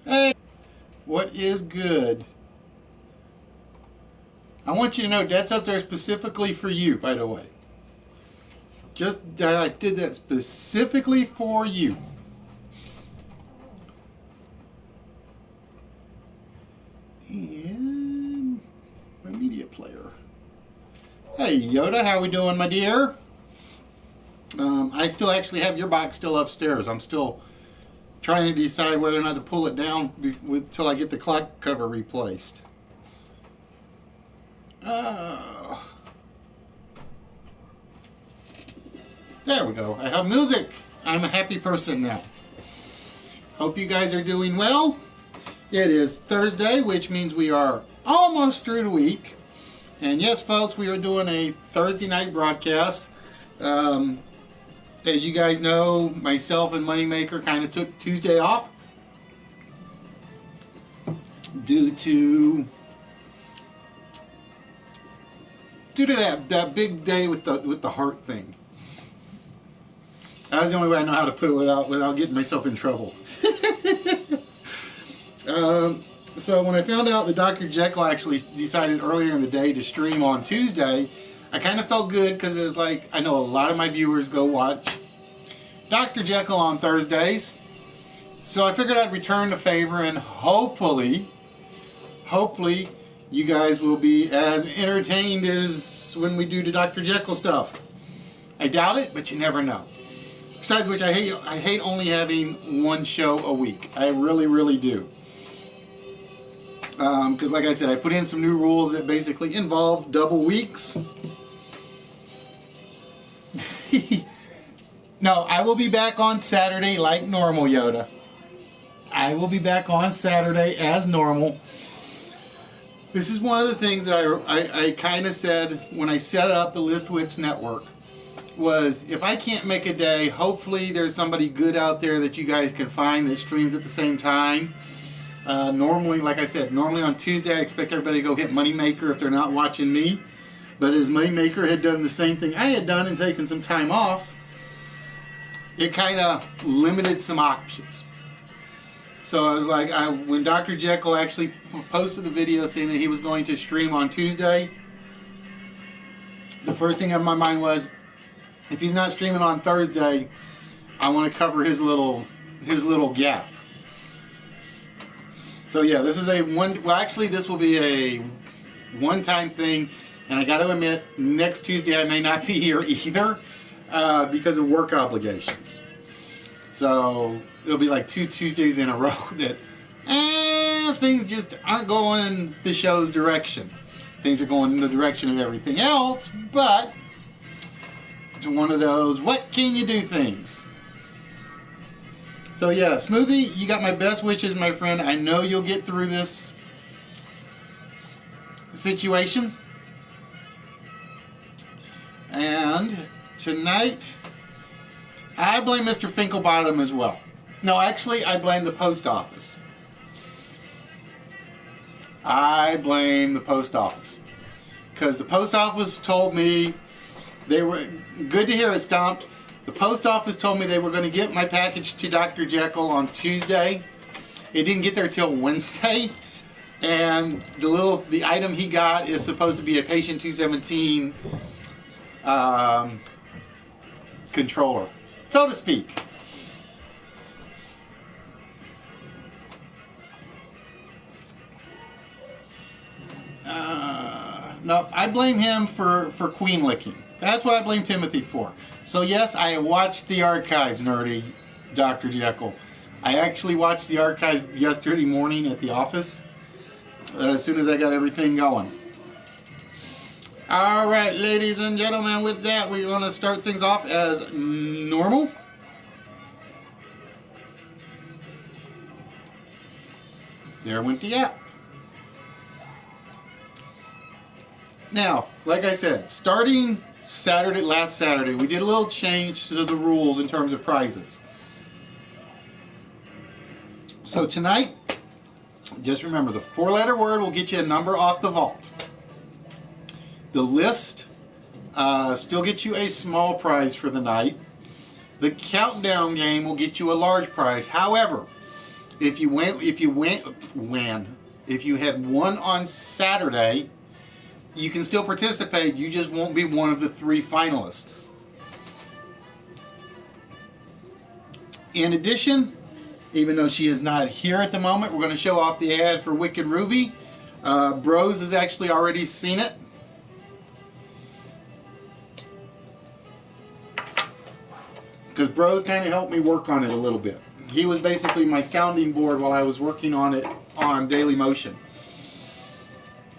Hey, what is good? I want you to know that's up there specifically for you, by the way. Just I did that specifically for you. And my media player. Hey Yoda, how we doing, my dear? I still actually have your box still upstairs. I'm still trying to decide whether or not to pull it down until I get the clock cover replaced. There we go. I have music. I'm a happy person now. Hope you guys are doing well. It is Thursday, which means we are almost through the week. And yes, folks, we are doing a Thursday night broadcast. As you guys know, myself and Moneymaker kind of took Tuesday off due to that big day with the heart thing. That was the only way I know how to put it without getting myself in trouble. So when I found out that Dr. Jekyll actually decided earlier in the day to stream on Tuesday, I kind of felt good because it was like, I know a lot of my viewers go watch Dr. Jekyll on Thursdays. So I figured I'd return the favor and hopefully you guys will be as entertained as when we do the Dr. Jekyll stuff. I doubt it, but you never know. Besides which, I hate only having one show a week. I really, really do. Because like I said, I put in some new rules that basically involve double weeks. No, I will be back on Saturday like normal, Yoda. I will be back on Saturday as normal. This is one of the things that I kind of said when I set up the Wits Network. Was if I can't make a day, hopefully there's somebody good out there that you guys can find that streams at the same time. Normally, like I said, normally on Tuesday I expect everybody to go hit Moneymaker if they're not watching me. But as Moneymaker had done the same thing I had done and taken some time off, it kind of limited some options. So I was like, when Dr. Jekyll actually posted the video saying that he was going to stream on Tuesday, the first thing on my mind was, if he's not streaming on Thursday, I want to cover his little gap. So yeah, this is this will be a one-time thing, and I got to admit, next Tuesday I may not be here either because of work obligations. So it'll be like 2 Tuesdays in a row that things just aren't going the show's direction. Things are going in the direction of everything else, but it's one of those, what can you do things. So yeah, Smoothie, you got my best wishes, my friend. I know you'll get through this situation. And tonight, I blame Mr. Finkelbottom as well. No, actually, I blame the post office. I blame the post office. Because the post office told me they were good to hear it, Stomped. The post office told me they were going to get my package to Dr. Jekyll on Tuesday. It didn't get there till Wednesday. And the item he got is supposed to be a Patient 217 controller, so to speak. No, I blame him for queen licking. That's what I blame Timothy for. So yes, I watched the archives, nerdy Dr. Jekyll. I actually watched the archive yesterday morning at the office as soon as I got everything going. All right, ladies and gentlemen, with that, we're going to start things off as normal. There went the app. Now, like I said, starting last Saturday, we did a little change to the rules in terms of prizes. So tonight, just remember, the 4-letter word will get you a number off the vault. The list still gets you a small prize for the night. The countdown game will get you a large prize. However, if you had won on Saturday, you can still participate. You just won't be one of the 3 finalists. In addition, even though she is not here at the moment, we're going to show off the ad for Wicked Ruby. Bros has actually already seen it. Because Bros kind of helped me work on it a little bit. He was basically my sounding board while I was working on it on Daily Motion.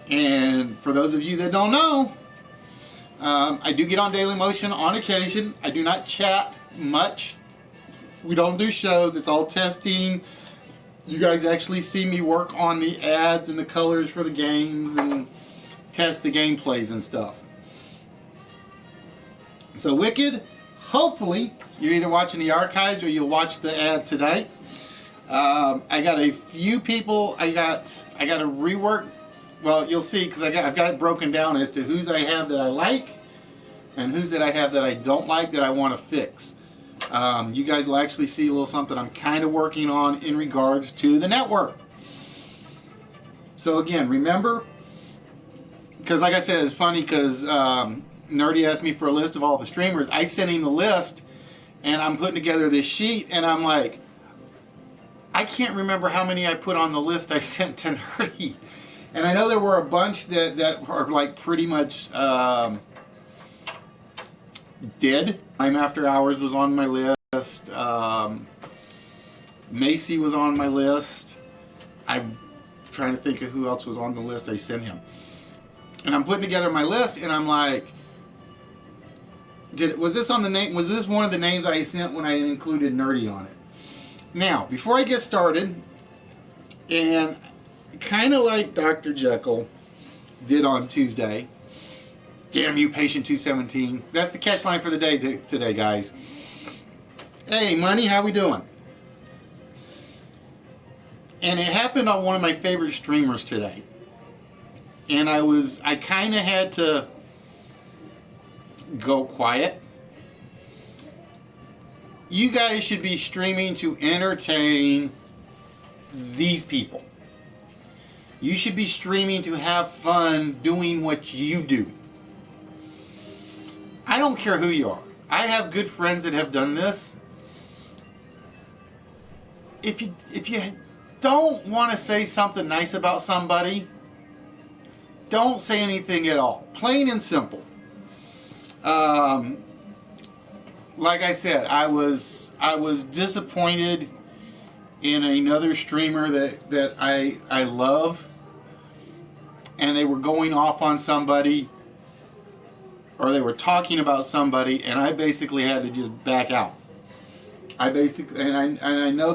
And for those of you that don't know, I do get on Daily Motion on occasion. I do not chat much. We don't do shows. It's all testing. You guys actually see me work on the ads and the colors for the games and test the gameplays and stuff. So Wicked, hopefully you're either watching the archives or you'll watch the ad today. I got a few people. I got to rework. Well, you'll see, because I've got it broken down as to whose I have that I like and whose that I have that I don't like that I want to fix. You guys will actually see a little something I'm kind of working on in regards to the network. So again, remember, because like I said, it's funny because Nerdy asked me for a list of all the streamers. I sent him the list, and I'm putting together this sheet, and I'm like, I can't remember how many I put on the list I sent to Nerdy. And I know there were a bunch that are like pretty much dead. Time After Hours was on my list. Macy was on my list. I'm trying to think of who else was on the list I sent him. And I'm putting together my list, and I'm like, was this on the name? Was this one of the names I sent when I included Nerdy on it? Now, before I get started, and kind of like Dr. Jekyll did on Tuesday. Damn you, Patient 217. That's the catch line for the day today, guys. Hey, Money, how we doing? And it happened on one of my favorite streamers today. And I kind of had to go quiet. You guys should be streaming to entertain these people. You should be streaming to have fun doing what you do. I don't care who you are. I have good friends that have done this. If you don't want to say something nice about somebody, don't say anything at all. Plain and simple. Like I said, I was disappointed in another streamer that I love, and they were going off on somebody, or they were talking about somebody, and I basically had to just back out. I know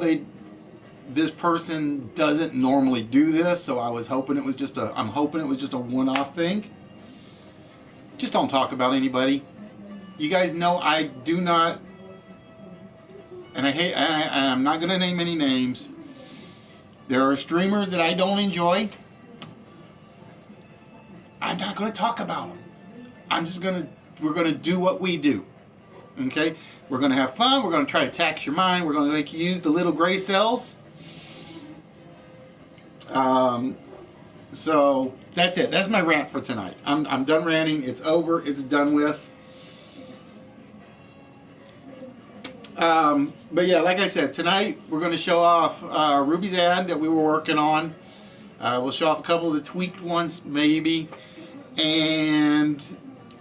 this person doesn't normally do this, so I'm hoping it was just a one-off thing. Just don't talk about anybody. You guys know I do not, and I'm not going to name any names. There are streamers that I don't enjoy. I'm not going to talk about them. We're going to do what we do. Okay? We're going to have fun. We're going to try to tax your mind. We're going to make you use the little gray cells. So that's it. That's my rant for tonight. I'm done ranting. It's over. It's done with. But yeah, like I said, tonight we're going to show off Ruby's ad that we were working on. We'll show off a couple of the tweaked ones, maybe. And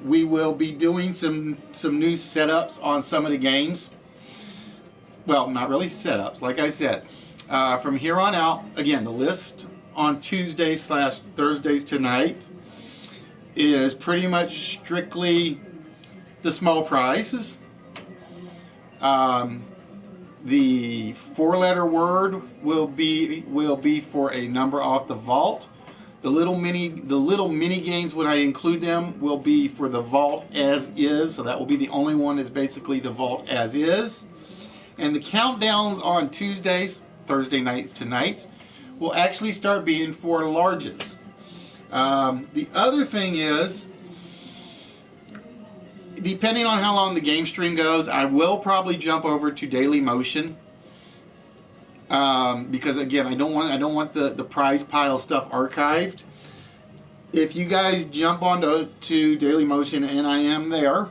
we will be doing some new setups on some of the games. well, not really setups. Like I said, from here on out, again, the list on Tuesdays/Thursdays tonight is pretty much strictly the small prizes. The 4-letter word will be for a number off the vault. The little mini games, when I include them, will be for the vault as is. So that will be the only one that's basically the vault as is. And the countdowns on Tuesdays, Thursday nights tonight, will actually start being for larges. The other thing is, depending on how long the game stream goes, I will probably jump over to Daily Motion, because again, I don't want the prize pile stuff archived. If you guys jump onto Daily Motion, and I am there,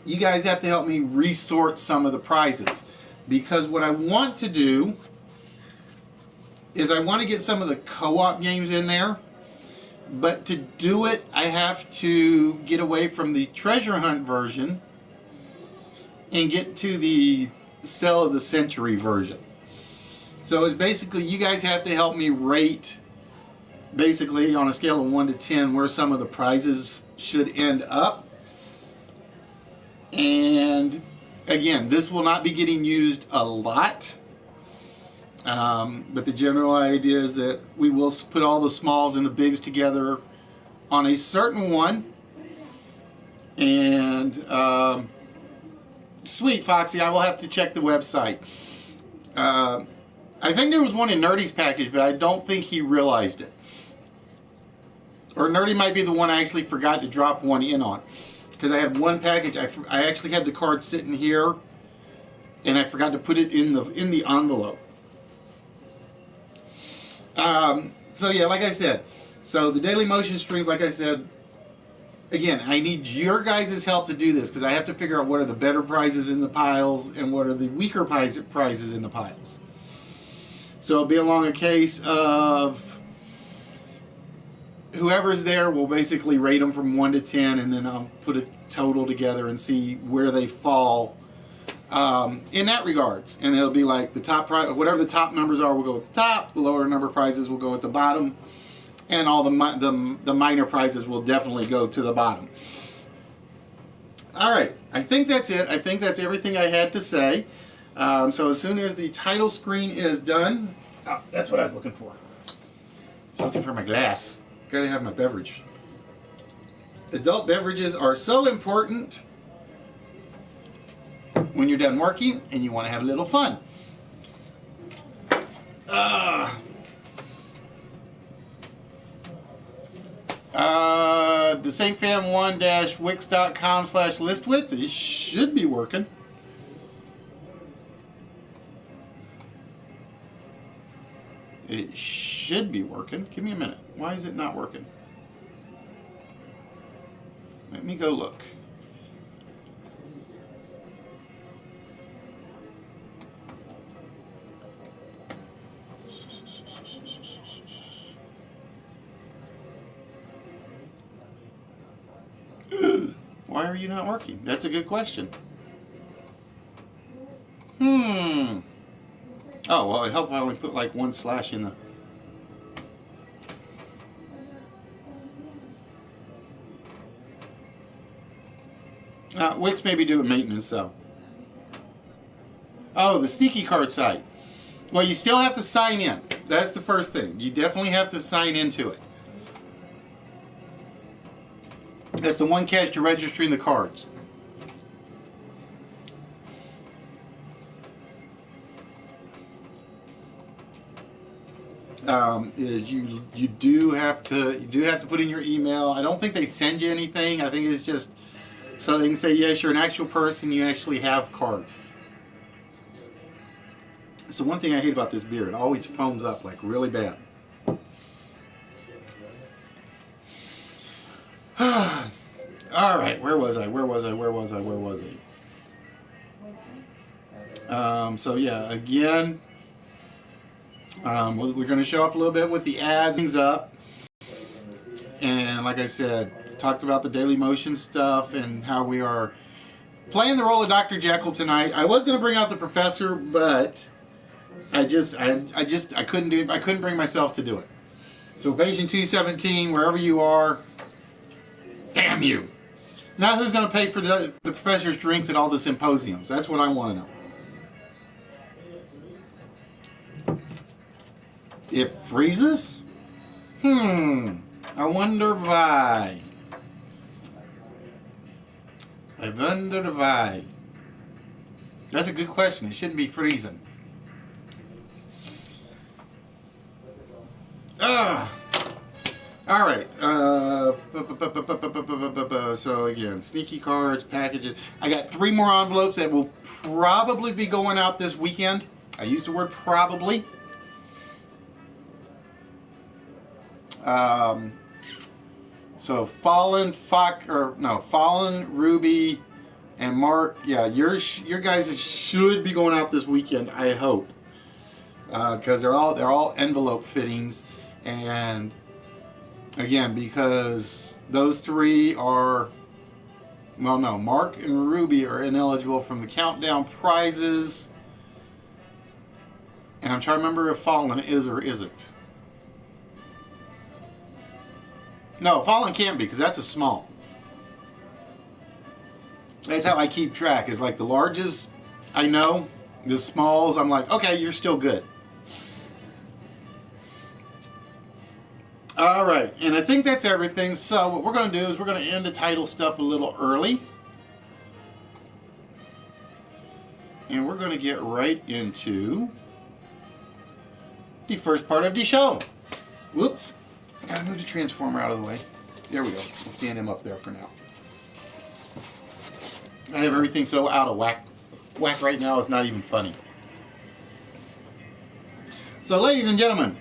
you guys have to help me resort some of the prizes, because what I want to do is I want to get some of the co-op games in there. But to do it, I have to get away from the treasure hunt version and get to the Sell of the Century version. So it's basically, you guys have to help me rate, basically on a scale of 1 to 10, where some of the prizes should end up. And again, this will not be getting used a lot. But the general idea is that we will put all the smalls and the bigs together on a certain one. And sweet, Foxy, I will have to check the website. I think there was one in Nerdy's package, but I don't think he realized it. Or Nerdy might be the one I actually forgot to drop one in on. Because I had one package, I actually had the card sitting here, and I forgot to put it in the envelope. So yeah, like I said, so the Daily Motion streams, like I said, again, I need your guys' help to do this, because I have to figure out what are the better prizes in the piles and what are the weaker prizes in the piles. So it'll be along a case of whoever's there will basically rate them from 1 to 10, and then I'll put a total together and see where they fall in that regards. And it'll be like the top prize, whatever the top numbers are, will go at the top. The lower number prizes will go at the bottom, and all the minor prizes will definitely go to the bottom. All right, I think that's it. I think that's everything I had to say. So as soon as the title screen is done, oh, that's what I was looking for. Looking for my glass. Gotta have my beverage. Adult beverages are so important when you're done working and you want to have a little fun. The same fam1-wix.com/listwits. It should be working. It should be working. Give me a minute. Why is it not working? Let me go look. Why are you not working? That's a good question. Oh, well, I hope I only put like 1 slash in the... Wix may be doing maintenance, so. Oh, the sticky card site. Well, you still have to sign in. That's the first thing. You definitely have to sign into it. That's the one catch to registering the cards. Is you do have to put in your email. I don't think they send you anything. I think it's just so they can say, yes, you're an actual person, you actually have cards. So one thing I hate about this beer, it always foams up like really bad. All right, where was I? So yeah, again, we're going to show off a little bit with the ads, things up, and like I said, talked about the Daily Motion stuff and how we are playing the role of Dr. Jekyll tonight. I was going to bring out the professor, but I couldn't bring myself to do it. So patient 217, wherever you are, damn you. Now who's going to pay for the professor's drinks at all the symposiums? That's what I want to know. It freezes? I wonder why. I wonder why. That's a good question. It shouldn't be freezing. All right. So again, sneaky cards, packages. I got 3 more envelopes that will probably be going out this weekend. I use the word probably. So Fallen, Ruby, and Mark. Yeah, your guys should be going out this weekend. I hope, because they're all envelope fittings, and again, because those 3 are, well, no, Mark and Ruby are ineligible from the countdown prizes, and I'm trying to remember if Fallen is or isn't. No, Fallen can't be because that's a small. That's how I keep track. Is like the larges I know, the smalls I'm like, okay, you're still good. All right, and I think that's everything. So what we're going to do is we're going to end the title stuff a little early. And we're going to get right into the first part of the show. Whoops. I gotta move the transformer out of the way. There we go. We'll stand him up there for now. I have everything so out of whack right now, it's not even funny. So, ladies and gentlemen,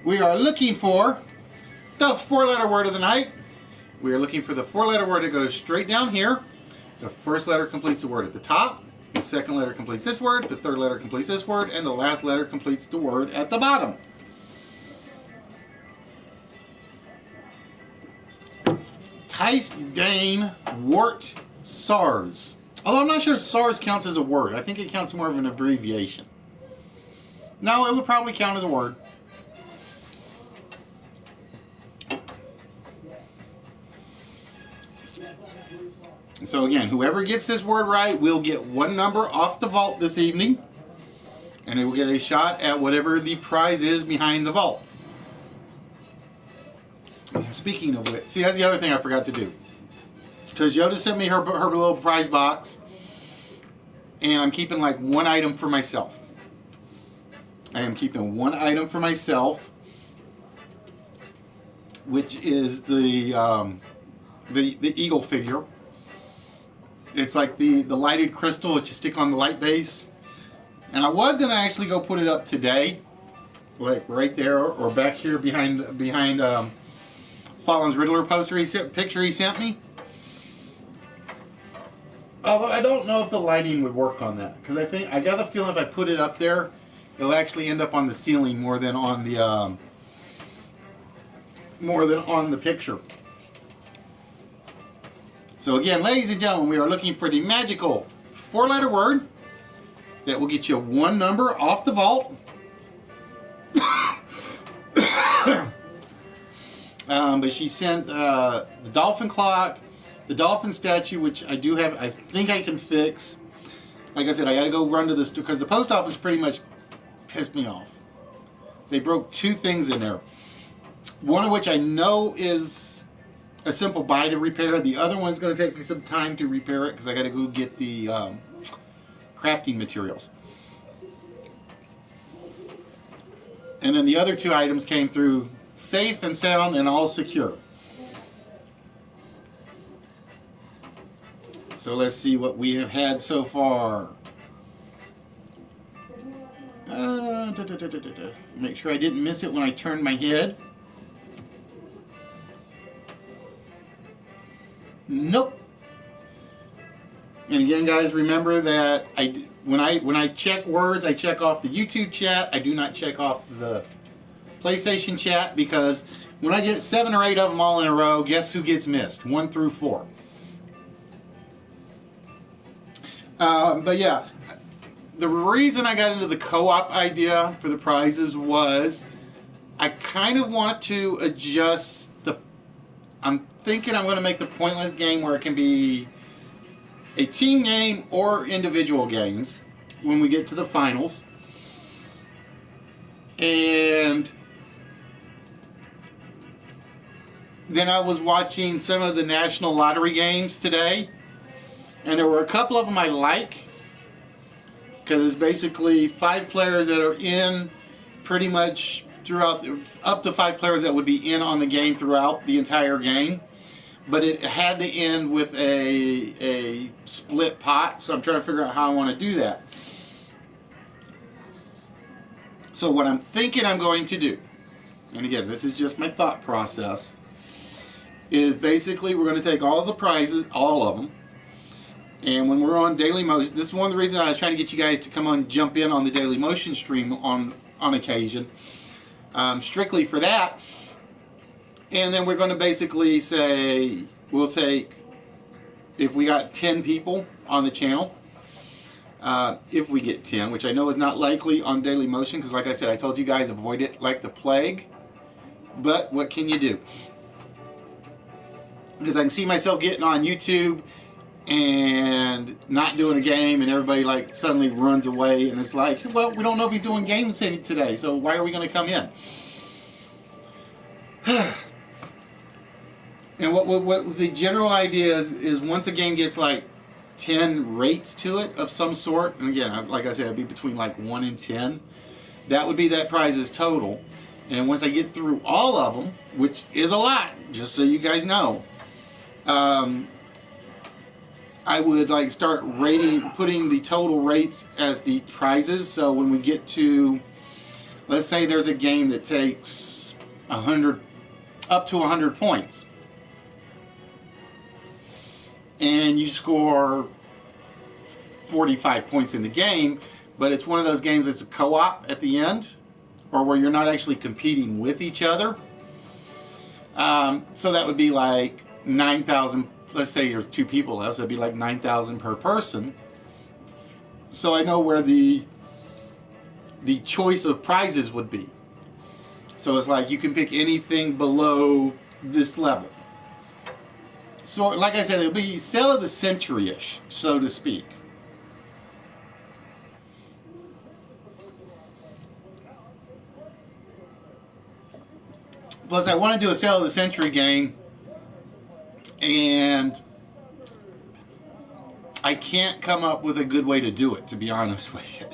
we are looking for the 4-letter word of the night. We are looking for the 4-letter word that goes straight down here. The first letter completes the word at the top. The second letter completes this word. The third letter completes this word. And the last letter completes the word at the bottom. Tice Dane Wart SARS. Although I'm not sure SARS counts as a word. I think it counts more of an abbreviation. No, it would probably count as a word. So again, whoever gets this word right will get 1 number off the vault this evening. And they will get a shot at whatever the prize is behind the vault. Speaking of which, see, that's the other thing I forgot to do. Because Yoda sent me her little prize box, and I'm keeping like 1 item for myself. I am keeping 1 item for myself, which is the eagle figure. It's like the lighted crystal that you stick on the light base. And I was gonna actually go put it up today, like right there or back here behind Fallen's Riddler picture he sent me. Although I don't know if the lighting would work on that, because I got a feeling if I put it up there, it'll actually end up on the ceiling more than on the picture. So again, ladies and gentlemen, we are looking for the magical 4-letter word that will get you 1 number off the vault. But she sent the dolphin clock, the dolphin statue, which I do have. I think I can fix. Like I said, I got to go run to this because the post office pretty much pissed me off. They broke 2 things in there. One of which I know is a simple buy to repair. The other one's going to take me some time to repair it because I got to go get the crafting materials. And then the other 2 items came through safe and sound and all secure. So let's see what we have had so far. Make sure I didn't miss it when I turned my head. Nope. And again, guys, remember that when I check words, I check off the YouTube chat. I do not check off the PlayStation chat, because when I get 7 or 8 of them all in a row, guess who gets missed? 1 through 4. But yeah, the reason I got into the co-op idea for the prizes was I kind of want to adjust the. I'm thinking I'm going to make the pointless game where it can be a team game or individual games when we get to the finals. And then I was watching some of the national lottery games today, and there were a couple of them I like, because it's basically 5 players that are in pretty much throughout, up to 5 players that would be in on the game throughout the entire game. But it had to end with a split pot, so I'm trying to figure out how I want to do that. So what I'm thinking I'm going to do, and again, this is just my thought process, is basically we're going to take all of the prizes, all of them, and when we're on Daily Motion, this is one of the reasons I was trying to get you guys to come on, jump in on the Daily Motion stream on occasion, strictly for that. And then we're going to basically say, we'll take, if we got 10 people on the channel, if we get 10, which I know is not likely on Daily Motion, because like I said, I told you guys, avoid it like the plague. But what can you do? Because I can see myself getting on YouTube and not doing a game, and everybody like suddenly runs away, and it's like, well, we don't know if he's doing games today, so why are we going to come in? And what the general idea is once a game gets like 10 rates to it of some sort, and again, like I said, it'd be between like 1 and 10, that would be that prize's total. And once I get through all of them, which is a lot, just so you guys know, I would like start rating, putting the total rates as the prizes. So when we get to, let's say there's a game that takes 100, up to 100 points, and you score 45 points in the game, but it's one of those games that's a co-op at the end, or where you're not actually competing with each other. So that would be like 9,000, let's say you're 2 people left, so that'd be like 9,000 per person. So I know where the choice of prizes would be. So it's like you can pick anything below this level. So like I said, it'll be sale of the century-ish, so to speak. Plus, I want to do a sale of the century game, and I can't come up with a good way to do it, to be honest with you.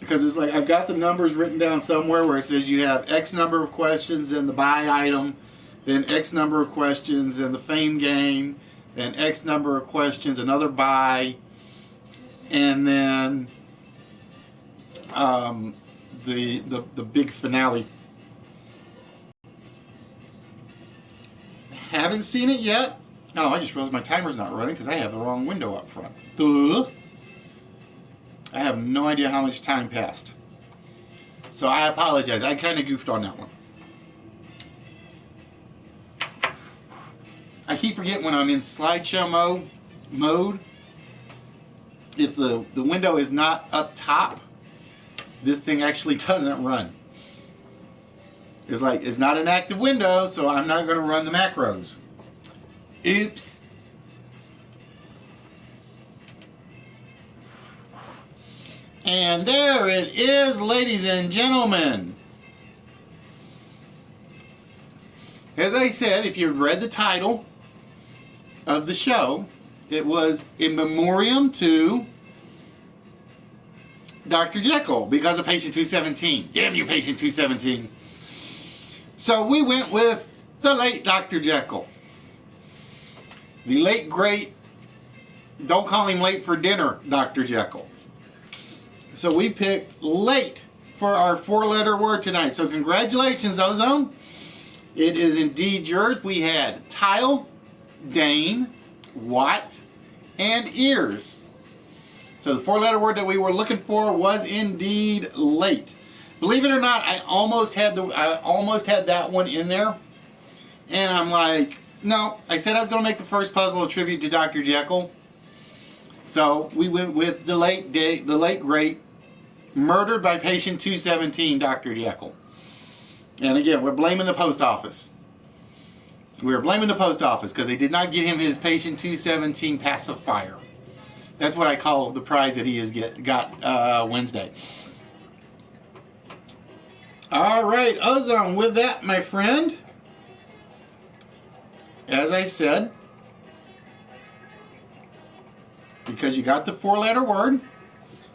Because it's like I've got the numbers written down somewhere where it says you have X number of questions in the buy item, then X number of questions in the fame game, then X number of questions, another buy, and then the big finale. Haven't seen it yet. Oh, I just realized my timer's not running because I have the wrong window up front. Duh. I have no idea how much time passed. So I apologize. I kind of goofed on that one. I keep forgetting when I'm in slideshow mode, if the window is not up top, this thing actually doesn't run. It's like, it's not an active window, so I'm not going to run the macros. Oops. And there it is, ladies and gentlemen. As I said, if you read the title of the show, it was in memoriam to Dr. Jekyll, because of patient 217. Damn you, patient 217. So we went with the late Dr. Jekyll. The late, great, don't call him late for dinner, Dr. Jekyll. So we picked late for our 4-letter word tonight. So congratulations, Ozone. It is indeed yours. We had tile, Dane, Watt, and ears. So the 4-letter word that we were looking for was indeed late. Believe it or not, I almost had that one in there, and I'm like, no. I said I was going to make the first puzzle a tribute to Dr. Jekyll, So we went with the late great, murdered by patient 217, Dr. Jekyll. And again, we're blaming the post office. We're blaming the post office because they did not get him his patient 217 pacifier. That's what I call the prize that he has got Wednesday. All right, Ozone, with that, my friend, as I said, because you got the 4-letter word,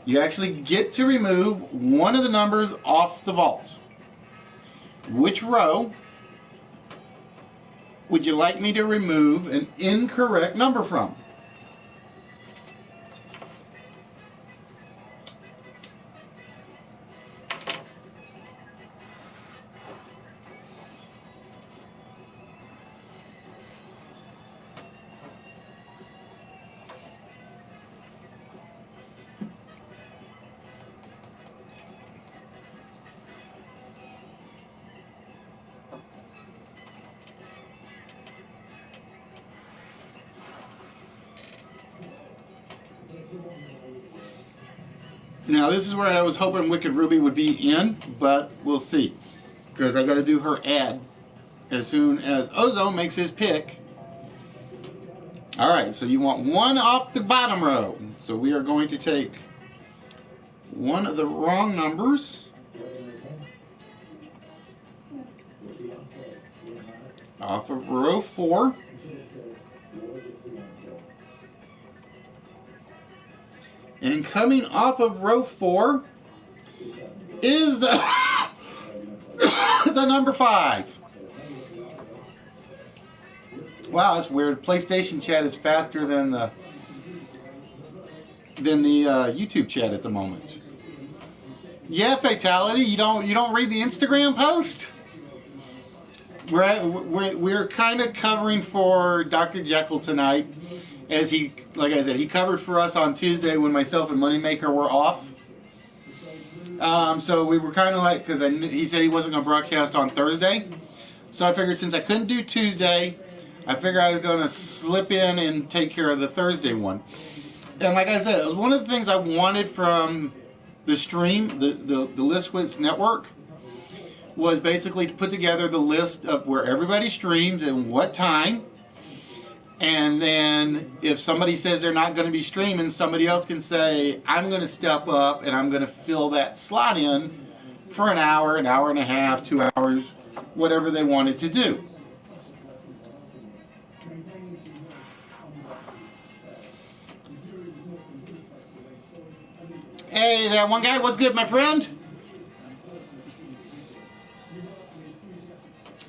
you actually get to remove one of the numbers off the vault. Which row would you like me to remove an incorrect number from? Now, this is where I was hoping Wicked Ruby would be in, but we'll see. Because I got to do her ad as soon as Ozone makes his pick. Alright, so you want one off the bottom row. So we are going to take one of the wrong numbers off of row 4. And coming off of row 4 is the the number 5. Wow, that's weird. PlayStation chat is faster than the YouTube chat at the moment. Yeah, Fatality. You don't read the Instagram post? We're kind of covering for Dr. Jekyll tonight. As he, like I said, he covered for us on Tuesday when myself and Moneymaker were off. So we were kind of like, because he said he wasn't going to broadcast on Thursday. So I figured since I couldn't do Tuesday, I figured I was going to slip in and take care of the Thursday one. And like I said, it was one of the things I wanted from the stream, the Wits Network, was basically to put together the list of where everybody streams and what time. And then if somebody says they're not going to be streaming, somebody else can say, I'm going to step up and I'm going to fill that slot in for an hour and a half, 2 hours, whatever they wanted to do. Hey, that one guy, what's good, my friend?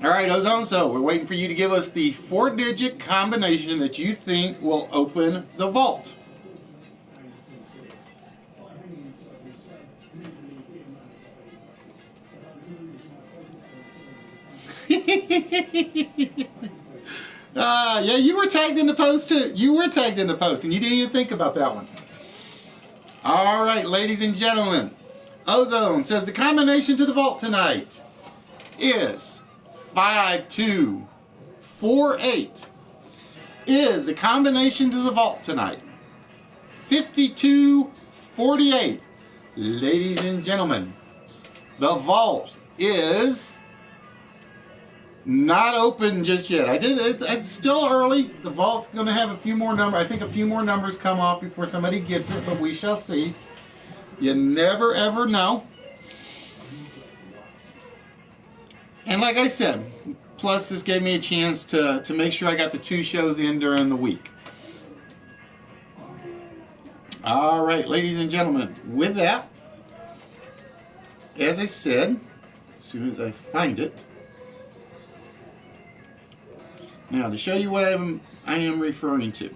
All right, Ozone, so we're waiting for you to give us the 4-digit combination that you think will open the vault. Yeah, you were tagged in the post too. You were tagged in the post, and you didn't even think about that one. All right, ladies and gentlemen, Ozone says the combination to the vault tonight is 5248 is the combination to the vault tonight. 5248. Ladies and gentlemen, the vault is not open just yet. It's still early. The vault's going to have a few more numbers. I think a few more numbers come off before somebody gets it, but we shall see. You never ever know. And like I said, plus this gave me a chance to make sure I got the 2 shows in during the week. All right, ladies and gentlemen, with that, as I said, as soon as I find it, now to show you what I am referring to.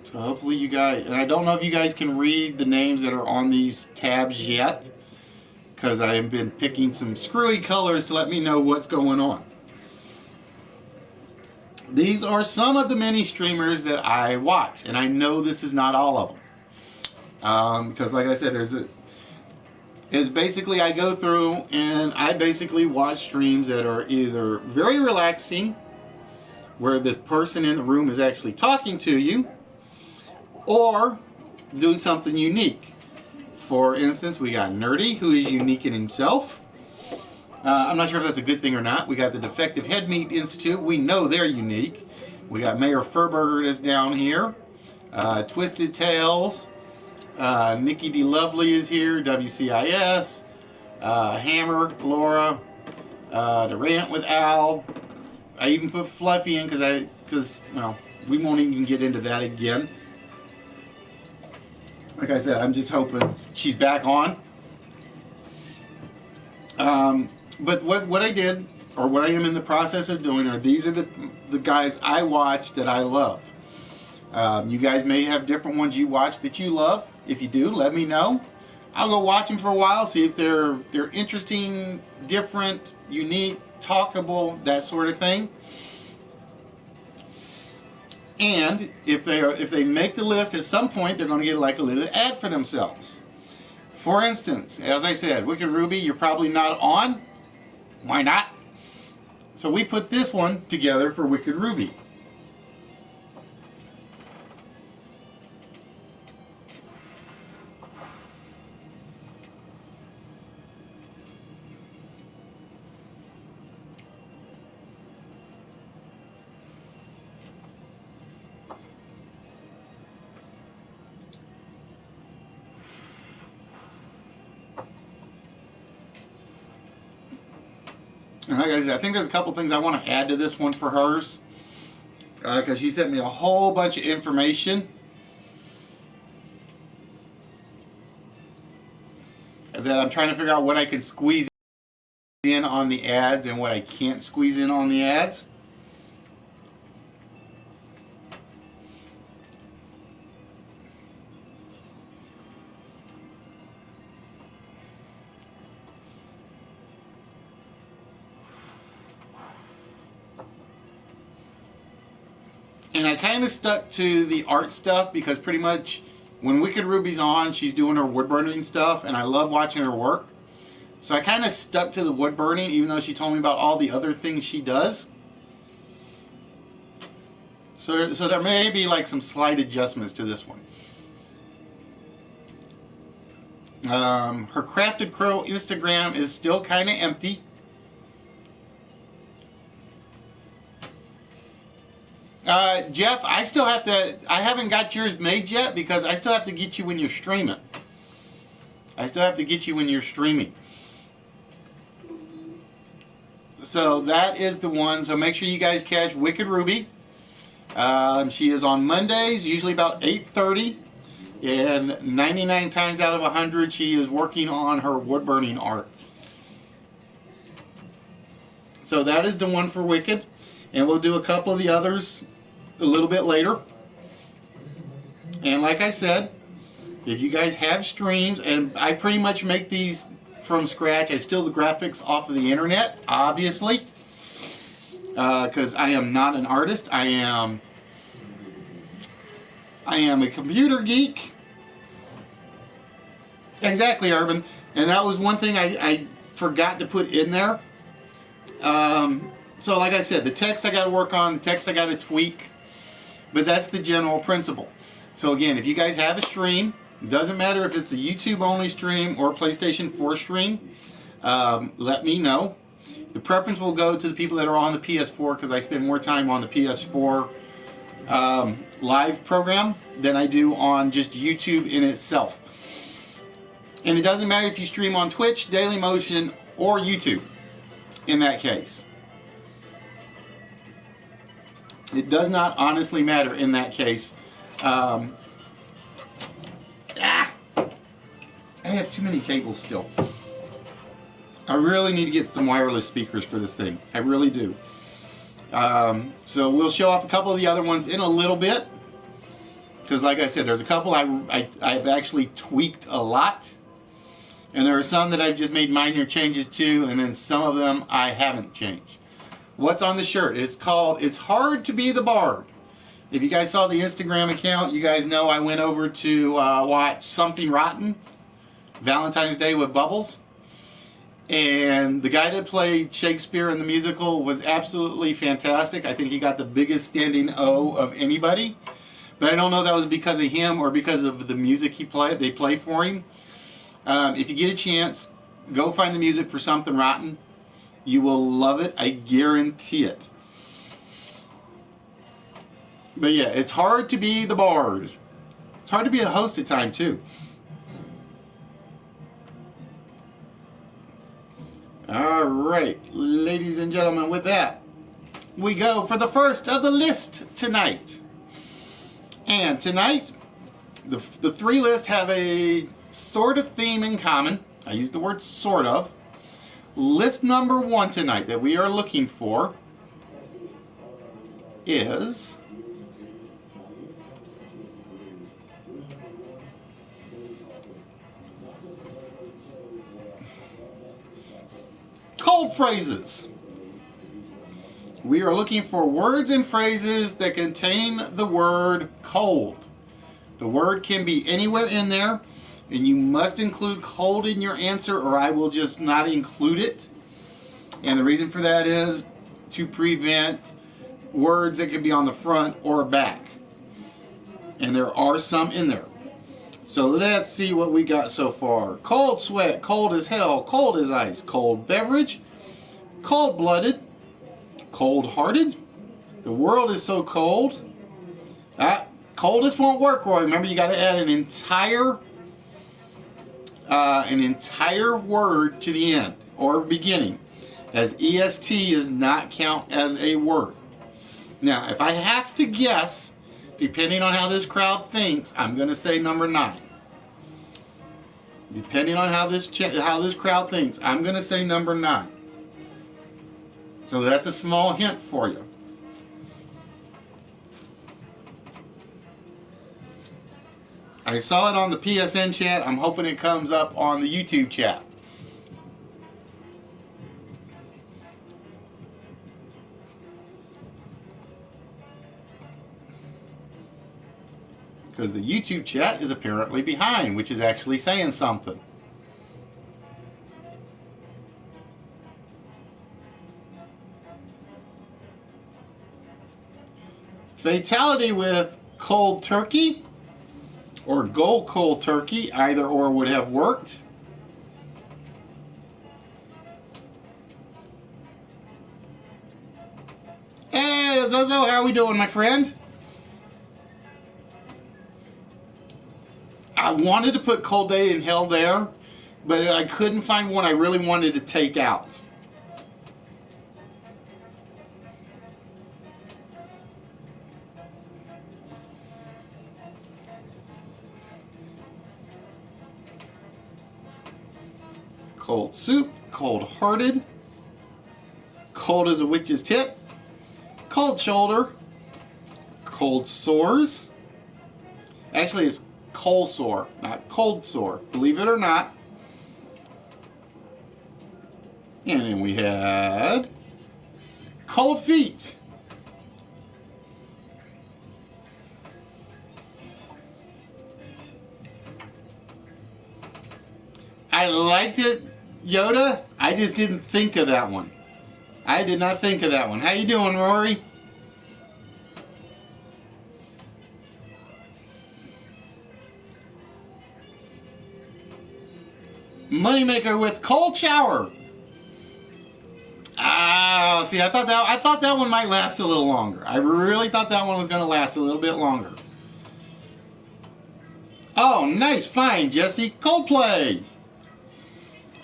So hopefully you guys, and I don't know if you guys can read the names that are on these tabs yet, because I have been picking some screwy colors to let me know what's going on. These are some of the many streamers that I watch, and I know this is not all of them. Because like I said, it's basically I go through and I basically watch streams that are either very relaxing, where the person in the room is actually talking to you, or do something unique. For instance, we got Nerdy, who is unique in himself. I'm not sure if that's a good thing or not. We got the Defective Head Meat Institute. We know they're unique. We got Mayor Furburger that's down here. Twisted Tales. Nikki D. Lovely is here. WCIS. Hammer, Laura. The Rant with Al. I even put Fluffy in because well, we won't even get into that again. Like I said, I'm just hoping she's back on. But what I did, or what I am in the process of doing, are these are the guys I watch that I love. You guys may have different ones you watch that you love. If you do, let me know. I'll go watch them for a while, see if they're interesting, different, unique, talkable, that sort of thing. And if they make the list, at some point they're going to get like a little ad for themselves. For instance, as I said, Wicked Ruby, you're probably not on. Why not? So we put this one together for Wicked Ruby. And like I said, I think there's a couple things I want to add to this one for hers. Because she sent me a whole bunch of information that I'm trying to figure out what I can squeeze in on the ads and what I can't squeeze in on the ads. And I kind of stuck to the art stuff because pretty much when Wicked Ruby's on, she's doing her wood burning stuff, and I love watching her work. So I kind of stuck to the wood burning, even though she told me about all the other things she does. So there may be like some slight adjustments to this one. Her Crafted Crow Instagram is still kind of empty. Jeff, I haven't got yours made yet because I still have to get you when you're streaming. So that is the one. So make sure you guys catch Wicked Ruby. She is on Mondays, usually about 8:30. And 99 times out of 100, she is working on her wood burning art. So that is the one for Wicked. And we'll do a couple of the others a little bit later. And like I said, if you guys have streams, and I pretty much make these from scratch. I steal the graphics off of the internet, obviously, because I am not an artist. I am a computer geek. Exactly, Urban. And that was one thing I forgot to put in there. So like I said, the text I got to work on, the text I got to tweak, but that's the general principle. So again, if you guys have a stream, it doesn't matter if it's a YouTube only stream or a PlayStation 4 stream, let me know. The preference will go to the people that are on the PS4 because I spend more time on the PS4 live program than I do on just YouTube in itself. And it doesn't matter if you stream on Twitch, Dailymotion, or YouTube in that case. It does not honestly matter in that case. I have too many cables still. I really need to get some wireless speakers for this thing. I really do. So we'll show off a couple of the other ones in a little bit. Because like I said, there's a couple I've actually tweaked a lot. And there are some that I've just made minor changes to. And then some of them I haven't changed. What's on the shirt? It's called It's Hard to Be the Bard. If you guys saw the Instagram account, you guys know I went over to watch Something Rotten, Valentine's Day with Bubbles. And the guy that played Shakespeare in the musical was absolutely fantastic. I think he got the biggest standing O of anybody. But I don't know if that was because of him or because of the music they play for him. If you get a chance, go find the music for Something Rotten. You will love it. I guarantee it. But yeah, it's hard to be the bard. It's hard to be a host at times too. All right, ladies and gentlemen, with that, we go for the first of the list tonight. And tonight, the three lists have a sort of theme in common. I use the word sort of. List number one tonight that we are looking for is cold phrases. We are looking for words and phrases that contain the word cold. The word can be anywhere in there, and you must include cold in your answer or I will just not include it. And the reason for that is to prevent words that could be on the front or back. And there are some in there. So let's see what we got so far. Cold sweat, cold as hell, cold as ice, cold beverage, cold-blooded, cold-hearted, the world is so cold. Coldest won't work, Roy. Remember, you got to add an entire word to the end or beginning, as EST does not count as a word. Now, if I have to guess, depending on how this crowd thinks, I'm going to say number 9. Depending on how this crowd thinks, I'm going to say number 9. So that's a small hint for you. I saw it on the PSN chat. I'm hoping it comes up on the YouTube chat. Because the YouTube chat is apparently behind, which is actually saying something. Fatality with cold turkey or go cold turkey, either or would have worked. Hey, Zozo, how are we doing, my friend? I wanted to put Cold Day in Hell there, but I couldn't find one I really wanted to take out. Cold soup, cold-hearted, cold as a witch's tit, cold shoulder, cold sores. Actually, it's cold sore, not cold sore, believe it or not. And then we had cold feet. I liked it, Yoda. I just didn't think of that one. I did not think of that one. How you doing, Rory? Moneymaker with cold shower. Ah, see, I thought that one might last a little longer. I really thought that one was going to last a little bit longer. Oh, nice, fine, Jesse. Coldplay.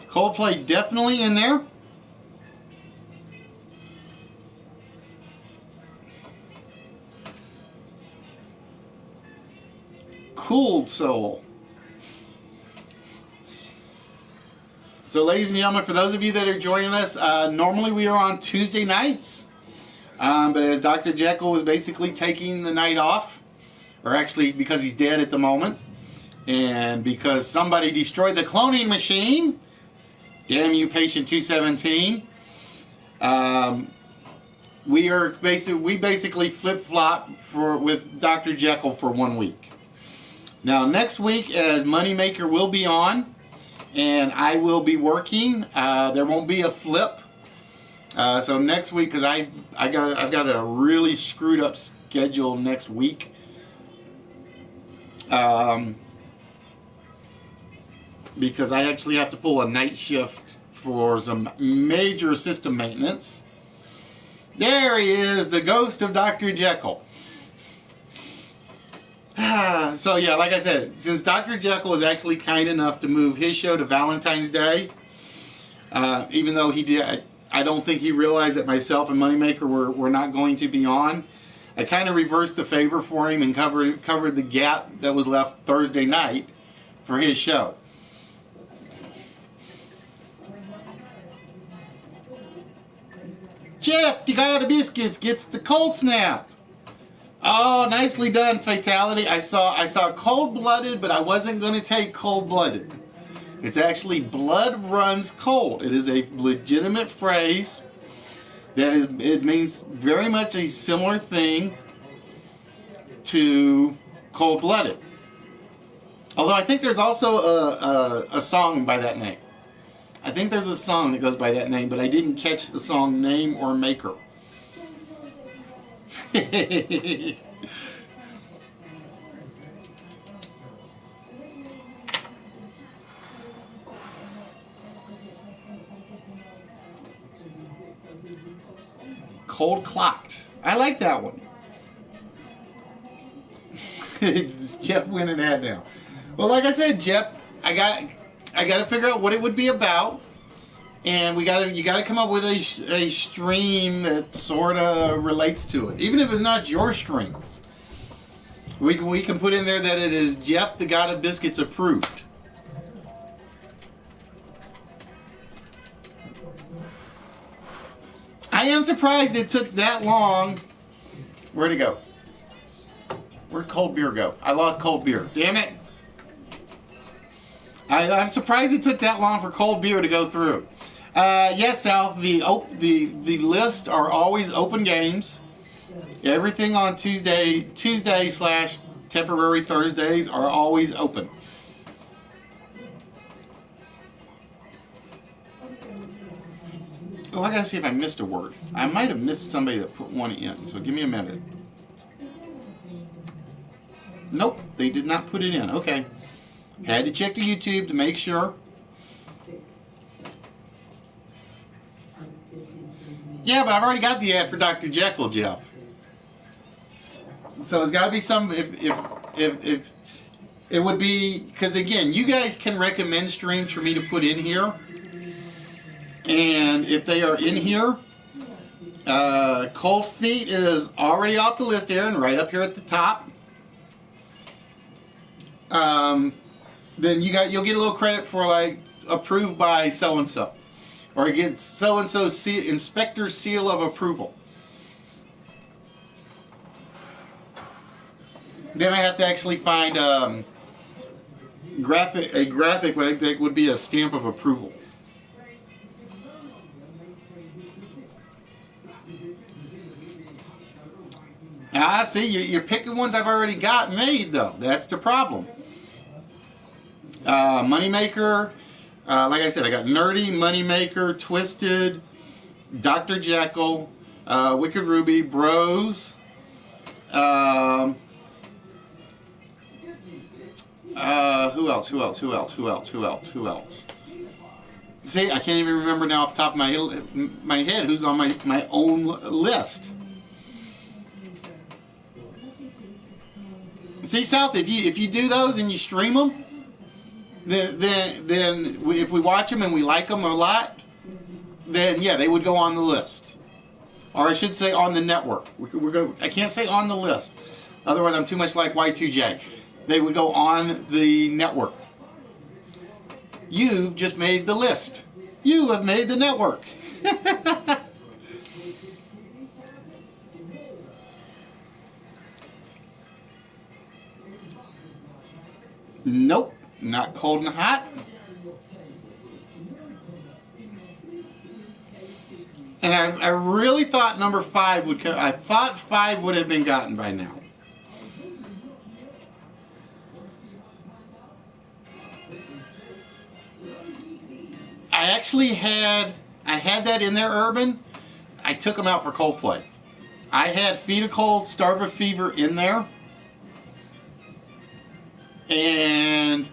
Coldplay definitely in there. Cooled Soul. So, ladies and gentlemen, for those of you that are joining us, normally we are on Tuesday nights. But as Dr. Jekyll was basically taking the night off, or actually because he's dead at the moment, and because somebody destroyed the cloning machine, damn you, Patient 217, we basically flip-flop with Dr. Jekyll for 1 week. Now, next week, as Moneymaker will be on, and I will be working. There won't be a flip. So next week, because I've got a really screwed up schedule next week. because I actually have to pull a night shift for some major system maintenance. There he is, the ghost of Dr. Jekyll. So yeah, like I said, since Dr. Jekyll is actually kind enough to move his show to Valentine's Day, even though he did, I don't think he realized that myself and Moneymaker were not going to be on. I kind of reversed the favor for him and covered the gap that was left Thursday night for his show. Jeff, the guy out of biscuits gets the cold snap. Oh, nicely done, Fatality. I saw cold-blooded, but I wasn't going to take cold-blooded. It's actually blood runs cold. It is a legitimate phrase. It means very much a similar thing to cold-blooded. Although I think there's also a song by that name. I think there's a song that goes by that name, but I didn't catch the song name or maker. Cold clocked. I like that one. Jeff winning that now. Well, like I said, Jeff, I got to figure out what it would be about, and you got to come up with a stream that sort of relates to it, even if it's not your stream. We can put in there that it is Jeff the God of Biscuits approved. I am surprised it took that long. Where'd it go? Where'd cold beer go? I lost cold beer. Damn it. I'm surprised it took that long for cold beer to go through. Yes, Sal, the list are always open games. Everything on Tuesday / temporary Thursdays are always open. Oh, I gotta see if I missed a word. I might have missed somebody that put one in, so give me a minute. Nope, they did not put it in. Okay. Had to check the YouTube to make sure. Yeah, but I've already got the ad for Dr. Jekyll, Jeff. So it's got to be some. If it would be, because again, you guys can recommend streams for me to put in here, and if they are in here, Cold Feet is already off the list, Aaron, right up here at the top. Then you'll get a little credit for like approved by so and so, or you get so and so inspector seal of approval. Then I have to actually find a graphic that would be a stamp of approval. Ah, see, you're picking ones I've already got made, though. That's the problem. Moneymaker, like I said, I got Nerdy, Moneymaker, Twisted, Dr. Jekyll, Wicked Ruby, Bros, who else? See, I can't even remember now off the top of my head who's on my own list. See, South, if you do those and you stream them, then if we watch them and we like them a lot, then yeah, they would go on the list, or I should say on the network. I can't say on the list, otherwise I'm too much like Y2J. They would go on the network. You've just made the list. You have made the network. Nope, not cold and hot. And I really thought number 5 would come. I thought 5 would have been gotten by now. I actually had that in there, Urban. I took them out for Coldplay. I had Feed a Cold, Starve a Fever in there. and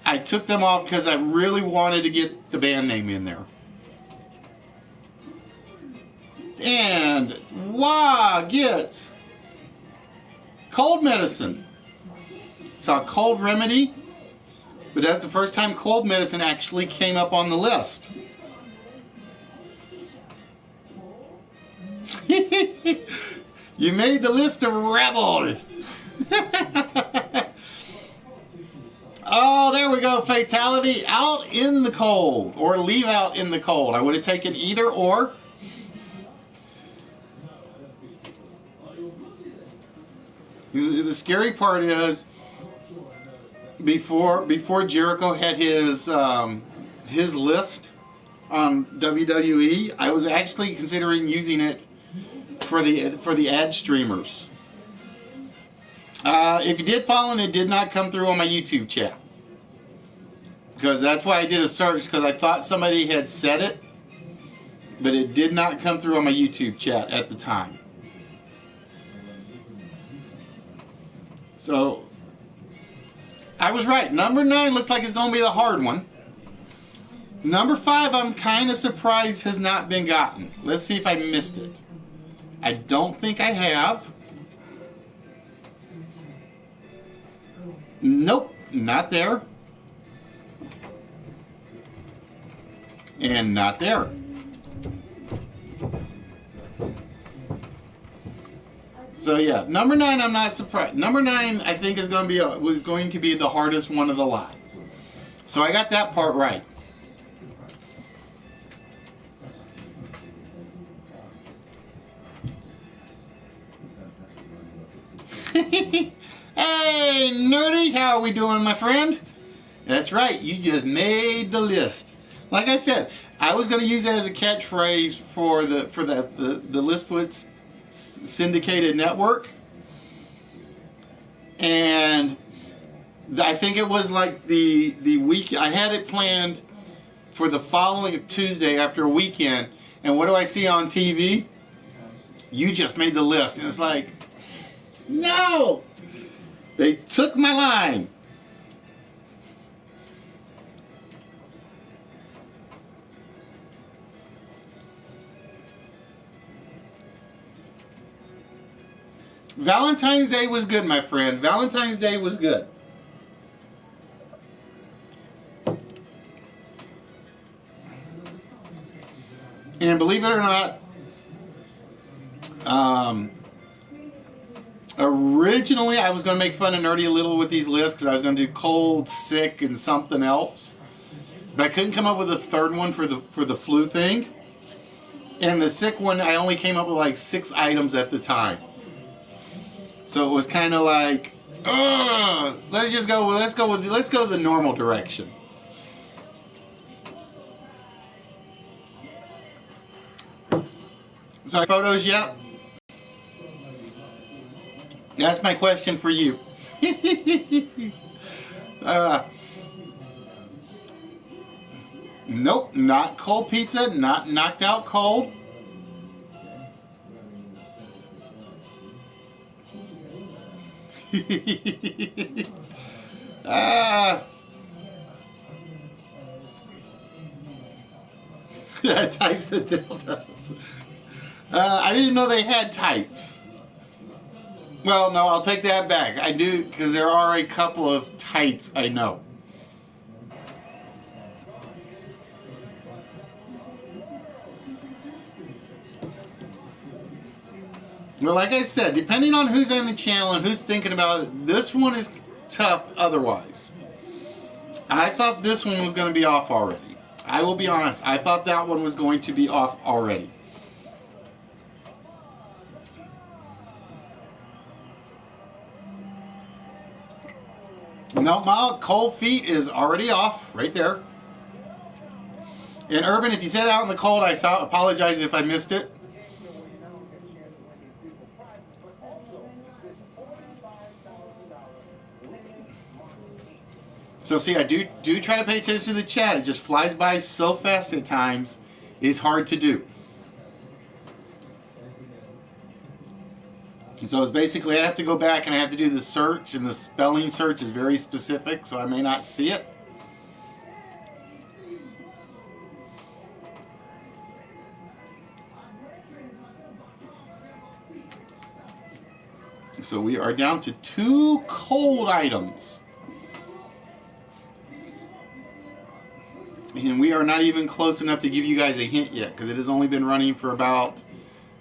I took them off because I really wanted to get the band name in there. And gets cold medicine. Saw cold remedy, but that's the first time cold medicine actually came up on the list. You made the list of rebel. Oh, there we go. Fatality, out in the cold, or leave out in the cold. I would have taken either or. The scary part is, before Jericho had his list on WWE, I was actually considering using it for the ad streamers. If you did follow, and it did not come through on my YouTube chat, because that's why I did a search, because I thought somebody had said it, but it did not come through on my YouTube chat at the time. So I was right. Number 9 looks like it's going to be the hard one. Number 5, I'm kind of surprised has not been gotten. Let's see if I missed it. I don't think I have. Nope, not there. And not there. So yeah, number 9, I'm not surprised. Number 9, I think was going to be the hardest one of the lot. So I got that part right. Hey, Nerdy, how are we doing, my friend? That's right, you just made the list. Like I said, I was going to use that as a catchphrase for the Listwitz syndicated network, and I think it was like the week. I had it planned for the following Tuesday after a weekend, and what do I see on TV? You just made the list, and it's like, no, they took my line. Valentine's Day was good, my friend. Valentine's Day was good. And believe it or not, originally I was going to make fun of Nerdy a little with these lists, because I was going to do cold, sick, and something else. But I couldn't come up with a third one for the flu thing. And the sick one, I only came up with like 6 items at the time. So it was kind of like, let's go the normal direction. So photos yet? That's my question for you. Nope, not cold pizza, not knocked out cold. Types of dildos. I didn't know they had types. Well, no, I'll take that back. I do, because there are a couple of types I know. Well, like I said, depending on who's on the channel and who's thinking about it, this one is tough otherwise. I thought this one was going to be off already. I will be honest, I thought that one was going to be off already. No, my cold feet is already off, right there. And Urban, if you said out in the cold, I apologize if I missed it. So see, I do try to pay attention to the chat. It just flies by so fast at times. It's hard to do. So it's basically I have to go back and I have to do the search, and the spelling search is very specific, so I may not see it. So we are down to 2 cold items. And we are not even close enough to give you guys a hint yet, because it has only been running for about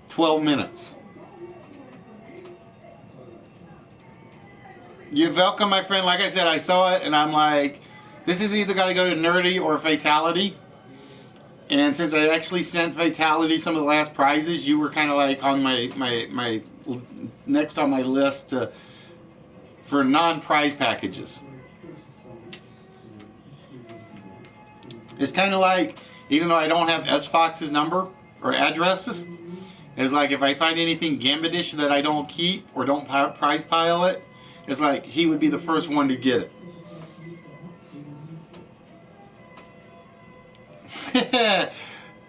12 minutes. You're welcome, my friend. Like I said, I saw it, and I'm like, this is either got to go to Nerdy or Fatality. And since I actually sent Fatality some of the last prizes, you were kind of like on my next on my list for non-prize packages. It's kind of like, even though I don't have S. Fox's number or addresses, it's like if I find anything Gambitish that I don't keep or don't prize pile it, it's like he would be the first one to get it.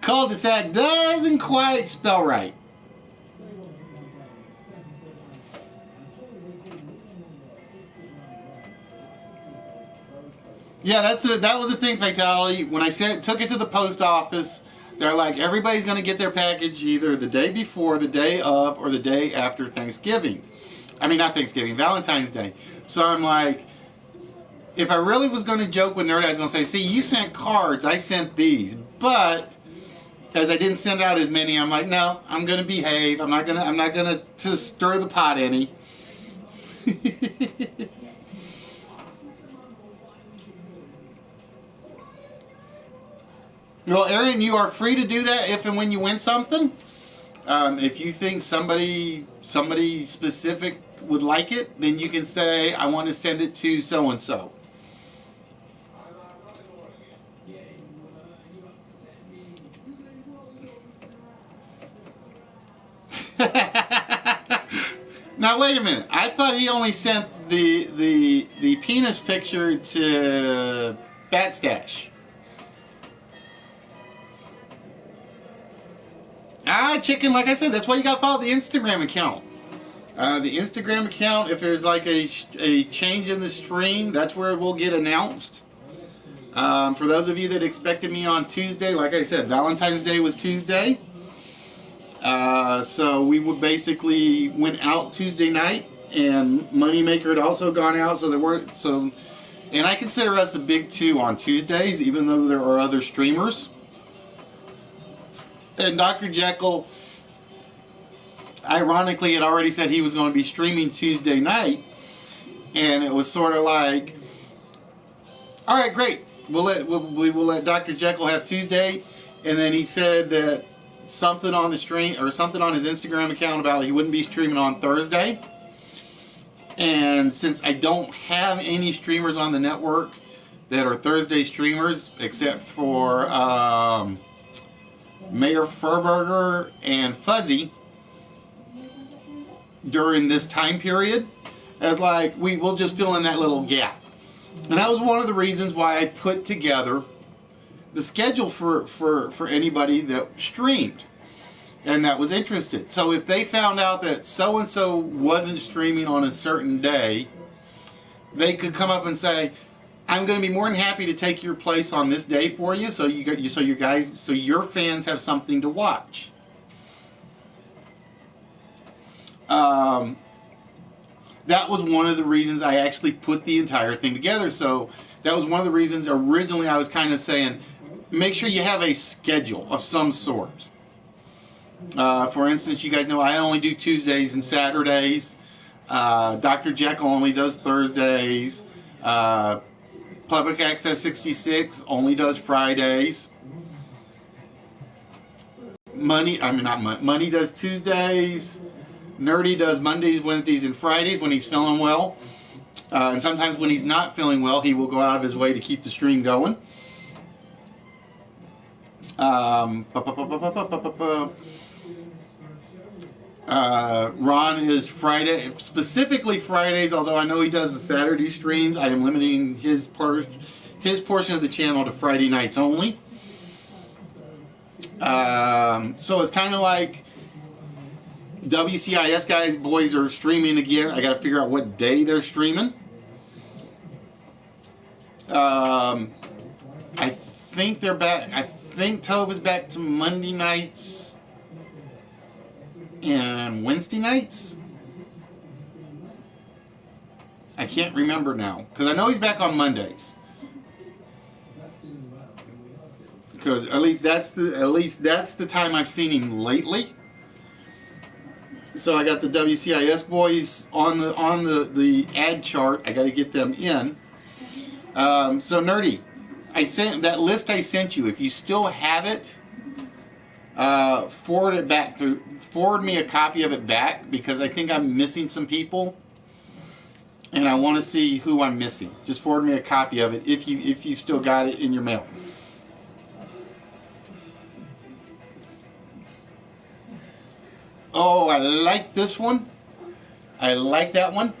Cul-de-sac doesn't quite spell right. Yeah, that was the thing, Fatality. When I took it to the post office, they're like, everybody's going to get their package either the day before, the day of, or the day after Thanksgiving. I mean, not Thanksgiving, Valentine's Day. So I'm like, if I really was going to joke with Nerd, I was going to say, see, you sent cards, I sent these. But as I didn't send out as many, I'm like, no, I'm going to behave. I'm not going to stir the pot any. Well, Aaron, you are free to do that if and when you win something. If you think somebody specific would like it, then you can say, I want to send it to so-and-so. Now, wait a minute. I thought he only sent the penis picture to Bat Stash. Chicken, like I said, that's why you got to follow the Instagram account. The Instagram account, if there's like a change in the stream, that's where it will get announced. For those of you that expected me on Tuesday, like I said, Valentine's Day was Tuesday. So we would basically went out Tuesday night, and Moneymaker had also gone out. And I consider us the big two on Tuesdays, even though there are other streamers. And Dr. Jekyll, ironically, had already said he was going to be streaming Tuesday night, and it was sort of like, all right, great, we will let Dr. Jekyll have Tuesday, and then he said that something on the stream or something on his Instagram account about he wouldn't be streaming on Thursday. And since I don't have any streamers on the network that are Thursday streamers, except for Mayor Furburger and Fuzzy during this time period, as like we will just fill in that little gap. And that was one of the reasons why I put together the schedule for anybody that streamed and that was interested. So if they found out that so-and-so wasn't streaming on a certain day, they could come up and say, I'm going to be more than happy to take your place on this day for you, so your fans have something to watch. That was one of the reasons I actually put the entire thing together. So that was one of the reasons originally I was kind of saying, make sure you have a schedule of some sort. For instance, you guys know I only do Tuesdays and Saturdays. Dr. Jekyll only does Thursdays. Public Access 66 only does Fridays. Money does Tuesdays. Nerdy does Mondays, Wednesdays, and Fridays when he's feeling well. And sometimes when he's not feeling well, he will go out of his way to keep the stream going. Ron is Friday, specifically Fridays, although I know he does the Saturday streams. I am limiting his portion of the channel to Friday nights only. So it's kind of like WCIS guys, boys are streaming again. I got to figure out what day they're streaming. I think they're back. I think Tove is back to Monday nights and Wednesday nights. I can't remember now because I know he's back on Mondays. Because at least that's the time I've seen him lately. So I got the WCIS boys on the ad chart. I got to get them in. So Nerdy, I sent that list I sent you. If you still have it, forward it back through. Forward me a copy of it back because I think I'm missing some people, and I want to see who I'm missing. Just forward me a copy of it if you still got it in your mail. Oh, I like this one. I like that one.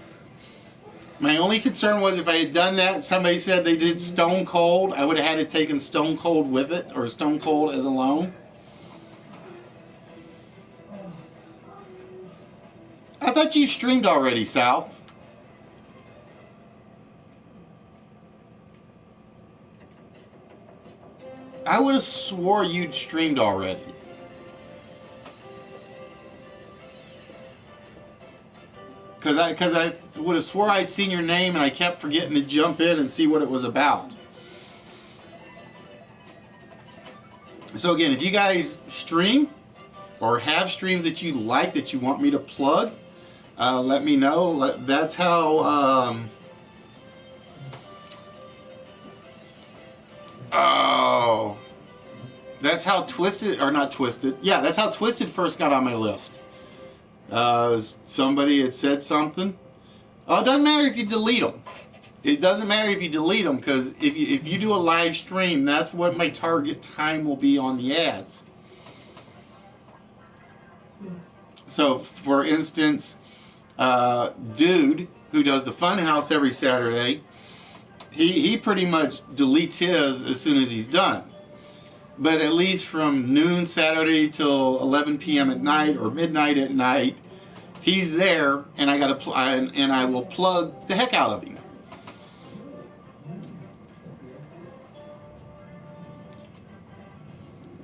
My only concern was if I had done that, somebody said they did Stone Cold, I would have had to taken Stone Cold with it, or Stone Cold as alone. I thought you streamed already, South. I would have swore you'd streamed already. Because I would have swore I'd seen your name and I kept forgetting to jump in and see what it was about. So again, if you guys stream or have streams that you like that you want me to plug, let me know. That's how... that's how Twisted, or not Twisted. Yeah, that's how Twisted first got on my list. Somebody had said something. Oh, it doesn't matter if you delete them. It doesn't matter if you delete them because if you do a live stream, that's what my target time will be on the ads. So, for instance, Dude, who does the Funhouse every Saturday, he pretty much deletes his as soon as he's done. But at least from noon Saturday till 11 p.m. at night or midnight at night, he's there, and I will plug the heck out of him.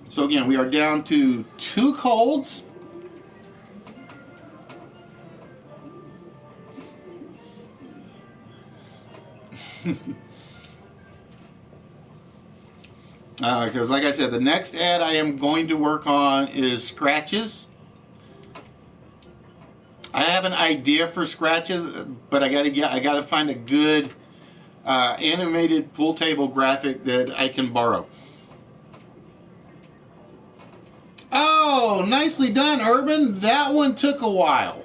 So again, we are down to 2 colds. Because like I said, the next ad I am going to work on is scratches. I have an idea for scratches, but I gotta find a good animated pool table graphic that I can borrow. Oh, nicely done, Urban. That one took a while.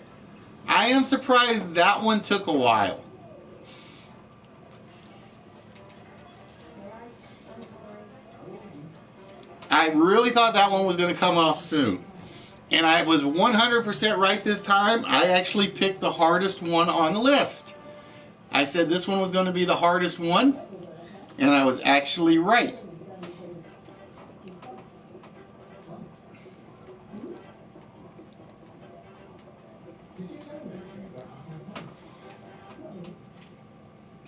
I am surprised that one took a while. I really thought that one was going to come off soon. And I was 100% right this time. I actually picked the hardest one on the list. I said this one was going to be the hardest one, and I was actually right.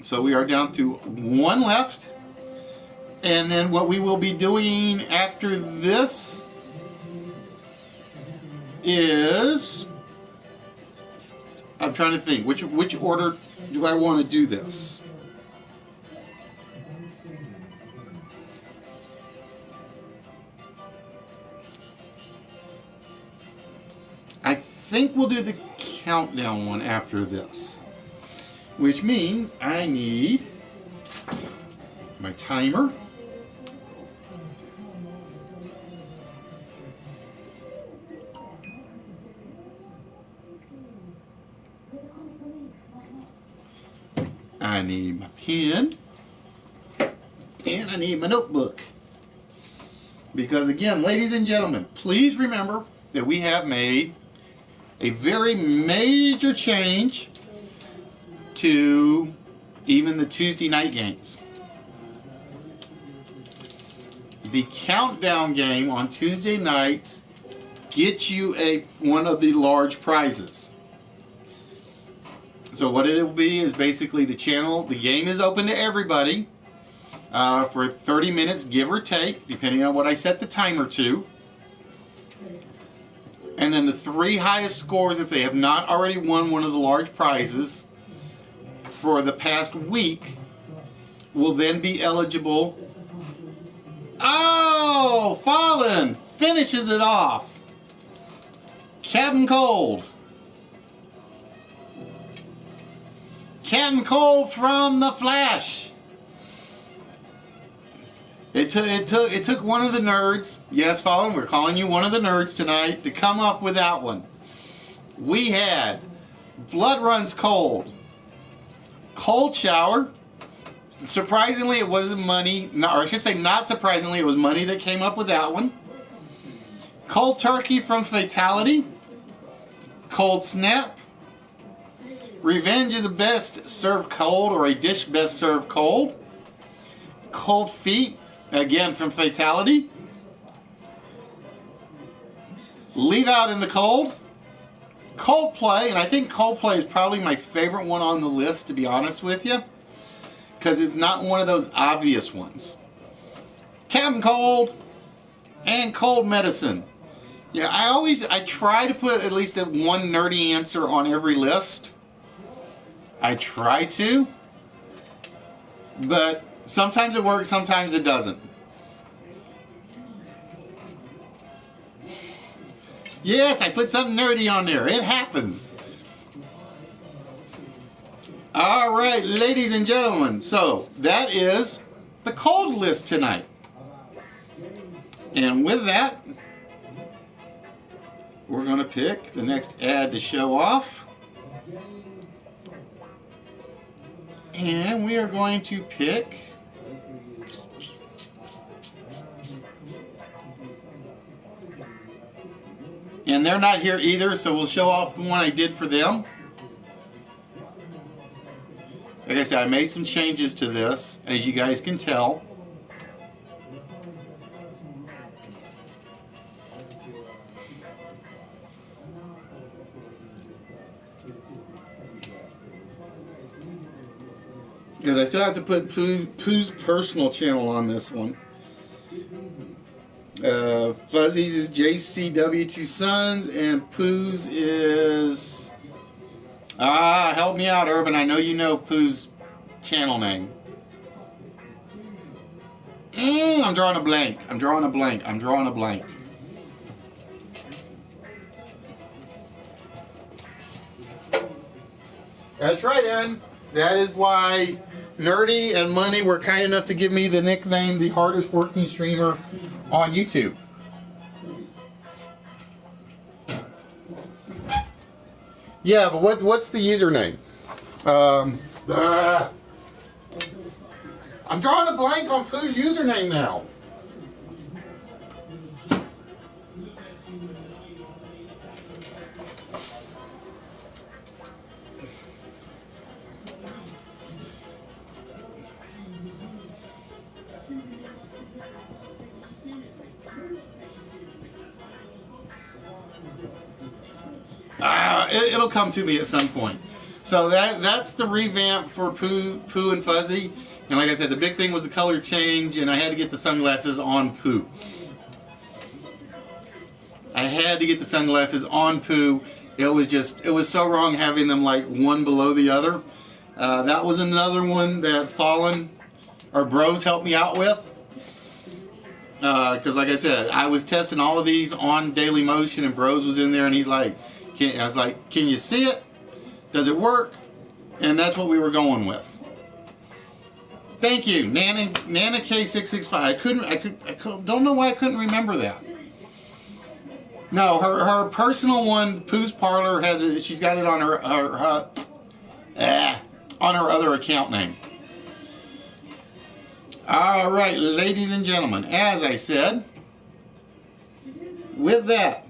So we are down to 1 left. And then what we will be doing after this is, I'm trying to think, which order do I want to do this? I think we'll do the countdown one after this, which means I need my timer. I need my pen, and I need my notebook. Because again, ladies and gentlemen, please remember that we have made a very major change to even the Tuesday night games. The countdown game on Tuesday nights get you one of the large prizes. So what it will be is basically the game is open to everybody for 30 minutes, give or take, depending on what I set the timer to. And then the 3 highest scores, if they have not already won one of the large prizes for the past week, will then be eligible. Oh, Fallen finishes it off. Captain Cold. Captain Cold from The Flash. It took one of the nerds, yes, Fallen, we're calling you one of the nerds tonight, to come up with that one. We had Blood Runs Cold, Cold Shower. Surprisingly, it wasn't money, or I should say not surprisingly, it was money that came up with that one. Cold Turkey from Fatality, Cold Snap, Revenge is a best served cold, or a dish best served cold. Cold Feet, again from Fatality. Leave Out in the Cold. Coldplay, and I think Coldplay is probably my favorite one on the list, to be honest with you, because it's not one of those obvious ones. Captain Cold and Cold Medicine. Yeah, I try to put at least one nerdy answer on every list. I try to, but sometimes it works, sometimes it doesn't. Yes, I put something nerdy on there. It happens. All right, ladies and gentlemen. So that is the cold list tonight. And with that, we're going to pick the next ad to show off. And we are going to pick and they're not here either, so we'll show off the one I did for them. Like I said, I made some changes to this, as you guys can tell. Because I still have to put Pooh's personal channel on this one. Fuzzy's is JCW2 Sons, and Pooh's is... help me out, Urban. I know you know Pooh's channel name. I'm drawing a blank. I'm drawing a blank. I'm drawing a blank. That's right, Aaron. That is why Nerdy and Money were kind enough to give me the nickname, the hardest working streamer on YouTube. Yeah, but what's the username? I'm drawing a blank on Pooh's username now. It'll come to me at some point. So that's the revamp for Pooh and Fuzzy. And like I said, the big thing was the color change, and I had to get the sunglasses on Pooh. I had to get the sunglasses on Pooh. It was so wrong having them like one below the other. That was another one that Fallen or Bros helped me out with. Because like I said, I was testing all of these on Daily Motion, and Bros was in there, and he's like, I was like, can you see it? Does it work? And that's what we were going with. Thank you, Nana K665. I don't know why I couldn't remember that. No, her personal one, Pooh's Parlor, has it. She's got it on her other account name. All right, ladies and gentlemen, as I said, with that,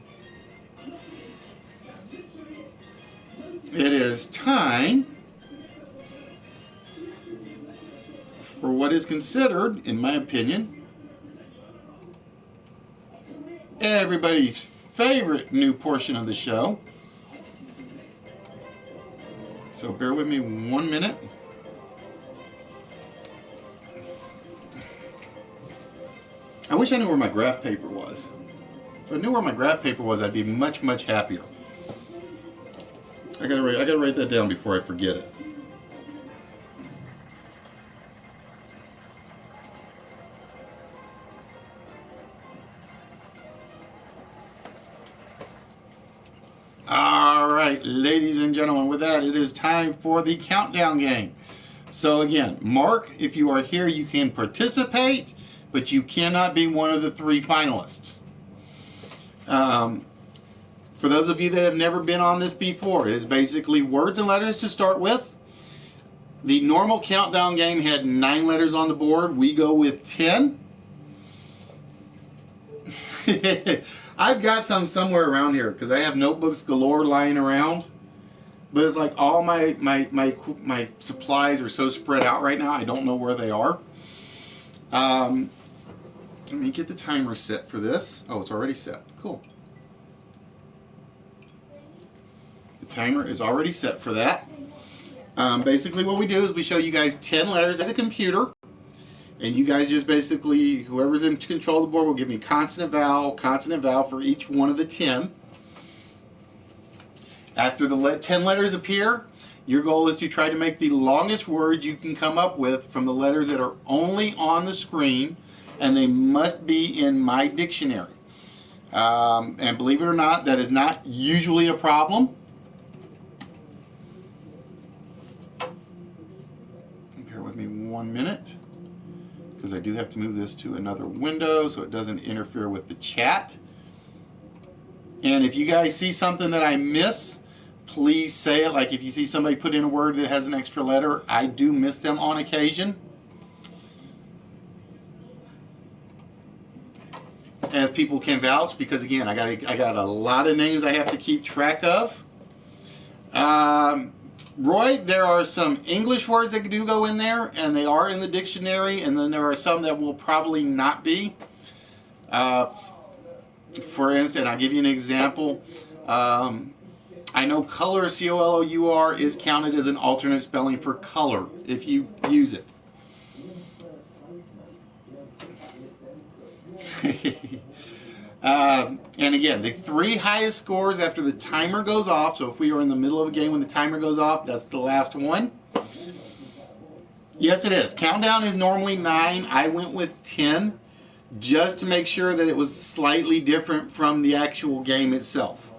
it is time for what is considered, in my opinion, everybody's favorite new portion of the show. So bear with me 1 minute. I wish I knew where my graph paper was. If I knew where my graph paper was, I'd be much, much happier. I gotta write that down before I forget it. All right, ladies and gentlemen, with that, it is time for the countdown game. So again, Mark, if you are here, you can participate, but you cannot be one of the 3 finalists. For those of you that have never been on this before, it is basically words and letters to start with. The normal countdown game had 9 letters on the board. We go with 10. I've got some somewhere around here because I have notebooks galore lying around. But it's like all my supplies are so spread out right now, I don't know where they are. Let me get the timer set for this. Oh, it's already set. Cool. The timer is already set for that. Basically what we do is we show you guys 10 letters at the computer. And you guys just basically, whoever's in control of the board will give me consonant, vowel for each one of the 10. After the 10 letters appear, your goal is to try to make the longest word you can come up with from the letters that are only on the screen, and they must be in my dictionary. And believe it or not, that is not usually a problem. Bear with me 1 minute, because I do have to move this to another window so it doesn't interfere with the chat. And if you guys see something that I miss, please say it. Like if you see somebody put in a word that has an extra letter, I do miss them on occasion. As people can vouch, because again, I got a lot of names I have to keep track of. Roy, there are some English words that do go in there, and they are in the dictionary, and then there are some that will probably not be. For instance, I'll give you an example. I know color, C-O-L-O-U-R, is counted as an alternate spelling for color if you use it. And again, the 3 highest scores after the timer goes off, so if we are in the middle of a game when the timer goes off, that's the last one. Yes, it is. Countdown is normally 9. I went with 10 just to make sure that it was slightly different from the actual game itself.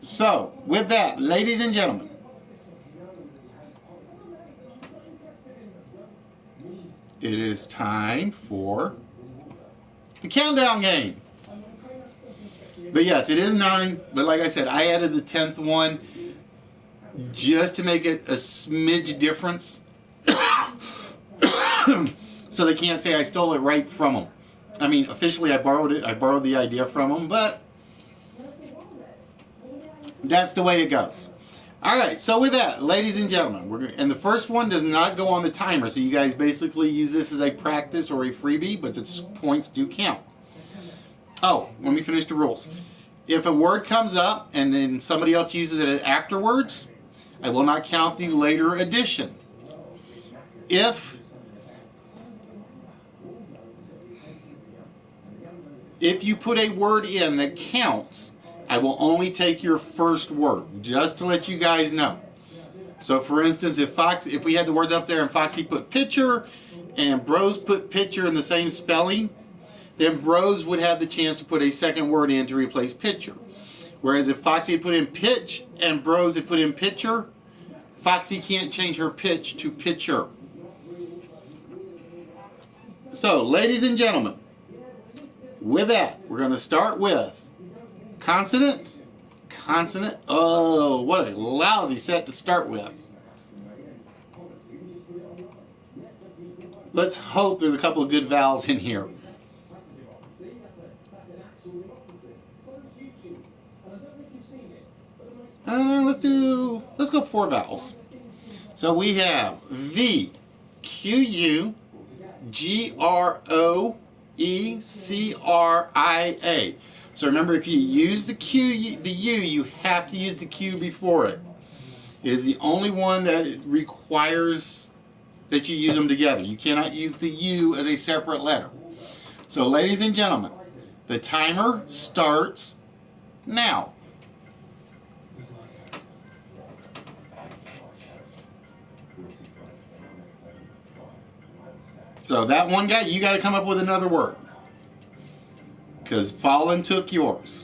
So, with that, ladies and gentlemen, it is time for the countdown game. But yes, it is 9, but like I said, I added the 10th one just to make it a smidge difference. So they can't say I stole it right from them. I mean, officially I borrowed it. I borrowed the idea from them, but that's the way it goes. All right, so with that, ladies and gentlemen, and the first one does not go on the timer, so you guys basically use this as a practice or a freebie, but the points do count. Oh, let me finish the rules. If a word comes up and then somebody else uses it afterwards, I will not count the later addition. If you put a word in that counts, I will only take your first word, just to let you guys know. So for instance, if we had the words up there and Foxy put picture and Bros put picture in the same spelling, then Bros would have the chance to put a second word in to replace picture. Whereas if Foxy had put in pitch and Bros had put in pitcher, Foxy can't change her pitch to pitcher. So, ladies and gentlemen, with that, we're going to start with consonant. Consonant. Oh, what a lousy set to start with. Let's hope there's a couple of good vowels in here. Let's go 4 vowels. So we have V, Q, U, G, R, O, E-C-R-I-A. So remember, if you use the Q, the U, you have to use the Q before it. It is the only one that requires that you use them together. You cannot use the U as a separate letter. So ladies and gentlemen, the timer starts now. So that one guy, you got to come up with another word, because Fallen took yours.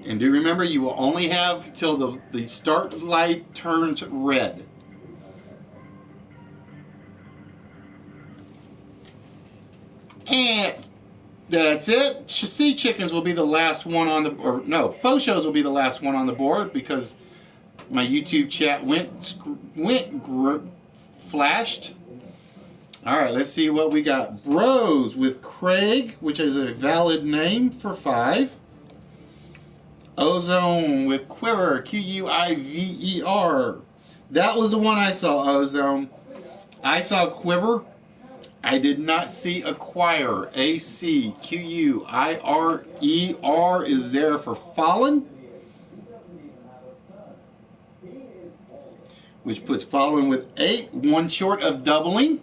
And do remember, you will only have till the start light turns red. And that's it. Sea Chickens will be the last one on the, or no, Faux Shows will be the last one on the board, because my YouTube chat flashed. All right, let's see what we got. Bros with Craig, which is a valid name for 5. Ozone with Quiver, Q-U-I-V-E-R. That was the one I saw, Ozone. I saw Quiver. I did not see Acquire. A-C-Q-U-I-R-E-R is there for Fallen, which puts Fallen with 8, one short of doubling.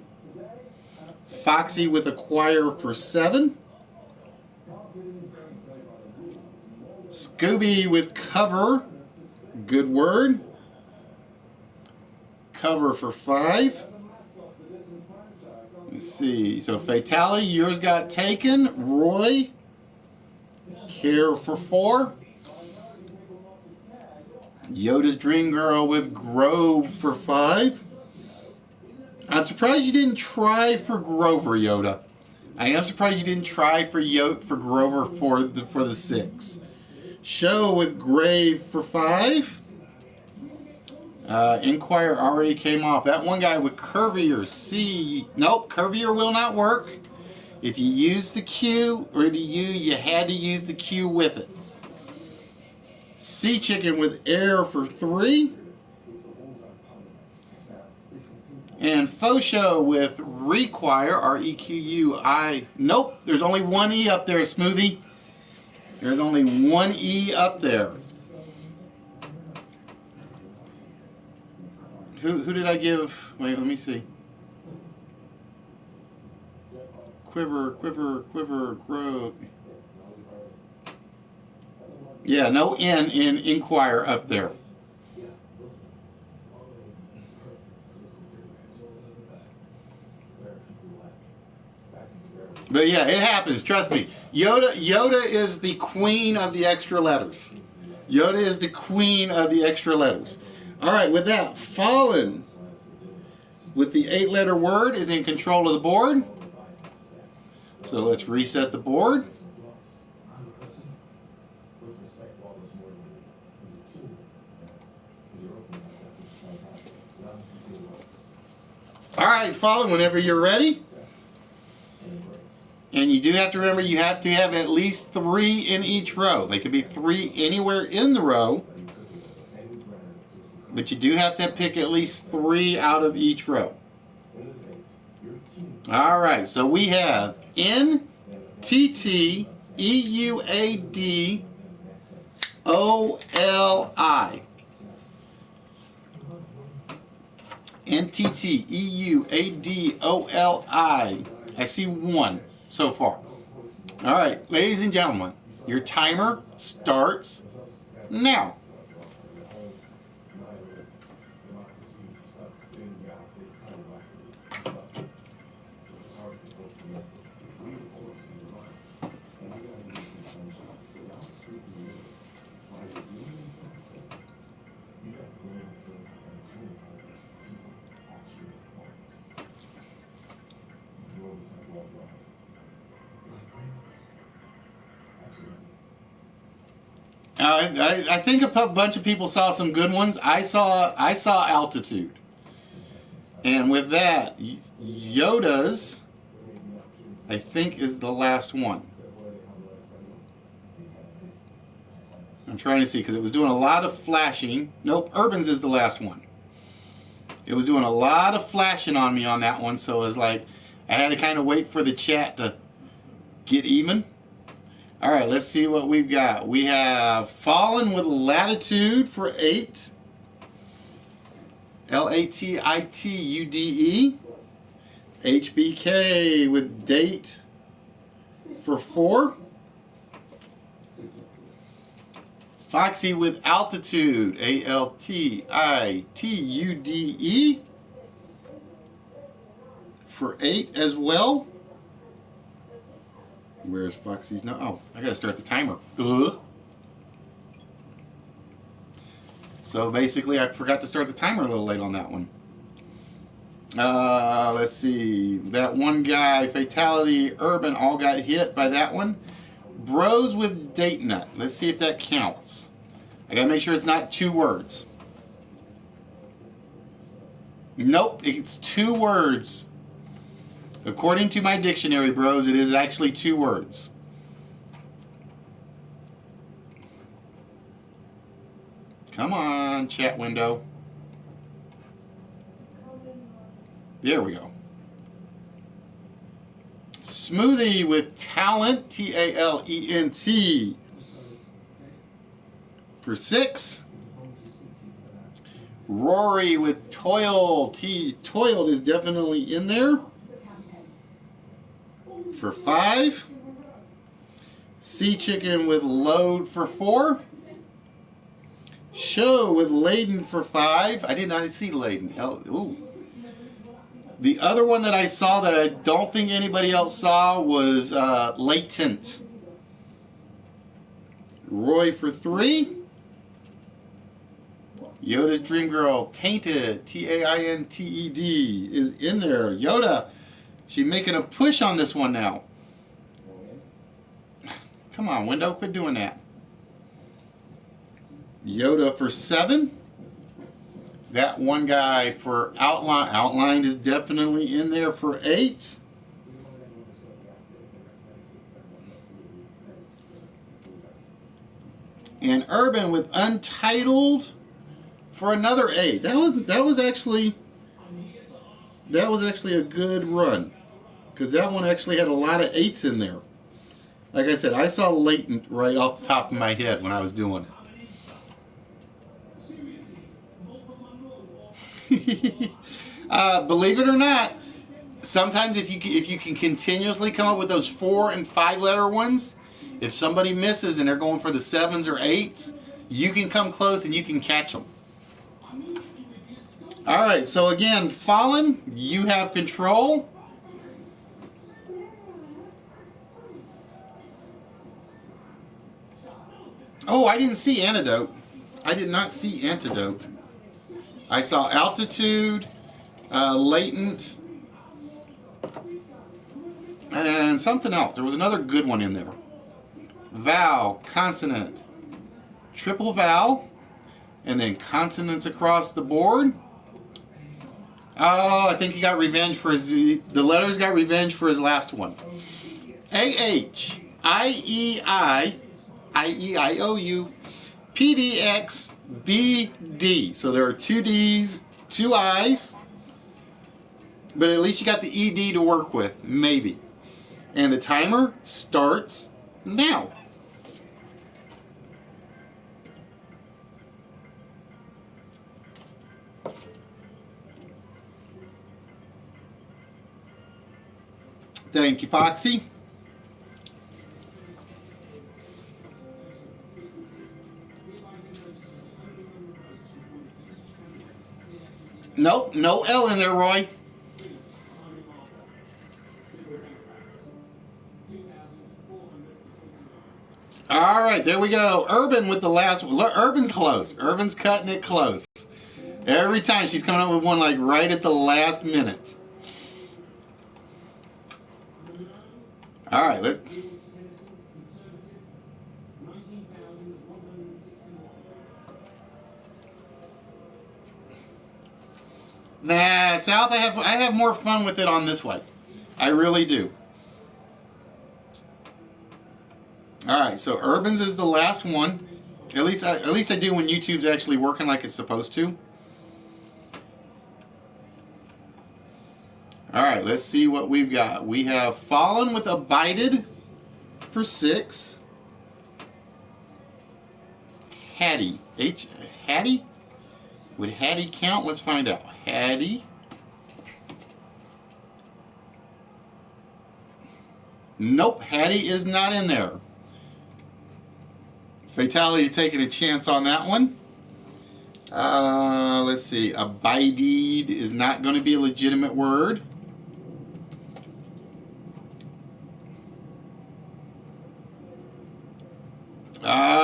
Foxy with Acquire for 7. Scooby with Cover, good word. Cover for 5. Let's see, so Fatality, yours got taken. Roy, Care for 4. Yoda's Dream Girl with Grove for 5. I'm surprised you didn't try for Grover, Yoda. I am surprised you didn't try for Grover for the 6. Show with Grave for 5. Inquire already came off. That one guy with Curvier, C. Nope, Curvier will not work. If you use the Q or the U, you had to use the Q with it. Sea Chicken with Air for 3. And Faux Show with Require, R-E-Q-U-I. Nope, there's only one E up there, Smoothie. There's only one E up there. Who did I give? Wait, let me see. Quiver, grow. Yeah, no N in Inquire up there. But yeah, it happens. Trust me. Yoda is the queen of the extra letters. Yoda is the queen of the extra letters. All right, with that, Fallen with the 8-letter word is in control of the board. So let's reset the board. All right, Fallen, whenever you're ready. And you do have to remember, you have to have at least 3 in each row. They could be 3 anywhere in the row, but you do have to pick at least 3 out of each row. All right, so we have N-T-T-E-U-A-D-O-L-I. N-T-T-E-U-A-D-O-L-I. I see 1 so far. All right, ladies and gentlemen, your timer starts now. I think a bunch of people saw some good ones. I saw Altitude, and with that, Yoda's, I think, is the last one. I'm trying to see because it was doing a lot of flashing. Nope, Urban's is the last one. It was doing a lot of flashing on me on that one, so it was like I had to kind of wait for the chat to get even. All right, let's see what we've got. We have Fallen with Latitude for 8. Latitude. HBK with Date for 4. Foxy with Altitude, Altitude, for 8 as well. Where's Foxy's? No, oh, I gotta start the timer. So basically, I forgot to start the timer a little late on that one. Let's see. That one guy, Fatality, Urban, all got hit by that one. Bros with Date Nut. Let's see if that counts. I gotta make sure it's not 2 words. Nope, it's 2 words. According to my dictionary, bros, it is actually 2 words. Come on, chat window. There we go. Smoothie with Talent, Talent, for 6. Rory with Toil, Toiled is definitely in there, for 5. Sea Chicken with Load for 4. Show with Laden for 5. I did not see Laden. Ooh. The other one that I saw that I don't think anybody else saw was Latent. Roy for 3. Yoda's Dream Girl, Tainted, Tainted, is in there. Yoda, she's making a push on this one now. Come on, window, quit doing that. Yoda for 7. That one guy for Outlined is definitely in there for 8. And Urban with Untitled for another 8. That was actually a good run, because that one actually had a lot of 8s in there. Like I said, I saw Latent right off the top of my head when I was doing it. Believe it or not, sometimes if you can continuously come up with those 4 and 5 letter ones, if somebody misses and they're going for the 7s or 8s, you can come close and you can catch them. All right, so again, Fallen, you have control. Oh, I didn't see Antidote. I did not see Antidote. I saw Altitude, Latent, and something else. There was another good one in there. Vowel, consonant, triple vowel, and then consonants across the board. Oh, I think he got revenge for the letters got revenge for his last one. A-H, I-E-I, I-E-I-O-U, P-D-X, B-D. So there are 2 D's, 2 I's, but at least you got the ED to work with, maybe. And the timer starts now. Thank you, Foxy. Nope, no L in there, Roy. All right, there we go. Urban with the last one. Look, Urban's close. Urban's cutting it close. Every time she's coming up with one like right at the last minute. All right, let's. Nah, South. I have more fun with it on this way. I really do. All right, so Urban's is the last one. At least I do when YouTube's actually working like it's supposed to. All right, let's see what we've got. We have Fallen with Abided for 6. Hattie. Hattie? Would Hattie count? Let's find out. Hattie. Nope, Hattie is not in there. Fatality taking a chance on that one. Let's see. Abided is not going to be a legitimate word.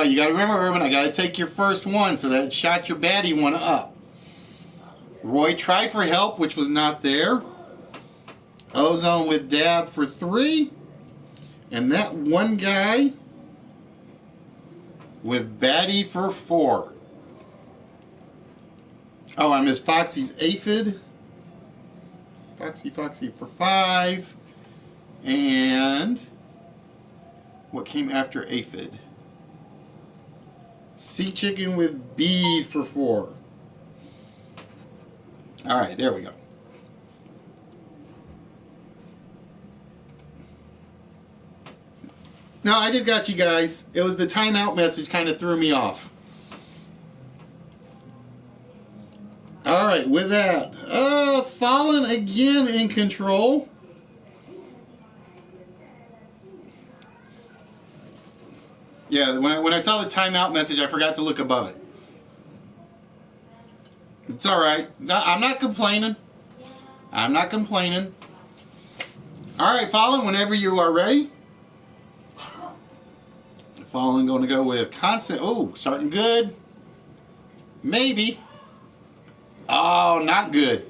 You got to remember, Urban, I got to take your first one, so that shot your baddie one up. Roy tried for help, which was not there. Ozone with dab for 3. And that one guy with baddie for 4. Oh, I missed Foxy's aphid. Foxy for 5. And what came after aphid? Sea chicken with bead for 4. All right, there we go. No, I just got you guys. It was the timeout message kind of threw me off. All right, with that, Fallen again in control. Yeah, when I saw the timeout message, I forgot to look above it. It's all right. No, I'm not complaining. I'm not complaining. All right, Fallen, whenever you are ready. Fallen going to go with consonant. Oh, starting good. Maybe. Oh, not good.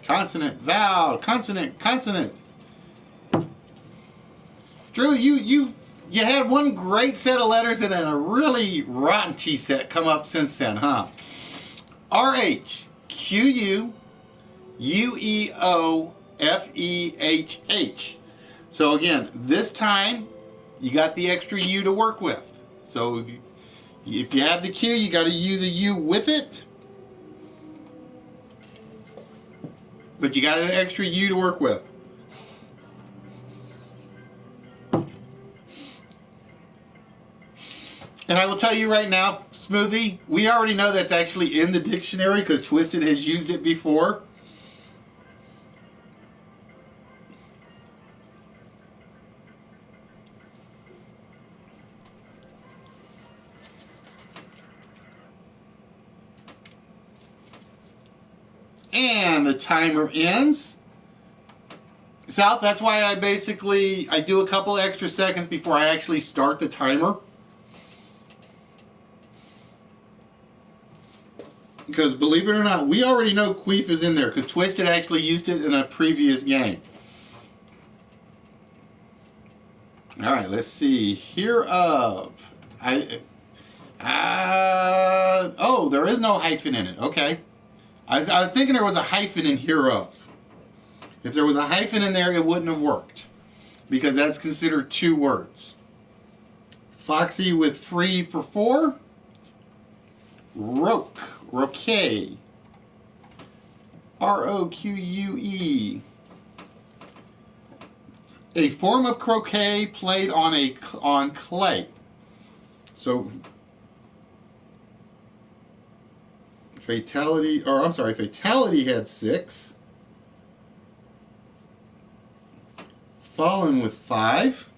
Consonant, vowel, consonant, consonant. Drew, you had one great set of letters and then a really raunchy set come up since then, huh? R-H-Q-U-U-E-O-F-E-H-H. So again, this time you got the extra U to work with. So if you have the Q, you got to use a U with it. But you got an extra U to work with. And I will tell you right now, Smoothie, we already know that's actually in the dictionary because Twisted has used it before. And the timer ends. South, that's why I do a couple extra seconds before I actually start the timer. Because believe it or not, we already know Queef is in there because Twisted actually used it in a previous game. All right, let's see. Hereof. Oh, there is no hyphen in it. Okay. I was thinking there was a hyphen in hereof. If there was a hyphen in there, it wouldn't have worked because that's considered 2 words. Foxy with free for 4. Roque. Roque. R-O-Q-U-E. A form of croquet played on clay. So Fatality had 6. Fallen with 5.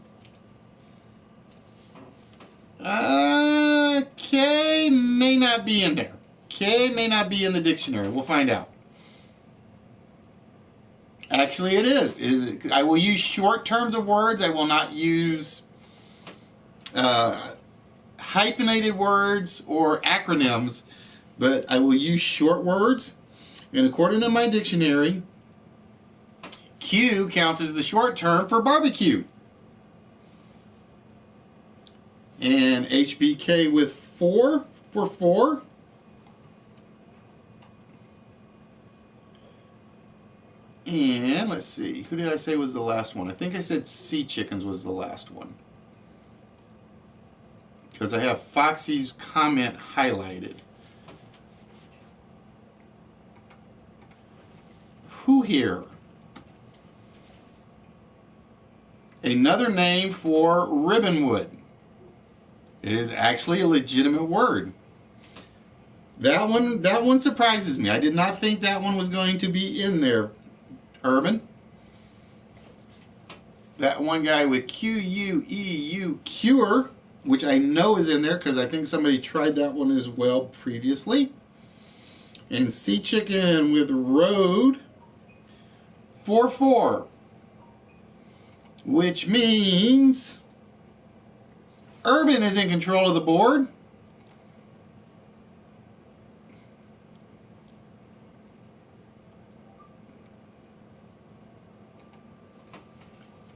K may not be in there. K may not be in the dictionary. We'll find out. Actually, it is. I will use short terms of words. I will not use hyphenated words or acronyms, but I will use short words. And according to my dictionary, Q counts as the short term for barbecue. And HBK with 4 for 4. And let's see, who did I say was the last one? I think I said Sea Chickens was the last one. Because I have Foxy's comment highlighted. Who here? Another name for ribbonwood. It is actually a legitimate word. That one surprises me. I did not think that one was going to be in there, Urban. That one guy with Q-U-E-U, cure, which I know is in there because I think somebody tried that one as well previously. And Sea Chicken with road, 4-4, which means Urban is in control of the board.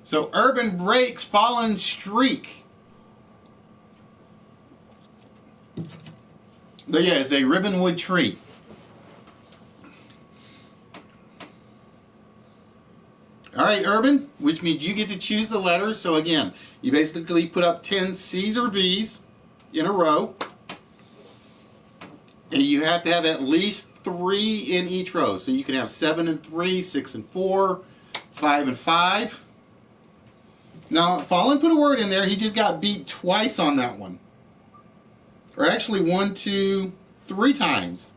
So Urban breaks Fallen's streak. But yeah, it's a ribbonwood tree. All right, Urban, which means you get to choose the letters. So again, you basically put up 10 C's or V's in a row. And you have to have at least 3 in each row. So you can have 7 and 3, 6 and 4, 5 and 5. Now, Fallen put a word in there. He just got beat twice on that one. Or actually 1, 2, 3 times.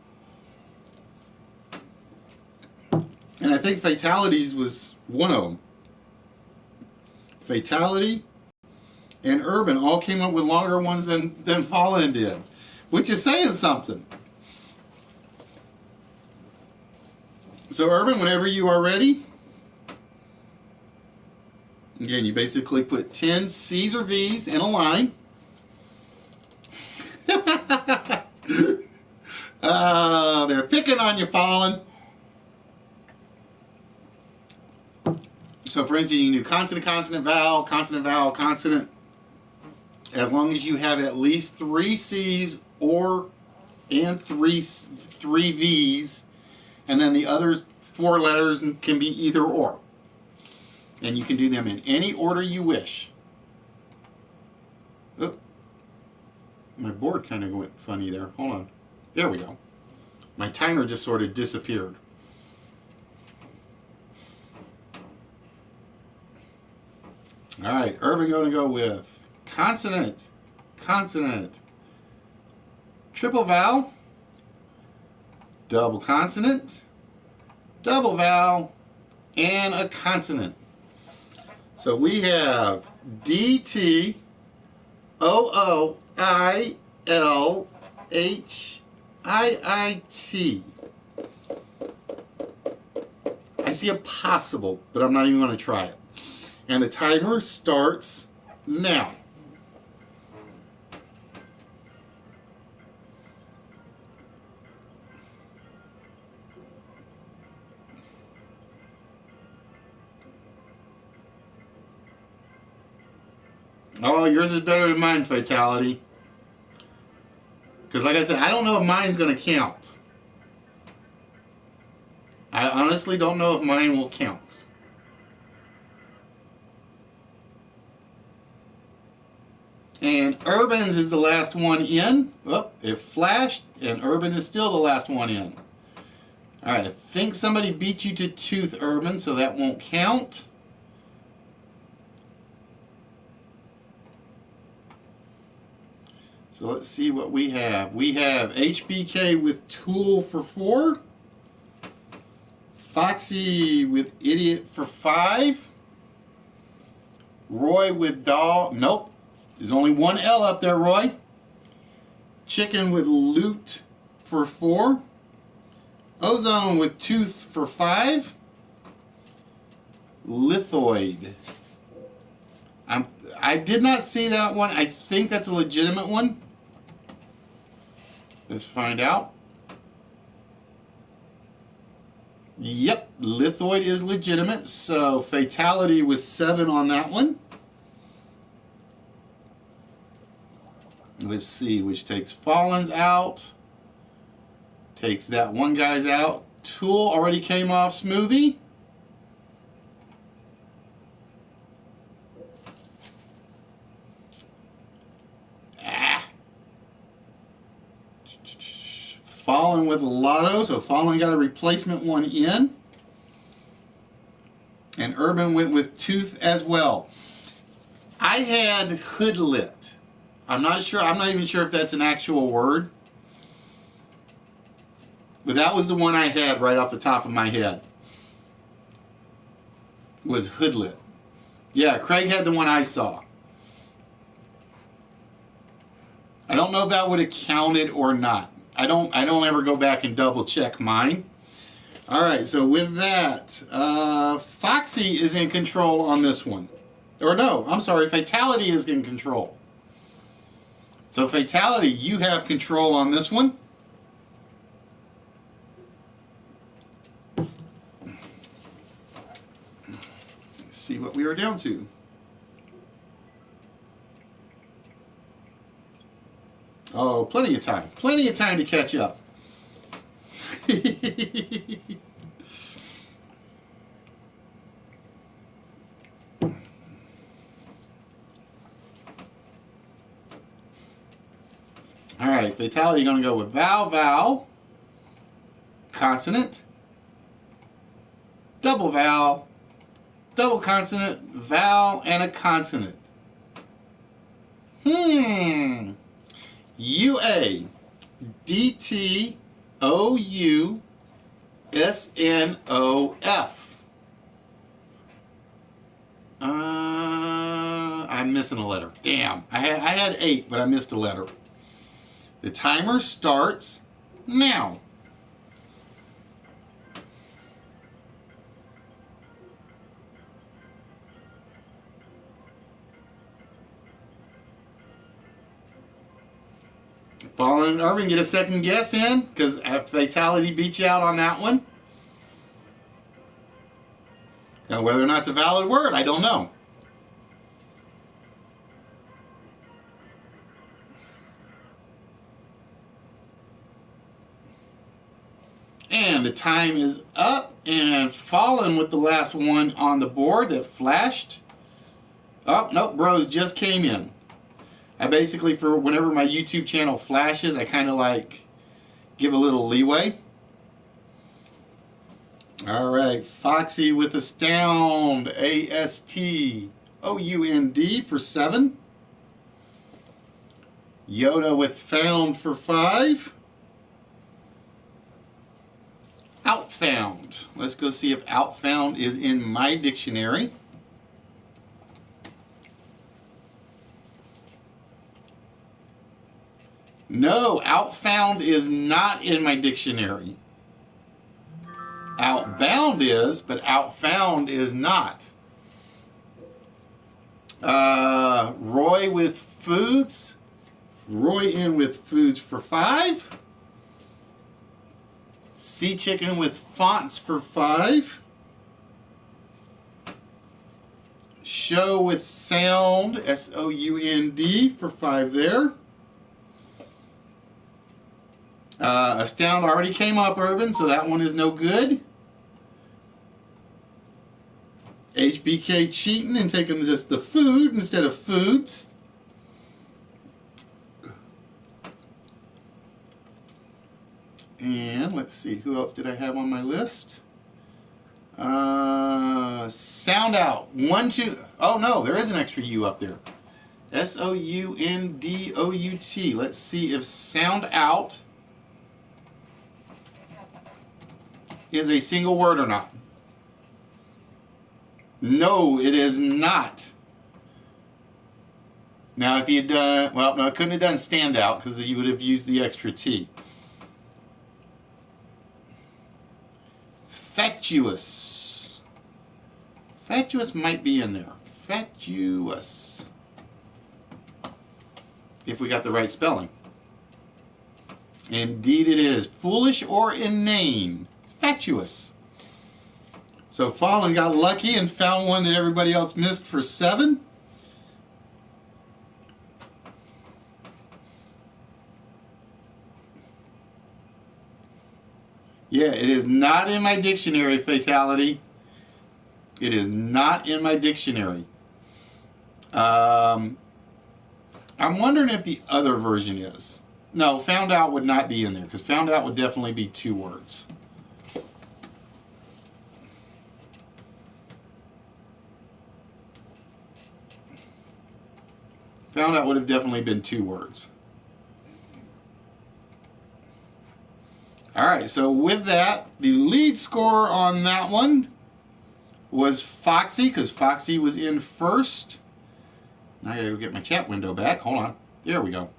And I think Fatalities was one of them. Fatality and Urban all came up with longer ones than Fallen did. Which is saying something. So Urban, whenever you are ready. Again, you basically put 10 C's or V's in a line. They're picking on you, Fallen. So for instance, you can do consonant, consonant, vowel, consonant, vowel, consonant. As long as you have at least 3 C's and 3 V's, and then the other 4 letters can be either or. And you can do them in any order you wish. Oh, my board kind of went funny there. Hold on. There we go. My timer just sort of disappeared. All right, Urban going to go with consonant, consonant, triple vowel, double consonant, double vowel, and a consonant. So we have D-T-O-O-I-L-H-I-I-T. I see a possible, but I'm not even going to try it. And the timer starts now. Oh, yours is better than mine, Fatality. Because like I said, I don't know if mine's going to count. I honestly don't know if mine will count. And Urban's is the last one in. Oh, it flashed, and Urban is still the last one in. Alright, I think somebody beat you to tooth, Urban, so that won't count. So let's see what we have. We have HBK with Tool for 4. Foxy with Idiot for 5. Roy with Doll. Nope. There's only one L up there, Roy. Chicken with Loot for 4. Ozone with Tooth for 5. Lithoid. I did not see that one. I think that's a legitimate one. Let's find out. Yep, Lithoid is legitimate. So Fatality was 7 on that one. Let's see, which takes Fallen's out. Takes that one guy's out. Tool already came off Smoothie. Fallen with Lotto, so Fallen got a replacement one in. Urban went with tooth as well. I had hoodlet. I'm not even sure if that's an actual word. But that was the one I had right off the top of my head. Was hoodlet. Yeah, Craig had the one I saw. I don't know if that would have counted or not. I don't ever go back and double check mine. All right, so with that, Foxy is in control on this one. Or no, I'm sorry, Fatality is in control. So Fatality, you have control on this one. Let's see what we are down to. Oh, plenty of time. Plenty of time to catch up. All right, Fatality, you're going to go with vowel, vowel, consonant, double vowel, double consonant, vowel, and a consonant. UADTOUSNOF. I'm missing a letter. Damn. I had 8, but I missed a letter. The timer starts now. Fallen and Irving, get a second guess in, because Fatality beat you out on that one. Now, whether or not it's a valid word, I don't know. And the time is up, and Fallen with the last one on the board that flashed. Oh, nope, Bros just came in. I basically, for whenever my YouTube channel flashes, I kind of like give a little leeway. All right, Foxy with Astound, ASTOUND for 7. Yoda with Found for 5. Outfound. Let's go see if outfound is in my dictionary. No, outfound is not in my dictionary. Outbound is, but outfound is not. Roy with foods. Roy in with foods for 5. Sea Chicken with fonts for 5. Show with sound, SOUND for 5 there. Astound already came up, Urban, so that one is no good. HBK cheating and taking just the food instead of foods. And let's see, who else did I have on my list? Sound out. 1, 2. Oh no, there is an extra U up there. SOUNDOUT. Let's see if sound out is a single word or not. No, it is not. Now, if you had done, well, no, I couldn't have done stand out because you would have used the extra T. Fatuous. Fatuous might be in there. Fatuous. If we got the right spelling. Indeed it is. Foolish or inane. Fatuous. So Fallen got lucky and found one that everybody else missed for 7. Yeah, it is not in my dictionary, Fatality. It is not in my dictionary. I'm wondering if the other version is. No, found out would not be in there, because found out would definitely be 2 words. Found out would have definitely been 2 words. All right, so with that, the lead score on that one was Foxy, because Foxy was in first. Now I gotta go get my chat window back. Hold on. There we go.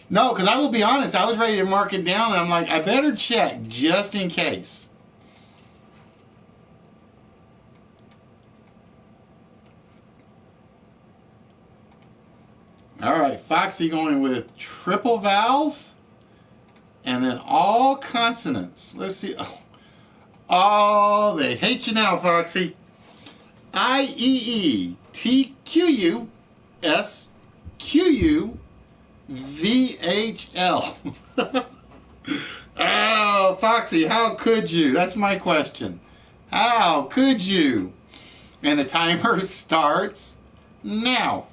No, because I will be honest, I was ready to mark it down, and I'm like, I better check just in case. All right, Foxy going with triple vowels and then all consonants. Let's see. Oh, they hate you now, Foxy. IEETQUSQUVHL. Oh, Foxy, how could you? That's my question. How could you? And the timer starts now.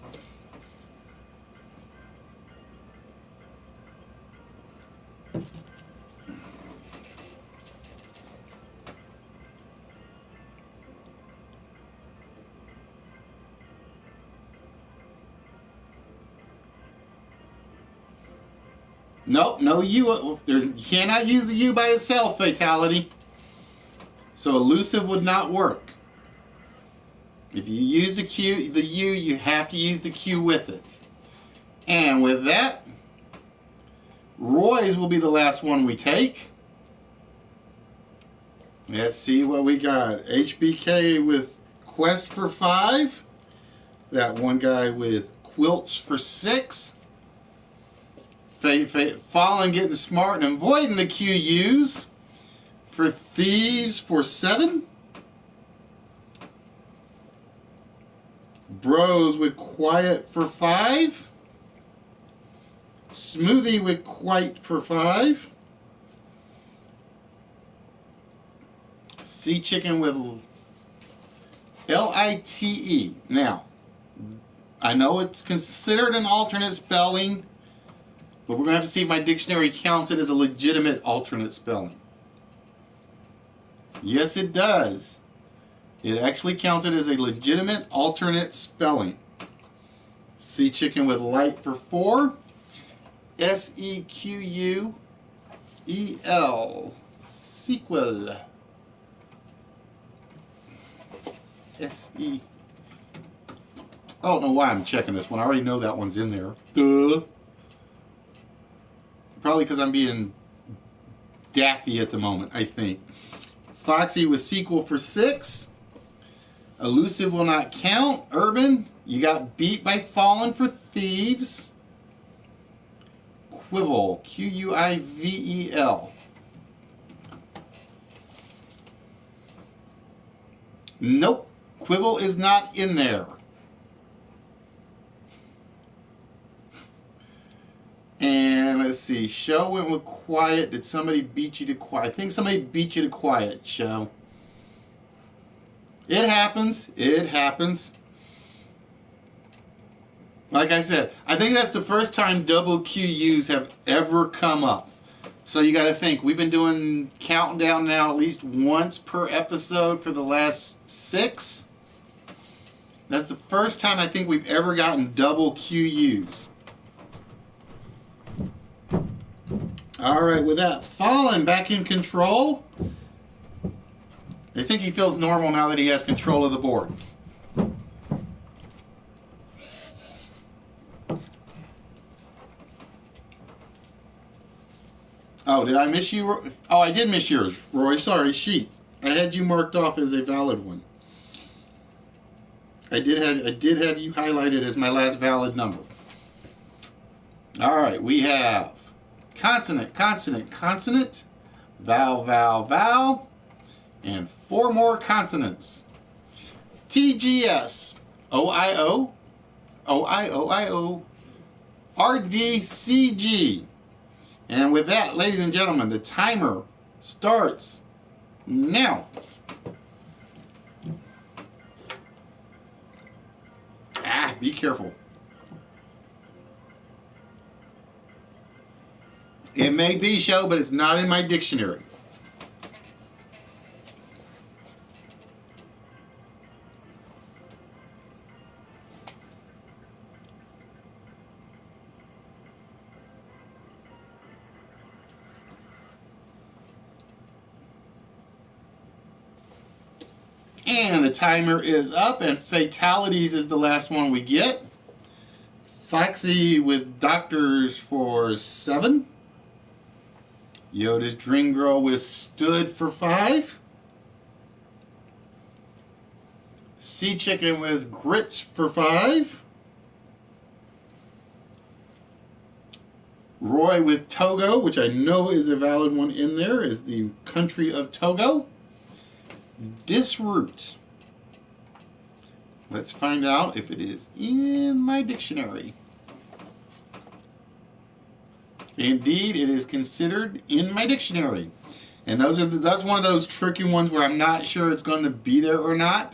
Nope, no U. You cannot use the U by itself, fatality. So elusive would not work. If you use the U, you have to use the Q with it. And with that, Roy's will be the last one we take. Let's see what we got. HBK with Quest for 5. That one guy with Quilts for 6. Fallen, Getting Smart, and Avoiding the QUs for Thieves for 7. Bros with Quiet for 5. Smoothie with Quite for 5. Sea Chicken with LITE. Now, I know it's considered an alternate spelling, but we're going to have to see if my dictionary counts it as a legitimate alternate spelling. Yes, it does. It actually counts it as a legitimate alternate spelling. Sea Chicken with Light for 4. SEQUEL. Sequel. SE. I don't know why I'm checking this one. I already know that one's in there. Duh. Probably because I'm being daffy at the moment, I think. Foxy with Sequel for 6. Elusive will not count. Urban, you got beat by Fallen for Thieves. Quibble, QUIVEL. Nope, Quibble is not in there. And let's see, Show went with Quiet. Did somebody beat you to Quiet? I think somebody beat you to Quiet, Show. It happens. It happens. Like I said, I think that's the first time double QUs have ever come up. So you got to think, we've been doing counting down now at least once per episode for the last 6. That's the first time I think we've ever gotten double QUs. All right, with that, Fallen back in control. I think he feels normal now that he has control of the board. Oh, did I miss you? Oh, I did miss yours, Roy. Sorry, sheet. I had you marked off as a valid one. I did have you highlighted as my last valid number. All right, we have consonant, consonant, consonant, vowel, vowel, vowel, and 4 more consonants. TGS, OIO, OIOIO, RDCG. And with that, ladies and gentlemen, the timer starts now. Be careful. It may be, Show, but it's not in my dictionary. And the timer is up, and fatalities is the last one we get. Foxy with doctors for 7. Yoda's Dream Girl withstood for 5. Sea Chicken with grits for 5. Roy with Togo, which I know is a valid one in there, is the country of Togo. Disroot. Let's find out if it is in my dictionary. Indeed, it is considered in my dictionary. And that's one of those tricky ones where I'm not sure it's going to be there or not.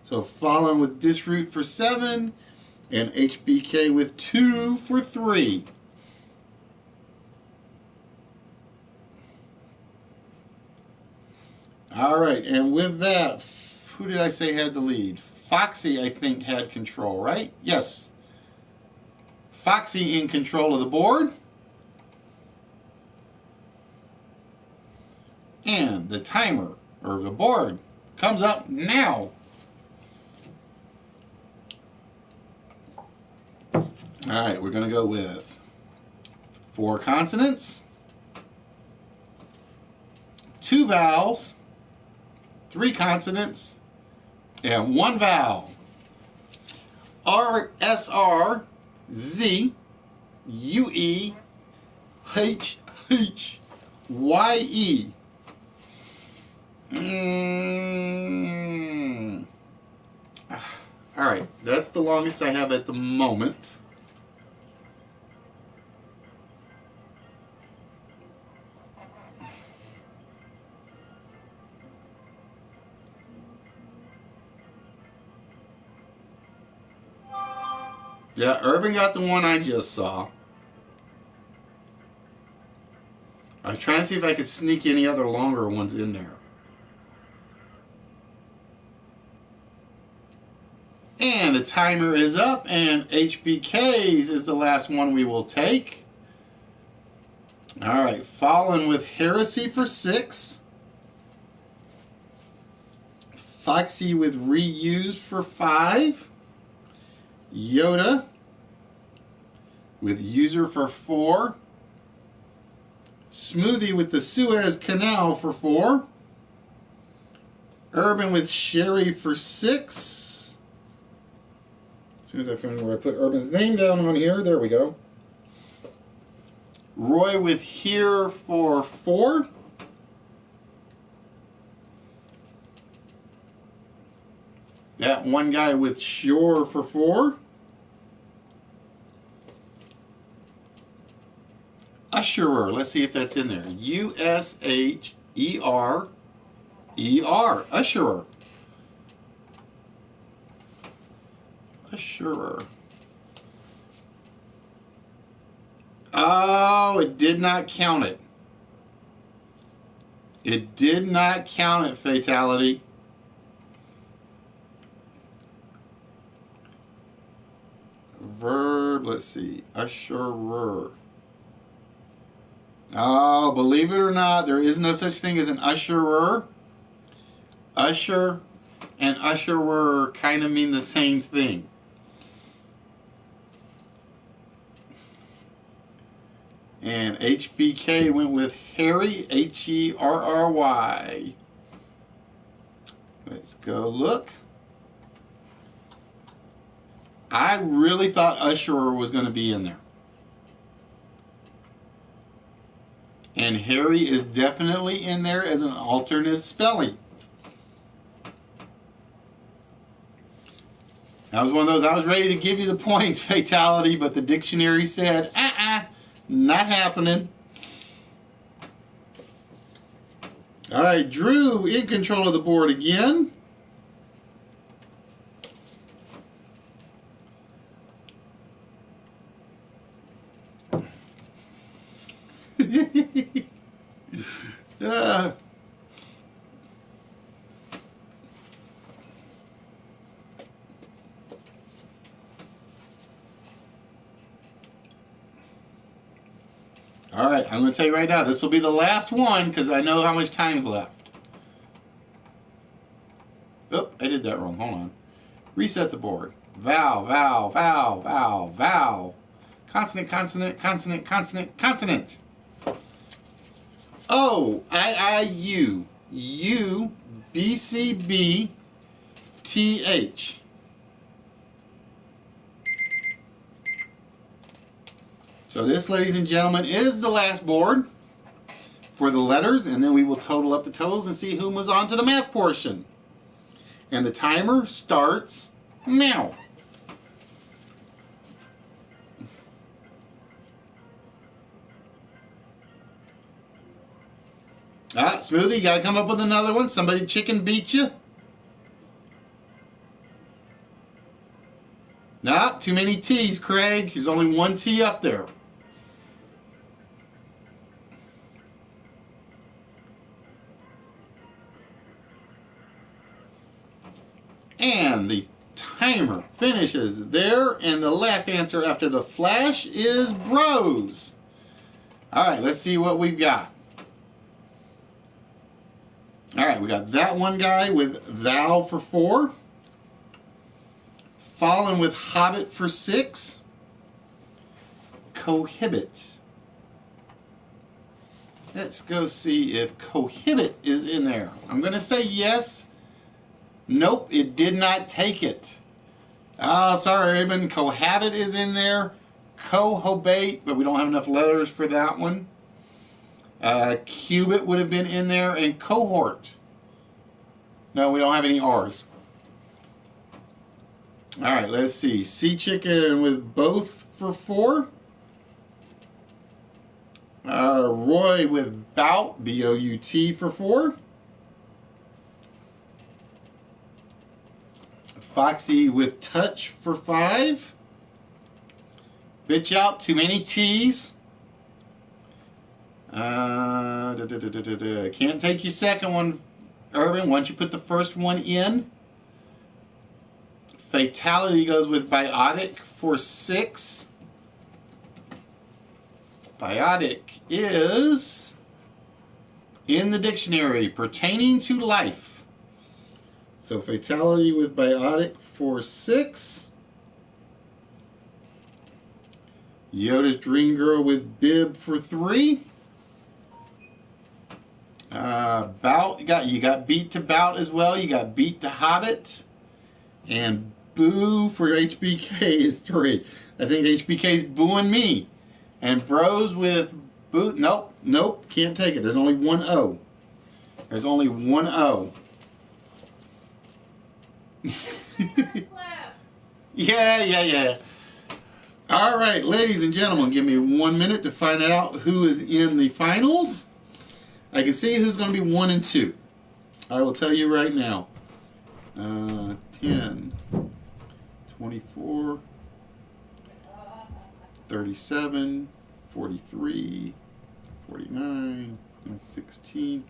So Fallen with Disroot for 7, and HBK with 2 for 3. All right, and with that, who did I say had the lead? Foxy, I think, had control, right? Yes. Foxy in control of the board. And the timer, or the board, comes up now. All right, we're going to go with 4 consonants, 2 vowels, 3 consonants, and 1 vowel. RSRZUEHHYE. All right, that's the longest I have at the moment. Yeah, Urban got the one I just saw. I was trying to see if I could sneak any other longer ones in there. And the timer is up, and HBK's is the last one we will take. All right, Fallen with Heresy for 6. Foxy with Reused for 5. Yoda with User for 4. Smoothie with the Suez Canal for 4. Urban with Sherry for 6. As soon as I find where I put Urban's name down on here, there we go. Roy with Here for 4. That one guy with Sure for 4. Usherer. Let's see if that's in there. USHERER. Usherer. Usherer. Oh, it did not count it. It did not count it, fatality. Verb, let's see. Usherer. Oh, believe it or not, there is no such thing as an usherer. Usher and usherer kind of mean the same thing. And HBK went with Harry, Herry. Let's go look. I really thought usherer was going to be in there. And Harry is definitely in there as an alternate spelling. That was one of those, I was ready to give you the points, fatality, but the dictionary said, not happening. All right, Drew in control of the board again. All right, I'm going to tell you right now, this will be the last one because I know how much time's left. hold on. Reset the board. Vowel, vowel, vowel, vowel, vowel. Consonant, consonant, consonant, consonant, consonant. O, I, U, U, B, C, B, T, H. So this, ladies and gentlemen, is the last board for the letters, and then we will total up the totals and see who moves on to the math portion. And the timer starts now. Smoothie, you gotta come up with another one. Somebody chicken beat you. Nah, too many T's, Craig. There's only one T up there. And the timer finishes there, and the last answer after the flash is bros. All right, let's see what we've got. All right, we got that one guy with thou for 4. Fallen with hobbit for 6. Cohibit. Let's go see if cohibit is in there. I'm going to say yes. Nope, it did not take it. Oh, sorry, Raymond. Cohabit is in there. Cohobate, but we don't have enough letters for that one. Cubit would have been in there, and cohort. No, we don't have any R's. All right, let's see. Sea chicken with both for 4. Roy with bout, B-O-U-T for 4. Foxy with touch for 5. Bitch out, too many T's. Can't take your second one, Urban, once you put the first one in. Fatality goes with biotic for 6. Biotic is in the dictionary, pertaining to life. So fatality with biotic for 6. Yoda's Dream Girl with bib for 3. Bout, you got beat to bout as well. You got beat to hobbit. And boo for HBK is 3. I think HBK is booing me. And bros with boo, nope, can't take it. There's only one O. There's only one O. Yeah. All right, ladies and gentlemen, give me 1 minute to find out who is in the finals. I can see who's going to be 1 and 2. I will tell you right now. 10, 24, 37, 43, 49, and 16.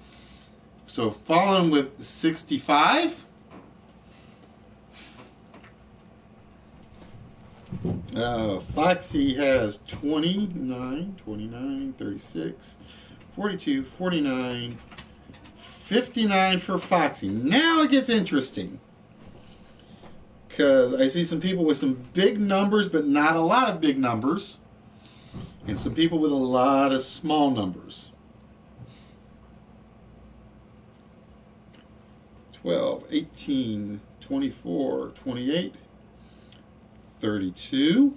So following with 65. Foxy has 29, 36, 42, 49, 59 for Foxy. Now it gets interesting, because I see some people with some big numbers, but not a lot of big numbers, and some people with a lot of small numbers. 12, 18, 24, 28, 32,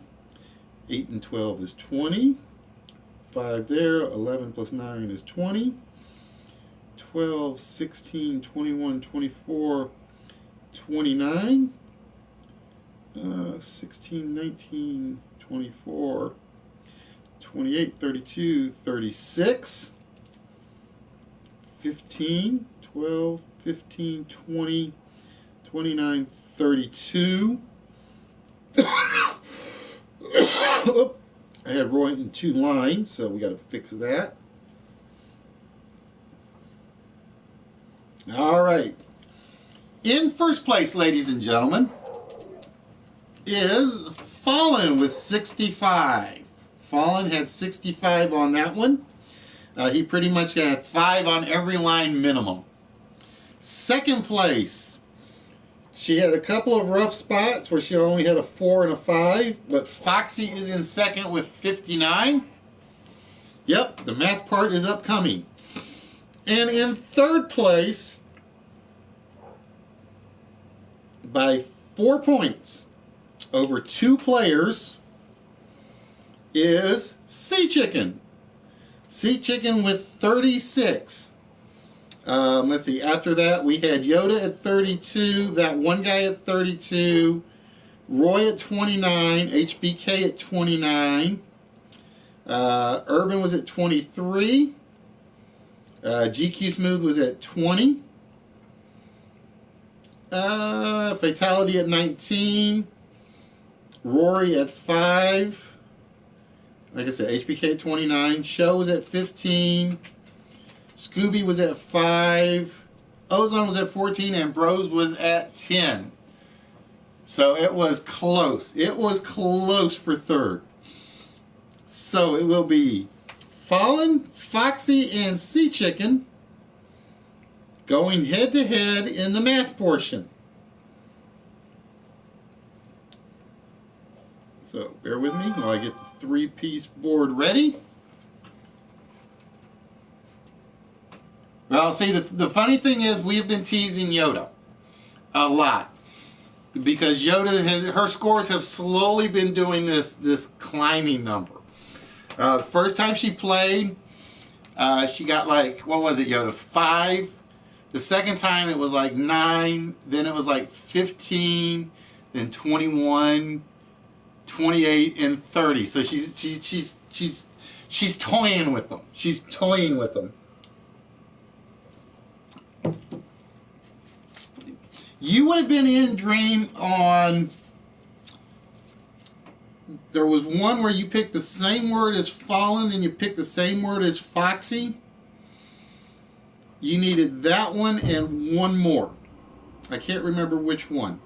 8 and 12 is 20, 5 there, 11 plus 9 is 20, 12, 16, 21, 24, 29, 16, 19, 24, 28, 32, 36, 15, 12, 15, 20, 29, 32. Oop, I had Roy in 2 lines, so we got to fix that. All right. In first place, ladies and gentlemen, is Fallen with 65. Fallen had 65 on that one. He pretty much had 5 on every line minimum. Second place, She had a couple of rough spots where she only had a 4 and a 5, but Foxy is in second with 59. Yep, the math part is upcoming. And in third place, by 4 points over 2 players, is Sea Chicken. Sea Chicken with 36. Let's see, after that we had Yoda at 32, that one guy at 32, Roy at 29, HBK at 29, Urban was at 23, GQ Smooth was at 20, Fatality at 19, Rory at 5, like I said, HBK at 29, Show was at 15, Scooby was at 5, Ozone was at 14, and Bros was at 10. So it was close. It was close for third. So it will be Fallen, Foxy, and Sea Chicken going head to head in the math portion. So bear with me while I get the 3-piece board ready. Well, see, the funny thing is we've been teasing Yoda a lot because Yoda her scores have slowly been doing this climbing number. First time she played, she got like, what was it, Yoda? 5. The second time it was like 9. Then it was like 15. Then 21, 28, and 30. So she's toying with them. She's toying with them. You would have been in Dream on. There was one where you picked the same word as Fallen, then you picked the same word as Foxy. You needed that one and one more. I can't remember which one.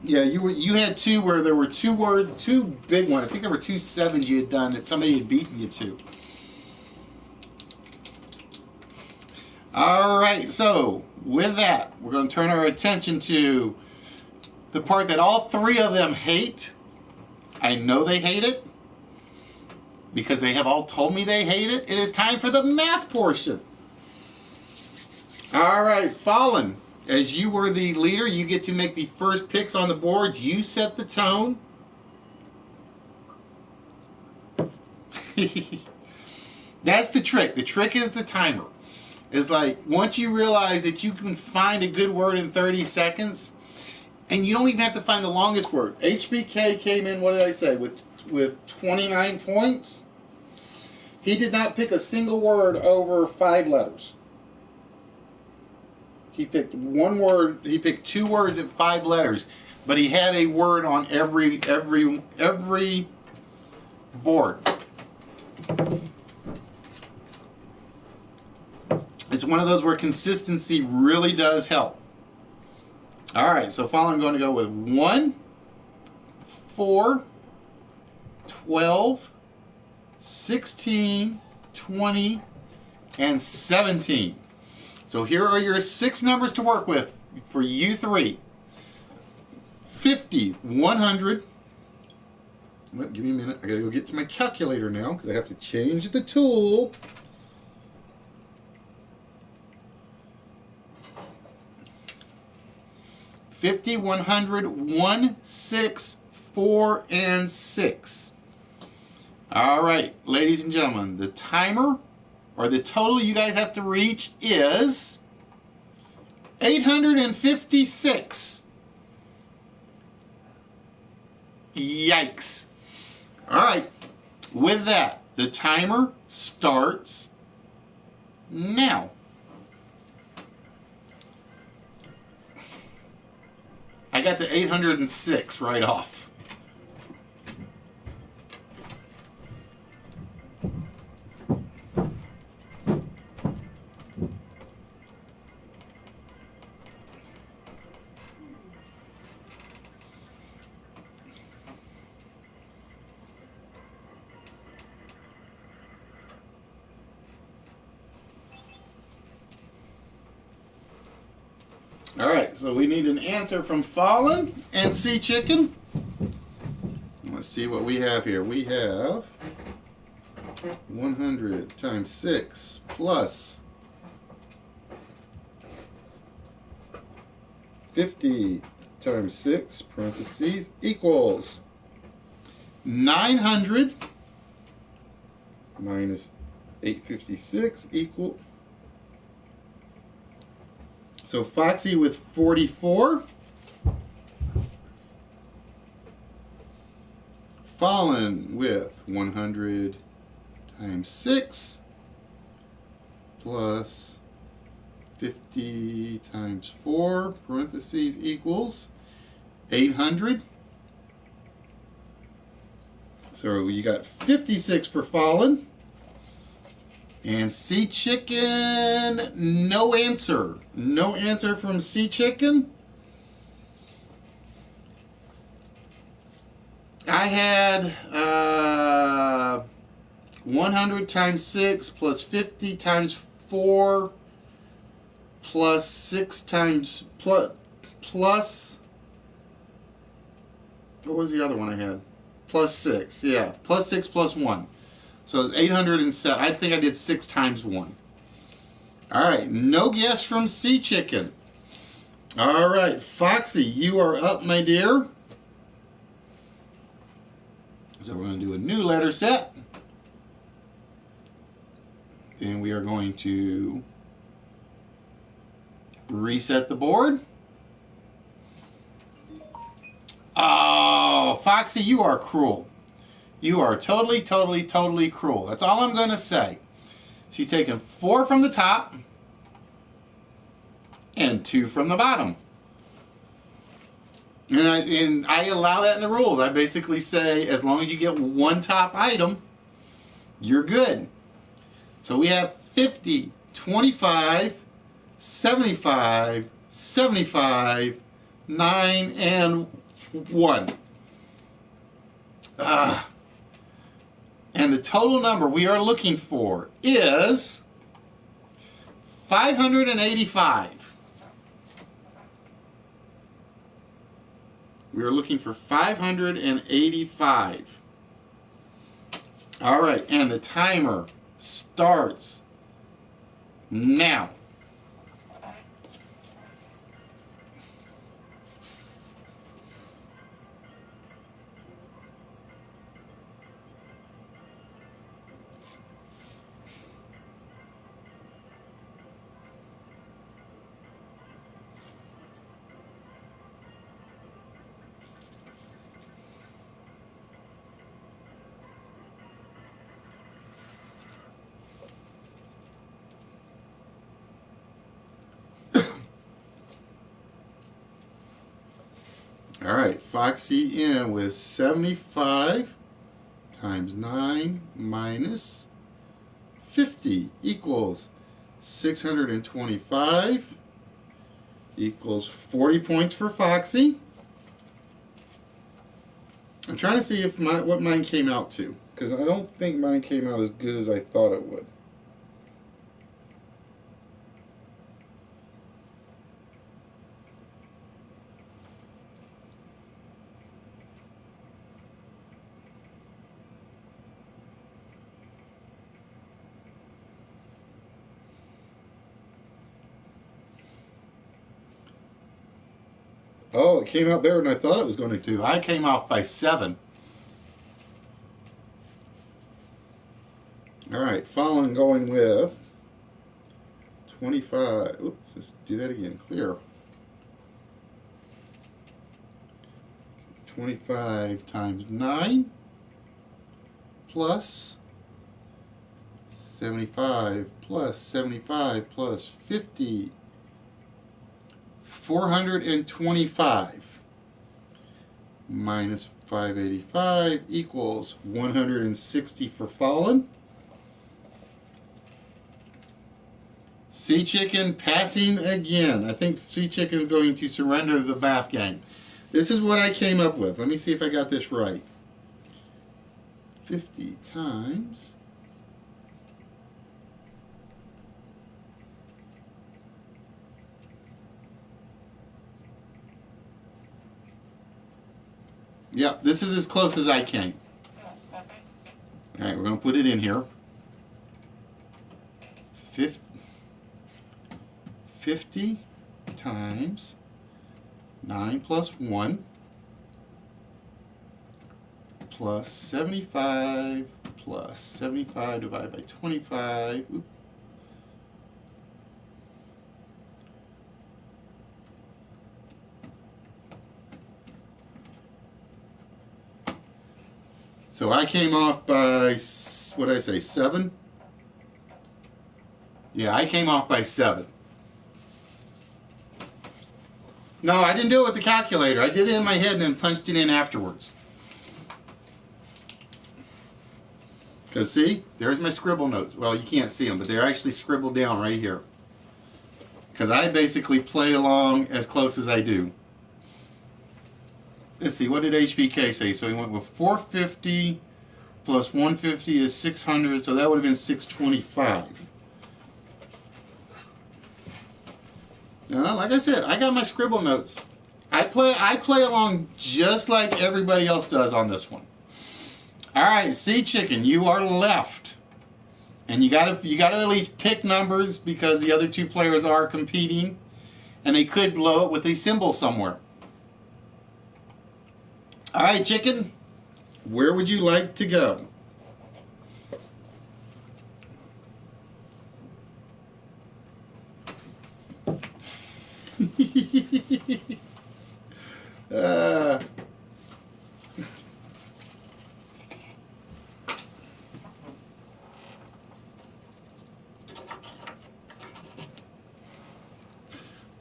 Yeah, you had 2 where there were 2 big ones. I think there were 2 7s you had done that somebody had beaten you to. All right, so with that, we're going to turn our attention to the part that all 3 of them hate. I know they hate it because they have all told me they hate it. It is time for the math portion. All right, Fallen, as you were the leader, you get to make the first picks on the board. You set the tone. That's the trick. The trick is the timer. It's like once you realize that you can find a good word in 30 seconds, and you don't even have to find the longest word. HBK came in, what did I say, with 29 points. He did not pick a single word over 5 letters. He picked one word. He picked 2 words at 5 letters, but he had a word on every board. It's one of those where consistency really does help. All right, so Fallen, I'm going to go with 1, 4, 12, 16, 20, and 17. So here are your 6 numbers to work with for you 3. 50, 100. Well, give me a minute. I got to go get to my calculator now because I have to change the tool. 50, 100, 1, 6, 4, and 6. All right, ladies and gentlemen, the timer, or the total you guys have to reach is 856. Yikes. All right, with that, the timer starts now. I got to 806 right off. All right, so we need an answer from Fallen and Sea Chicken. Let's see what we have here. We have 100 times 6 plus 50 times 6, parentheses, equals 900 minus 856 equal. So Foxy with 44. Fallen with 100 times 6 plus 50 times 4, parentheses, equals 800. So you got 56 for Fallen. And Sea Chicken, no answer. No answer from Sea Chicken. I had 100 times 6 plus 50 times 4 plus 6 times plus what was the other one I had? Plus 6, yeah. Plus 6 plus 1. So it's 807. I think I did 6 times 1. All right, no guess from Sea Chicken. All right, Foxy, you are up, my dear. So we're going to do a new letter set. Then we are going to reset the board. Oh, Foxy, you are cruel. You are totally, totally, totally cruel. That's all I'm going to say. She's taken 4 from the top and 2 from the bottom. And I allow that in the rules. I basically say as long as you get one top item, you're good. So we have 50, 25, 75, 75, 9, and 1. And the total number we are looking for is 585. We are looking for 585. All right, and the timer starts now. All right, Foxy in with 75 times 9 minus 50 equals 625 equals 40 points for Foxy. I'm trying to see if what mine came out to, because I don't think mine came out as good as I thought it would. Oh, it came out better than I thought it was going to. I came off by 7. All right, Fallen going with 25. Oops, let's do that again. Clear. 25 times 9 plus 75 plus 75 plus 50. 425 minus 585 equals 160 for Fallen. Sea Chicken passing again. I think Sea Chicken is going to surrender the bath game. This is what I came up with. Let me see if I got this right. 50 times Yep, this is as close as I came. Alright, we're going to put it in here. 50 times 9 plus 1 plus 75 plus 75 divided by 25. Oops. So I came off by, what did I say, 7? Yeah, I came off by 7. No, I didn't do it with the calculator. I did it in my head and then punched it in afterwards. Because see, there's my scribble notes. Well, you can't see them, but they're actually scribbled down right here. Because I basically play along as close as I do. Let's see, what did HBK say? So he went with 450 plus 150 is 600, so that would have been 625. Now, like I said, I got my scribble notes. I play along just like everybody else does on this one. All right, Sea Chicken, you are left, and you gotta at least pick numbers because the other two players are competing, and they could blow it with a symbol somewhere. All right, Chicken, where would you like to go?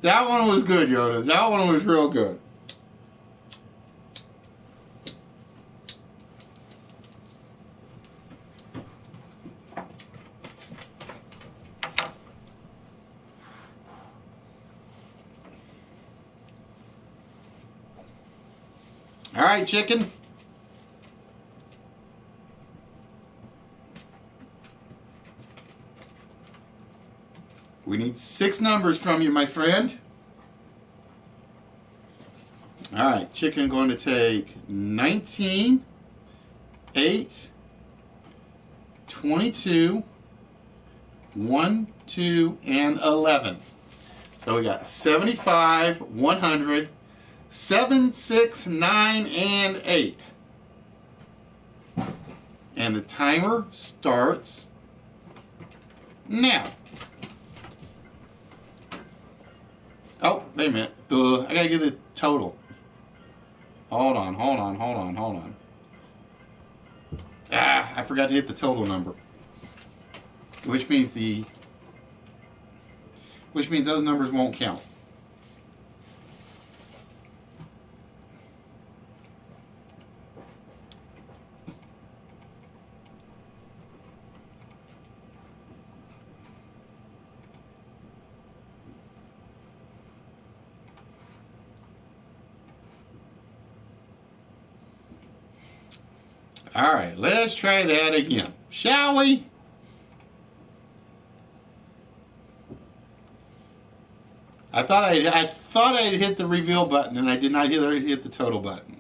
That one was good, Yoda. That one was real good. All right, Chicken. We need 6 numbers from you, my friend. All right, Chicken going to take 19, 8, 22, 1, 2, and 11. So we got 75, 100, 7, 6, 9, and 8. And the timer starts now. Oh, wait a minute. I gotta get the total. Hold on. I forgot to hit the total number. Which means those numbers won't count. All right, let's try that again, shall we? I thought I'd hit the reveal button, and I did not hit the total button.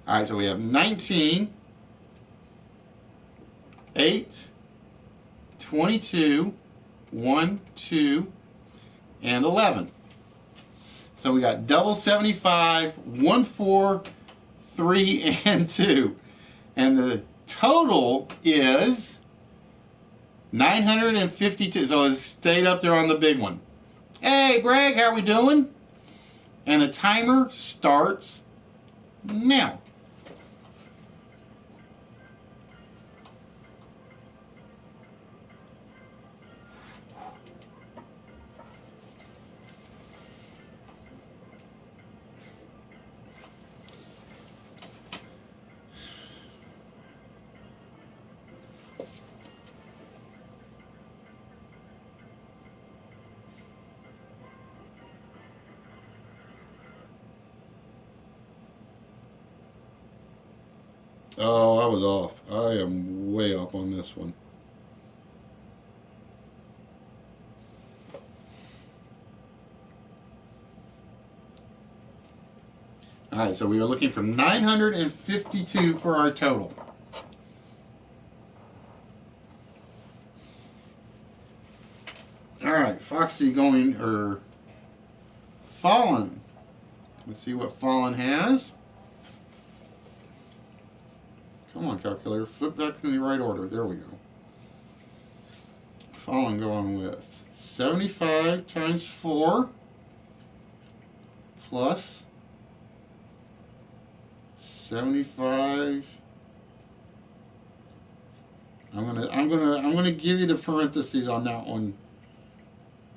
All right, so we have 19, 8, 22, 1, 2, and 11. So we got double 75, 1, 4, 3, and 2. And the total is 952. So it stayed up there on the big one. Hey, Bragg, how we doing? And the timer starts now. Oh, I was off. I am way off on this one. All right, so we are looking for 952 for our total. All right, Foxy going, or Fallen. Let's see what Fallen has. Come on, calculator, flip back in the right order. There we go. Fallen going with 75 times 4 plus 75. I'm gonna give you the parentheses on that one.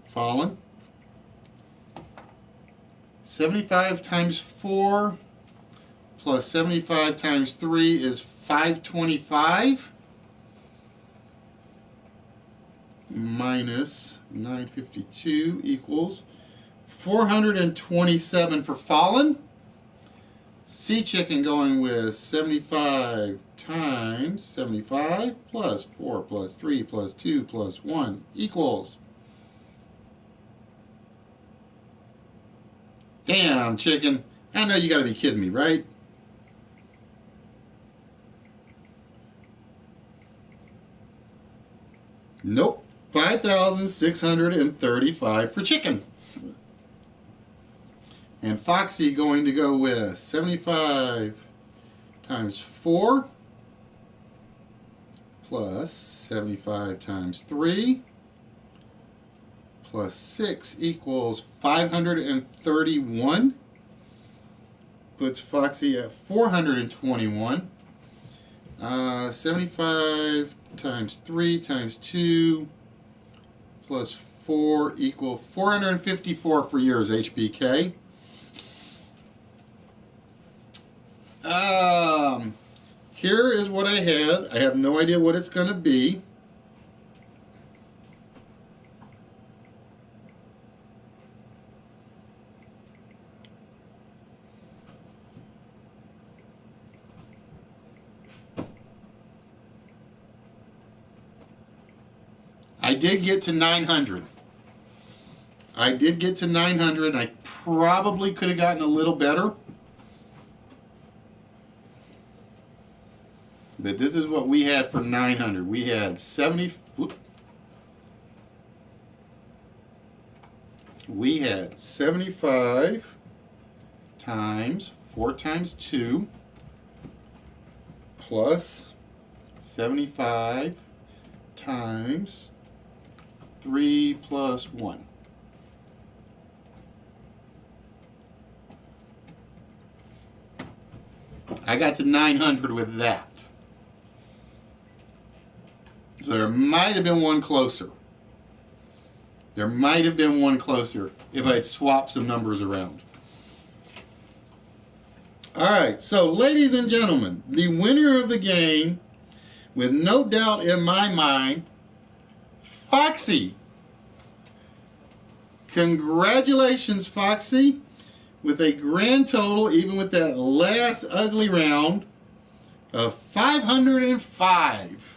Fallen. 75 times 4 plus 75 times 3 is 525 minus 952 equals 427 for Fallen. Sea Chicken going with 75 times 75 plus 4 plus 3 plus 2 plus 1 equals. Damn, Chicken. I know you gotta be kidding me, right? Nope. 5,635 for Chicken. And Foxy going to go with 75 times 4 plus 75 times 3 plus 6 equals 531. Puts Foxy at 421. 75 times 3 times 2 plus 4 equal 454 for yours, HBK. Here is what I had. I have no idea what it's going to be. I did get to 900. I did get to 900. I probably could have gotten a little better. But this is what we had for 900. We had 70. Whoop, we had 75 times 4 times 2 plus 75 times 3 plus 1. I got to 900 with that. So there might have been one closer. There might have been one closer if I'd swapped some numbers around. Alright, so ladies and gentlemen, the winner of the game, with no doubt in my mind, Foxy. Congratulations, Foxy, with a grand total, even with that last ugly round, of 505.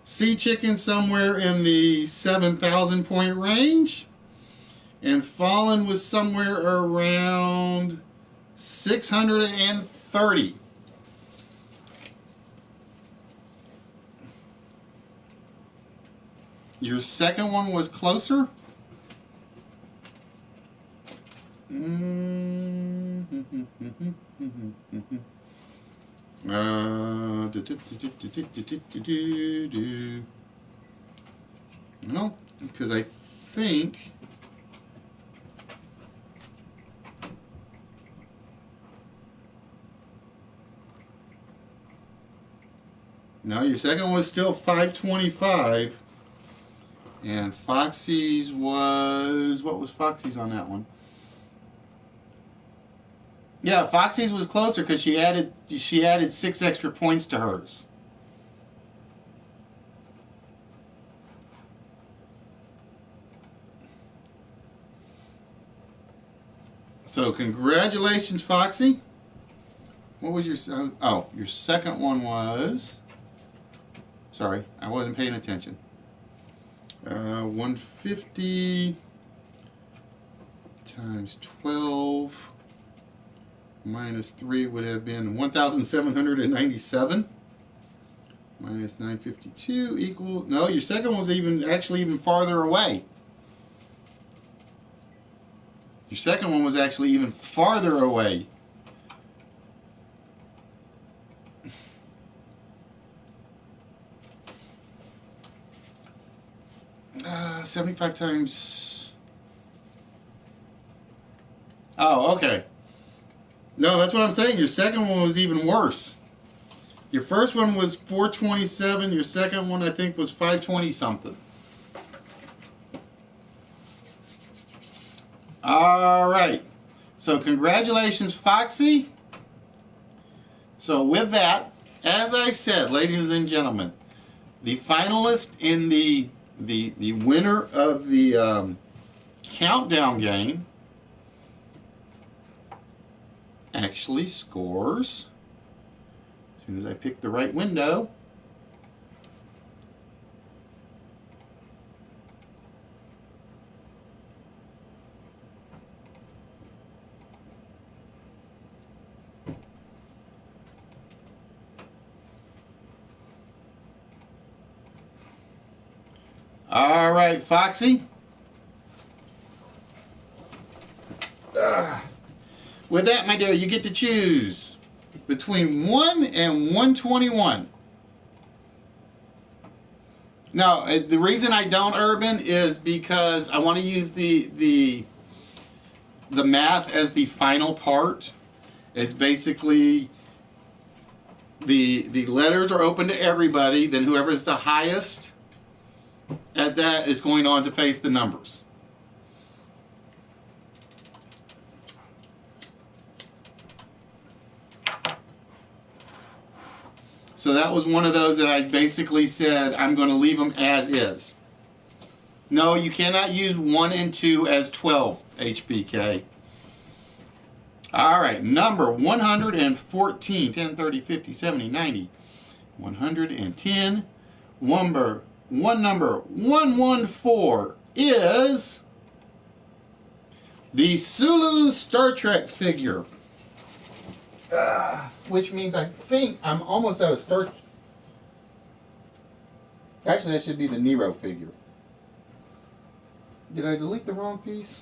Sea Chicken somewhere in the 7,000 point range, and Fallen was somewhere around 630. Your second one was closer? No, because I think no, your second was still 525, and Foxy's was, what was Foxy's on that one? Yeah, Foxy's was closer because she added 6 extra points to hers. So congratulations, Foxy. What was your your second one was, sorry, I wasn't paying attention. 150 times 12 minus 3 would have been 1,797. Minus 952 equal. No, your second one was actually even farther away. Your second one was actually even farther away. 75 times. Oh, okay. No, that's what I'm saying. Your second one was even worse. Your first one was 427. Your second one, I think, was 520 something. All right. So congratulations, Foxy. So with that, as I said, ladies and gentlemen, the finalist in the winner of the countdown game actually scores, as soon as I pick the right window, all right, Foxy. With that, my dear, you get to choose between 1 and 121. Now, the reason I don't, Urban, is because I want to use the math as the final part. It's basically the letters are open to everybody. Then whoever is the highest at that is going on to face the numbers. So that was one of those that I basically said I'm going to leave them as is. No, you cannot use 1 and 2 as 12 HBK. All right, number 114, 10, 30, 50, 70, 90, 110. Number 114 is the Sulu Star Trek figure. Which means I think I'm almost out of Star. Actually, that should be the Nero figure. Did I delete the wrong piece?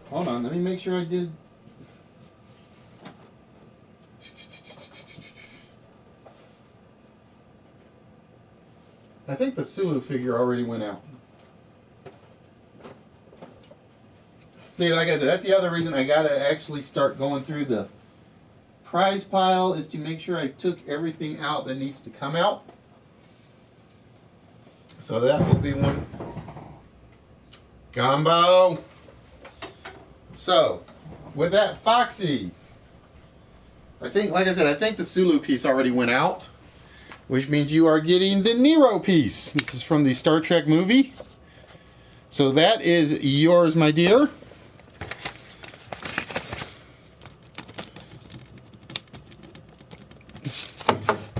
Hold on, let me make sure I did. I think the Sulu figure already went out. See, like I said, that's the other reason I gotta actually start going through the prize pile, is to make sure I took everything out that needs to come out. So that will be one. Gumbo. So, with that, Foxy, I think, like I said, I think the Sulu piece already went out, which means you are getting the Nero piece. This is from the Star Trek movie. So that is yours, my dear.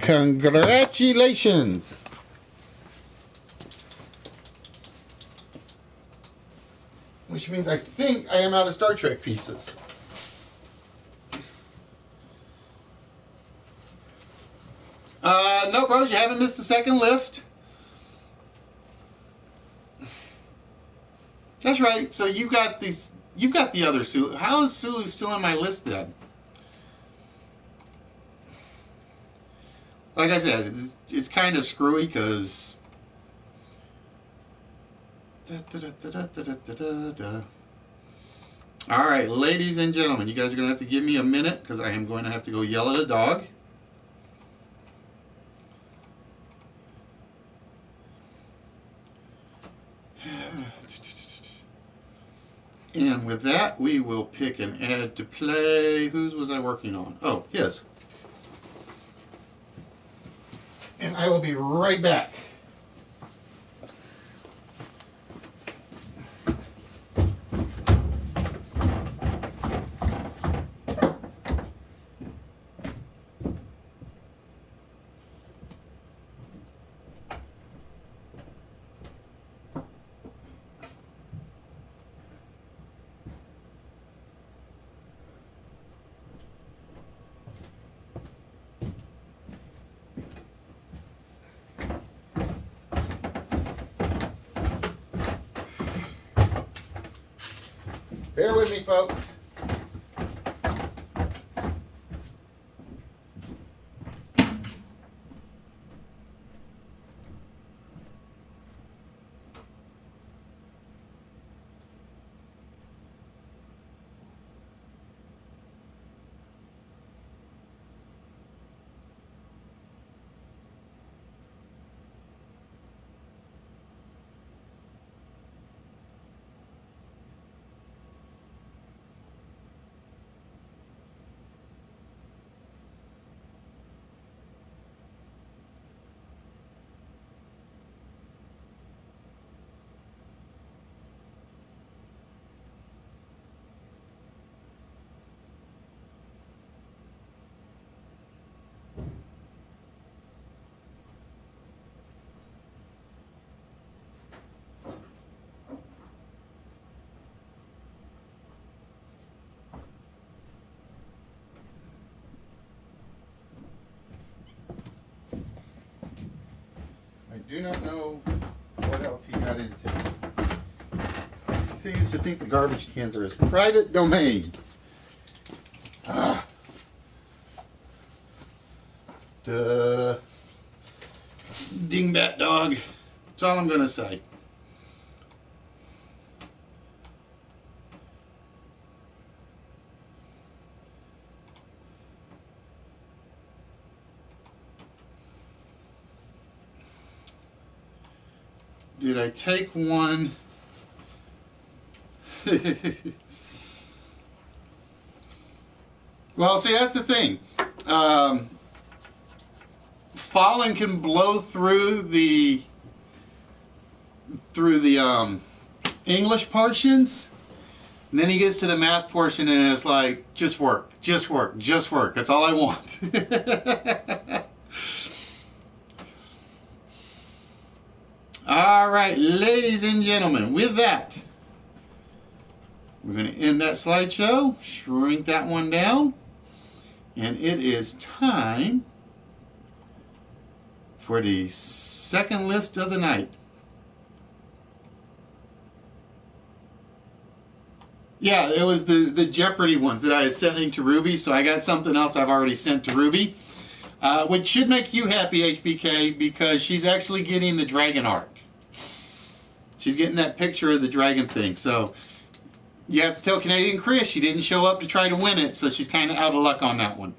Congratulations. Which means I think I am out of Star Trek pieces. No, bros, you haven't missed the second list. That's right. So you got these. You got the other Sulu. How is Sulu still on my list then? Like I said, it's kind of screwy because. All right, ladies and gentlemen, you guys are going to have to give me a minute because I am going to have to go yell at a dog. And with that, we will pick an ad to play. Whose was I working on? Oh, his. And I will be right back. Bear with me, folks. I do not know what else he got into. He seems to think the garbage cans are his private domain. Ah. Dingbat dog. That's all I'm going to say. Did I take one? Well, see, that's the thing. Fallen can blow through the English portions, and then he gets to the math portion and it's like, just work, just work, just work. That's all I want. All right, ladies and gentlemen, with that, we're going to end that slideshow, shrink that one down, and it is time for the second list of the night. Yeah, it was the Jeopardy ones that I was sending to Ruby, so I got something else I've already sent to Ruby, which should make you happy, HBK, because she's actually getting the dragon art. She's getting that picture of the dragon thing, so you have to tell Canadian Chris she didn't show up to try to win it, so she's kind of out of luck on that one.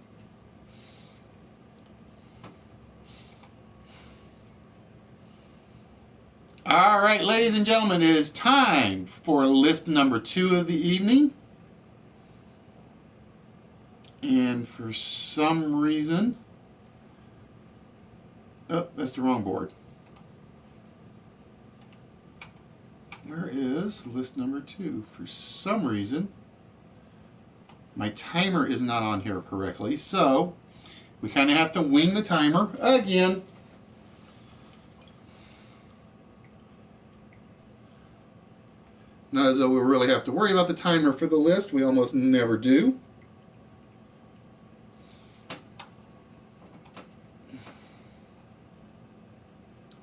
All right, ladies and gentlemen, it is time for list number 2 of the evening. And for some reason, oh, that's the wrong board. Where is list number 2? For some reason, my timer is not on here correctly, so we kind of have to wing the timer again. Not as though we really have to worry about the timer for the list. We almost never do.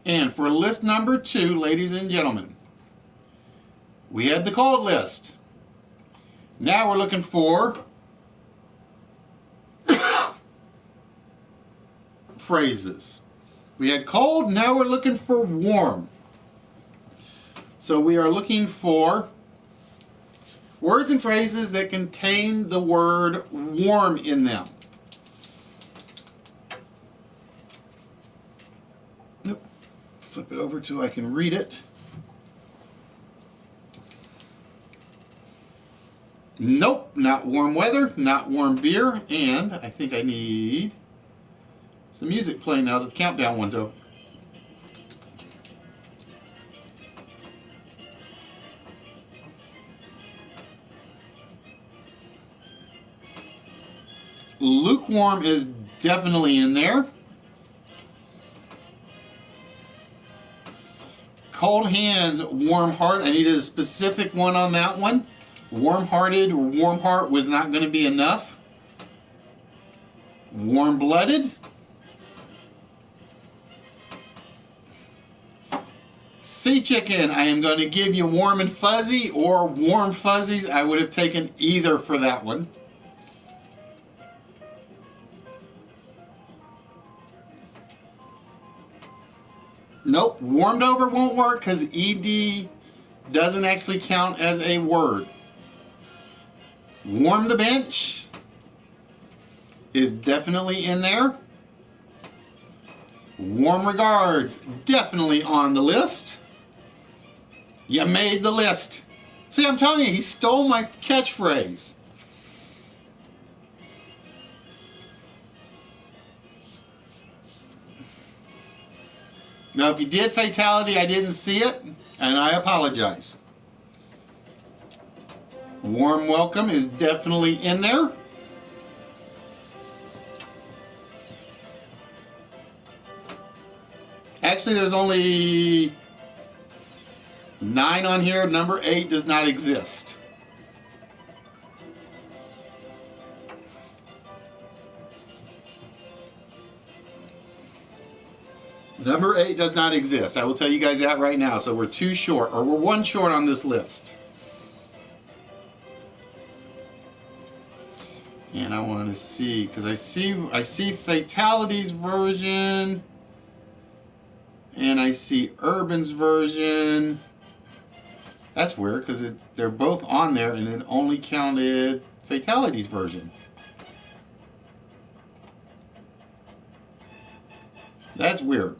And for list number 2, ladies and gentlemen, we had the cold list. Now we're looking for phrases. We had cold, now we're looking for warm. So we are looking for words and phrases that contain the word warm in them. Nope. Flip it over till I can read it. Nope, not warm weather, not warm beer, and I think I need some music playing now that the countdown one's over. Lukewarm is definitely in there. Cold hands, warm heart. I needed a specific one on that one. Warm-hearted or warm heart was not going to be enough. Warm-blooded. Sea chicken, I am going to give you warm and fuzzy or warm fuzzies. I would have taken either for that one. Nope, warmed over won't work because ED doesn't actually count as a word. Warm the bench is definitely in there. Warm regards, definitely on the list. You made the list. See, I'm telling you, he stole my catchphrase. Now, if you did fatality, I didn't see it, and I apologize. Warm welcome is definitely in there. Actually, there's only 9 on here. Number 8 does not exist. Number 8 does not exist. I will tell you guys that right now. So we're 2 short, or we're 1 short on this list. And I want to see, because I see Fatality's version, and I see Urban's version. That's weird, because they're both on there, and it only counted Fatality's version. That's weird.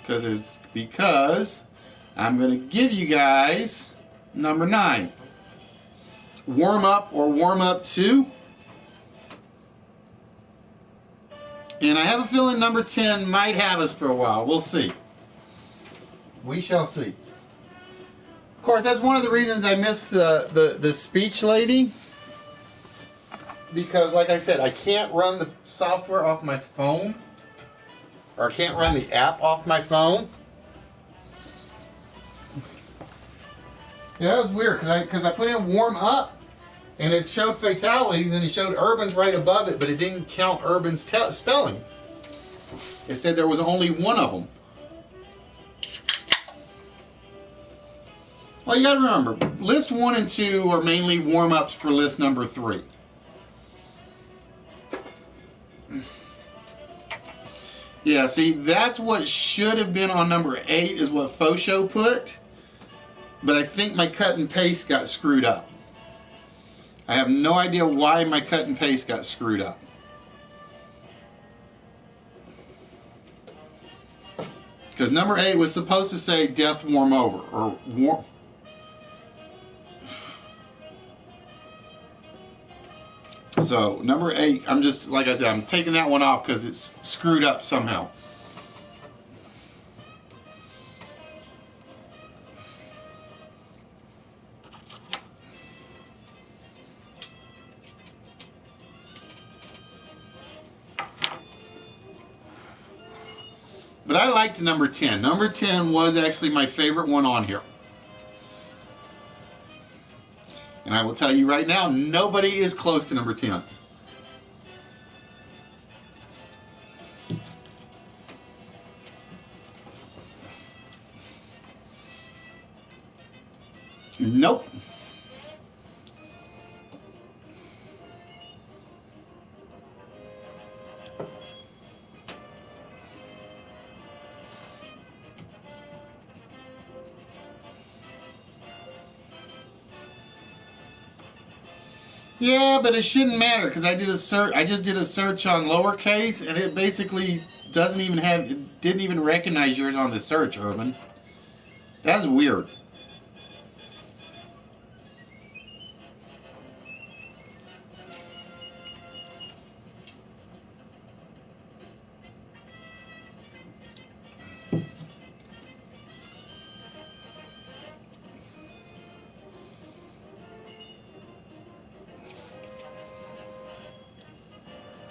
Because I'm going to give you guys number 9. Warm up or warm up 2. And I have a feeling number 10 might have us for a while. We'll see. We shall see. Of course, that's one of the reasons I missed the speech lady. Because, like I said, I can't run the software off my phone. Or I can't run the app off my phone. Yeah, that was weird because I put in warm up and it showed fatalities and it showed Urban's right above it, but it didn't count Urban's spelling. It said there was only one of them. Well, you got to remember, list 1 and 2 are mainly warm ups for list number 3. Yeah, see, that's what should have been on number 8 is what Fosho put. But I think my cut and paste got screwed up. I have no idea why my cut and paste got screwed up. Because number 8 was supposed to say death warm over. Or warm. So, number 8, I'm just, like I said, I'm taking that one off because it's screwed up somehow. But I liked number 10. Number 10 was actually my favorite one on here. And I will tell you right now, nobody is close to number 10. Nope. Yeah, but it shouldn't matter because I did a search. I just did a search on lowercase, and it basically doesn't even have. It didn't even recognize yours on the search, Urban. That's weird.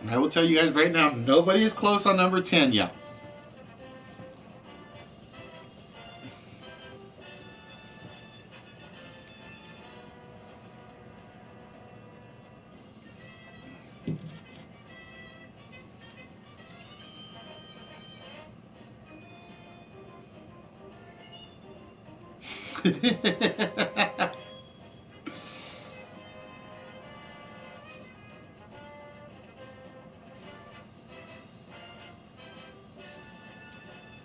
And I will tell you guys right now, nobody is close on number 10 yet.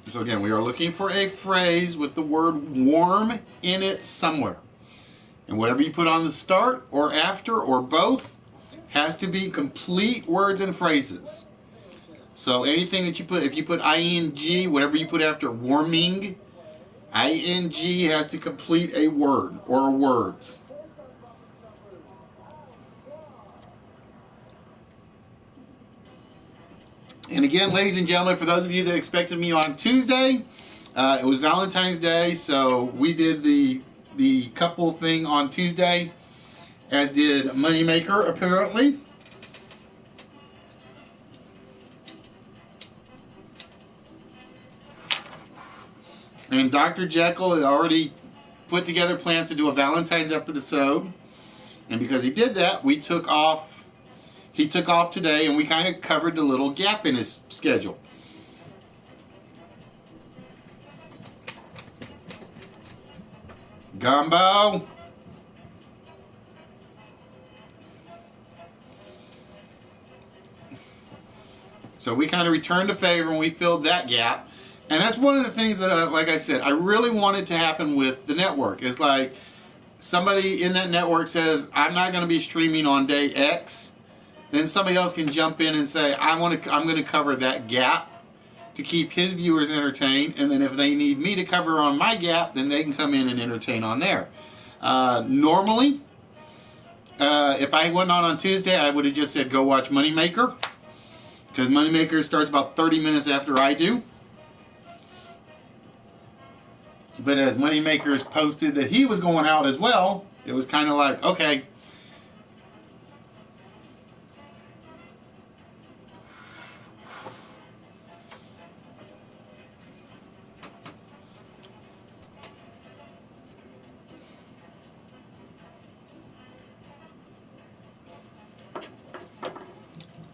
So again, we are looking for a phrase with the word warm in it somewhere. And whatever you put on the start or after or both has to be complete words and phrases. So anything that you put, if you put ing, whatever you put after warming, ing has to complete a word or words. And again, ladies and gentlemen, for those of you that expected me on Tuesday, it was Valentine's Day, so we did the couple thing on Tuesday, as did Moneymaker, apparently. And Dr. Jekyll had already put together plans to do a Valentine's episode. And because he did that, we took off. He took off today, and we kind of covered the little gap in his schedule. Gumbo. So we kind of returned the favor, and we filled that gap. And that's one of the things that, like I said, I really wanted to happen with the network. It's like somebody in that network says, I'm not going to be streaming on day X. Then somebody else can jump in and say, I'm going to cover that gap to keep his viewers entertained. And then if they need me to cover on my gap, then they can come in and entertain on there. Normally, if I went on Tuesday, I would have just said, go watch Moneymaker. Because Moneymaker starts about 30 minutes after I do. But as Moneymaker's posted that he was going out as well, it was kind of like, okay.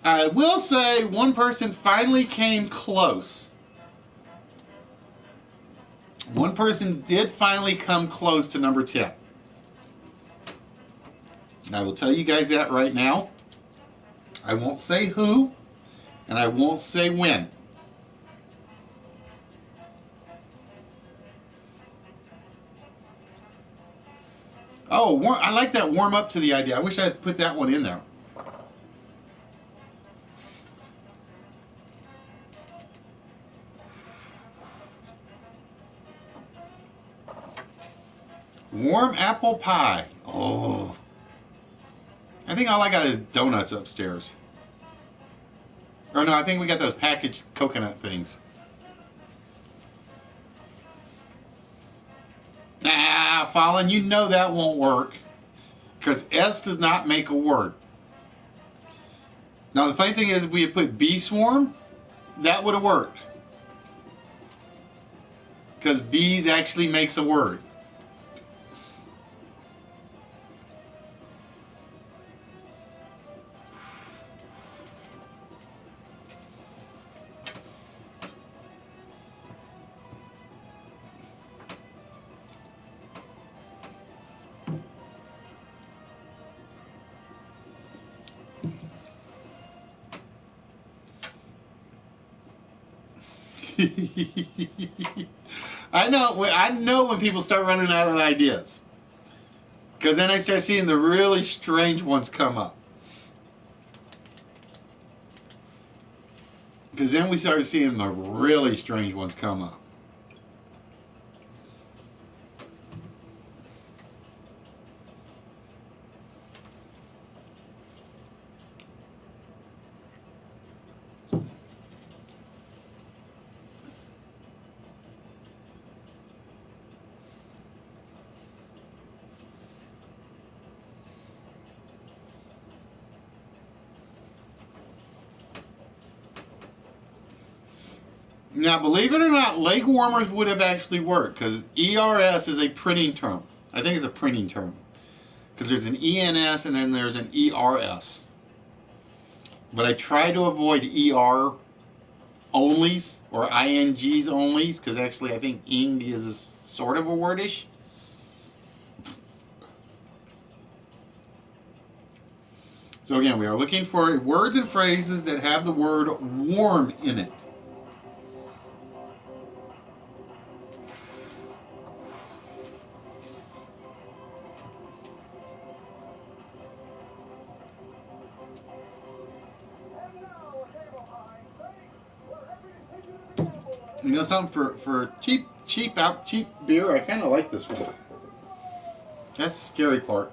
I will say one person finally came close. One person did finally come close to number 10. And I will tell you guys that right now. I won't say who, and I won't say when. Oh, I like that warm up to the idea. I wish I had put that one in there. Warm apple pie. Oh. I think all I got is donuts upstairs. Or no, I think we got those packaged coconut things. Nah, Fallon, you know that won't work. Because S does not make a word. Now, the funny thing is, if we had put bee swarm, that would have worked. Because bees actually makes a word. I know when people start running out of ideas, because then I start seeing the really strange ones come up. Because then we start seeing the really strange ones come up. Now, believe it or not, leg warmers would have actually worked, because ERS is a printing term. I think it's a printing term. Because there's an ENS and then there's an ERS. But I try to avoid ER onlys or INGs onlys, because actually I think ing is sort of a wordish. So again, we are looking for words and phrases that have the word warm in it. You know something, for cheap beer, I kind of like this one. That's the scary part.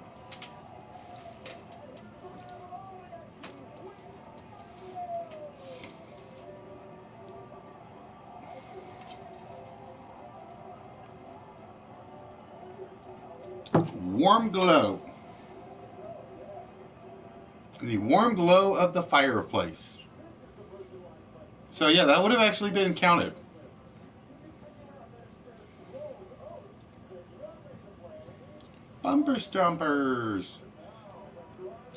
Warm glow. The warm glow of the fireplace. So yeah, that would have actually been counted. Bumper stumpers.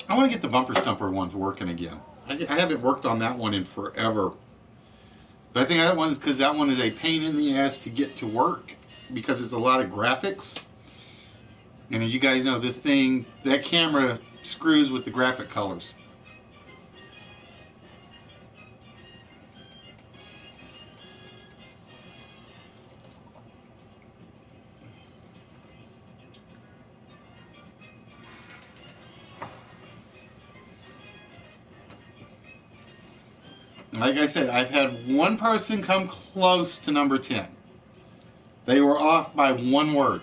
I want to get the bumper stumper ones working again. I haven't worked on that one in forever. But I think that one is because that one is a pain in the ass to get to work because it's a lot of graphics. And as you guys know, this thing, that camera screws with the graphic colors. Like I said, I've had one person come close to number 10. They were off by one word.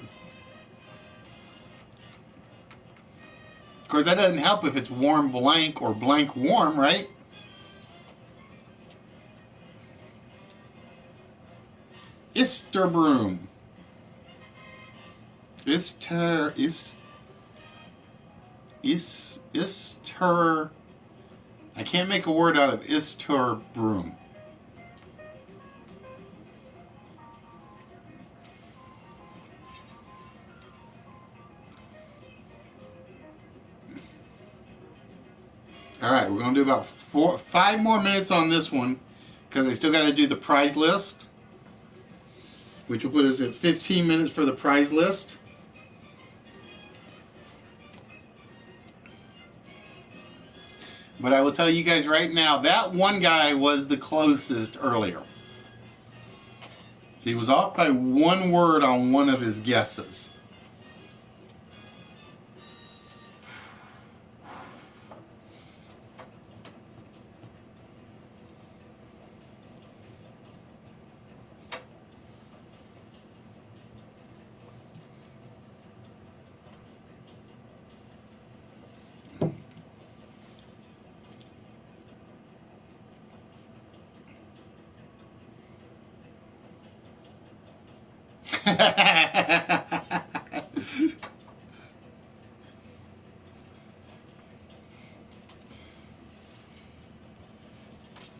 Of course, that doesn't help if it's warm blank or blank warm, right? Isterbroom. Ister. I can't make a word out of Isterbroom. All right, we're going to do about 5 more minutes on this one because I still got to do the prize list, which will put us at 15 minutes for the prize list. But I will tell you guys right now, that one guy was the closest earlier. He was off by one word on one of his guesses.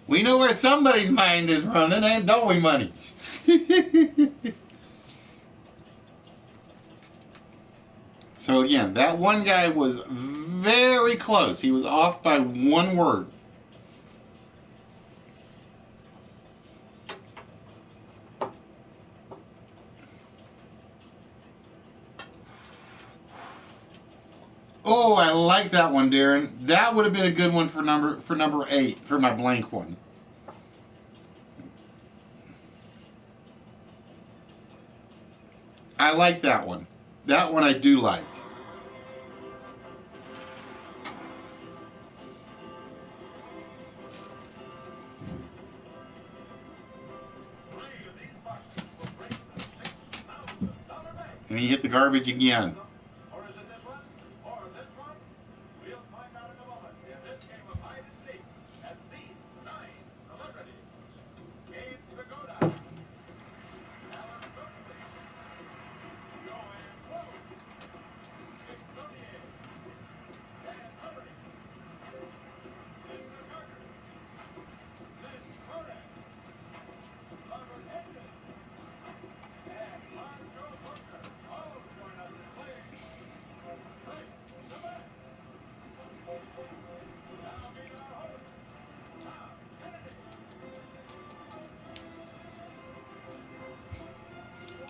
We know where somebody's mind is running, and don't we, money? So again, that one guy was very close. He was off by one word. Oh, I like that one, Darren. That would have been a good one for number 8 for my blank one. I like that one. That one I do like. And he hit the garbage again.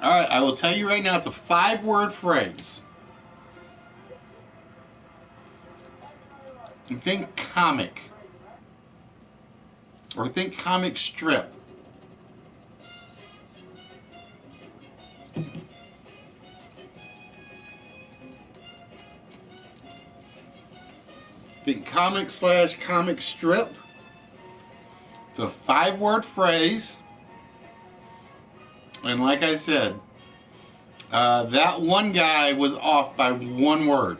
All right, I will tell you right now, it's a 5-word phrase. And think comic. Or think comic strip. Think comic/comic strip. It's a 5-word phrase. And like I said, that one guy was off by 1 word.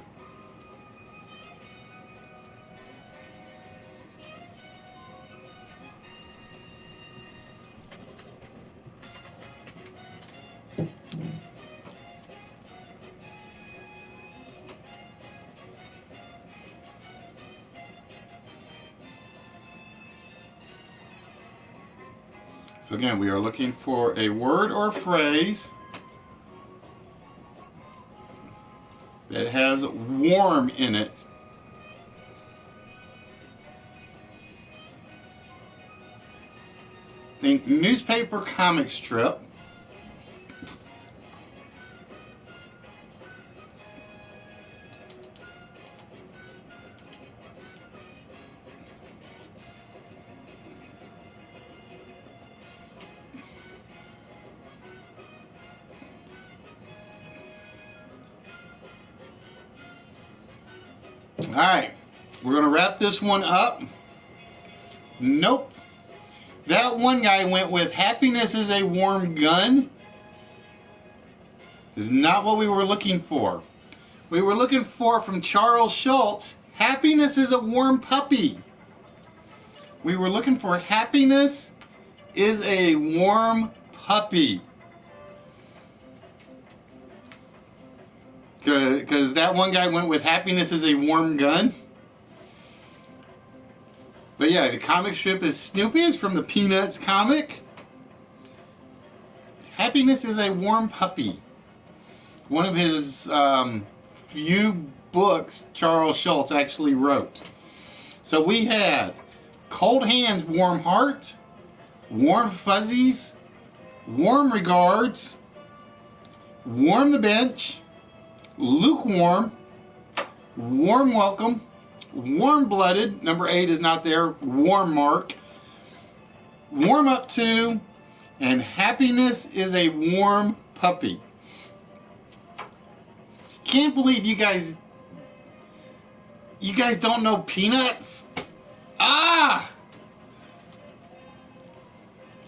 So again, we are looking for a word or phrase that has warm in it. Think newspaper comic strip. All right, we're going to wrap this one up. Nope. That one guy went with happiness is a warm gun. This is not what we were looking for. We were looking for, from Charles Schulz, happiness is a warm puppy. We were looking for happiness is a warm puppy. Because that one guy went with happiness is a warm gun. But yeah, the comic strip is Snoopy. It's from the Peanuts comic. Happiness is a warm puppy. One of his few books Charles Schulz actually wrote. So we had cold hands, warm heart, warm fuzzies, warm regards, warm the bench, lukewarm, warm welcome, warm-blooded, number 8 is not there, warm mark, warm up to, and happiness is a warm puppy. Can't believe you guys don't know Peanuts? Ah!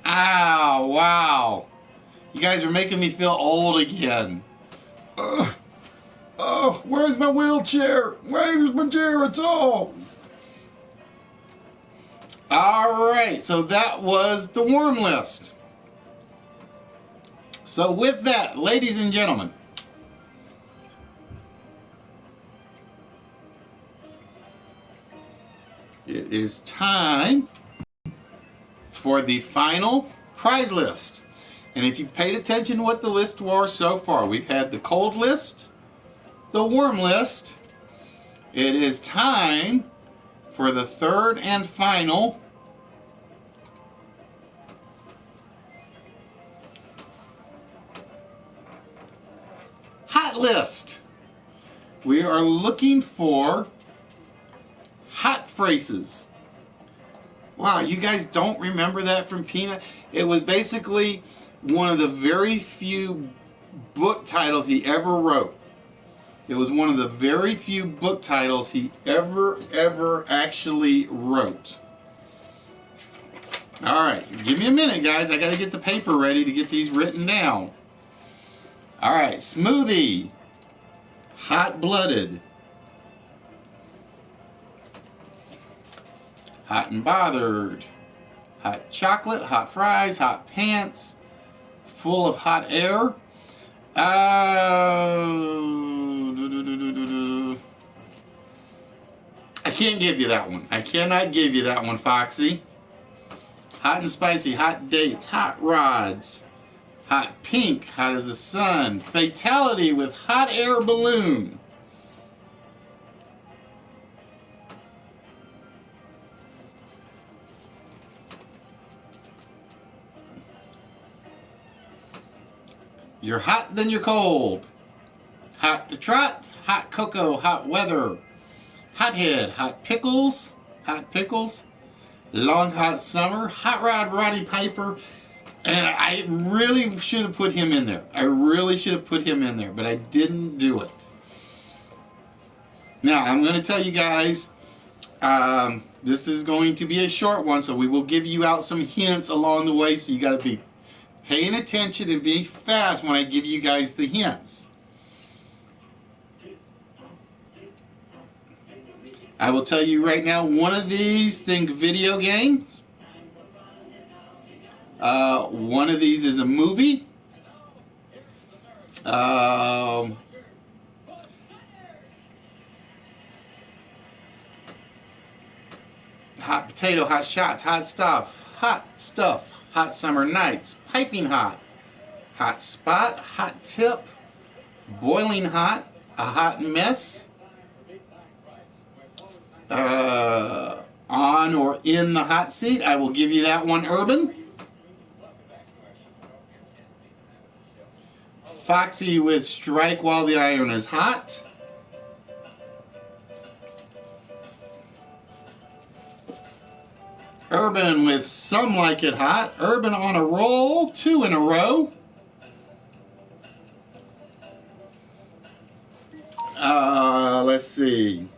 Ow, wow. You guys are making me feel old again. Ugh. Oh, where's my wheelchair? Where's my chair at all? Alright, so that was the warm list. So with that, ladies and gentlemen, it is time for the final prize list. And if you've paid attention to what the list was so far, we've had the cold list, the warm list. It is time for the third and final hot list. We are looking for hot phrases. Wow, you guys don't remember that from Peanut? It was basically one of the very few book titles he ever wrote. It was one of the very few book titles he ever actually wrote. Alright, give me a minute, guys. I got to get the paper ready to get these written down. Alright, smoothie. Hot-blooded. Hot and bothered. Hot chocolate, hot fries, hot pants. Full of hot air. I can't give you that one. I cannot give you that one, Foxy. Hot and spicy, hot dates, hot rods, hot pink, hot as the sun, fatality with hot air balloon. You're hot, then you're cold. Hot to trot, hot cocoa, hot weather. Hothead, hot pickles, long hot summer, hot rod Roddy Piper, and I really should have put him in there. I really should have put him in there, but I didn't do it. Now I'm going to tell you guys, this is going to be a short one, so we will give you out some hints along the way, so you got to be paying attention and be fast when I give you guys the hints. I will tell you right now, one of these, think video games. One of these is a movie. Hot potato, hot shots, hot stuff, hot summer nights, piping hot, hot spot, hot tip, boiling hot, a hot mess, on or in the hot seat. I will give you that one, Urban. Foxy with strike while the iron is hot. Urban with some like it hot. Urban on a roll, 2 in a row. Let's see.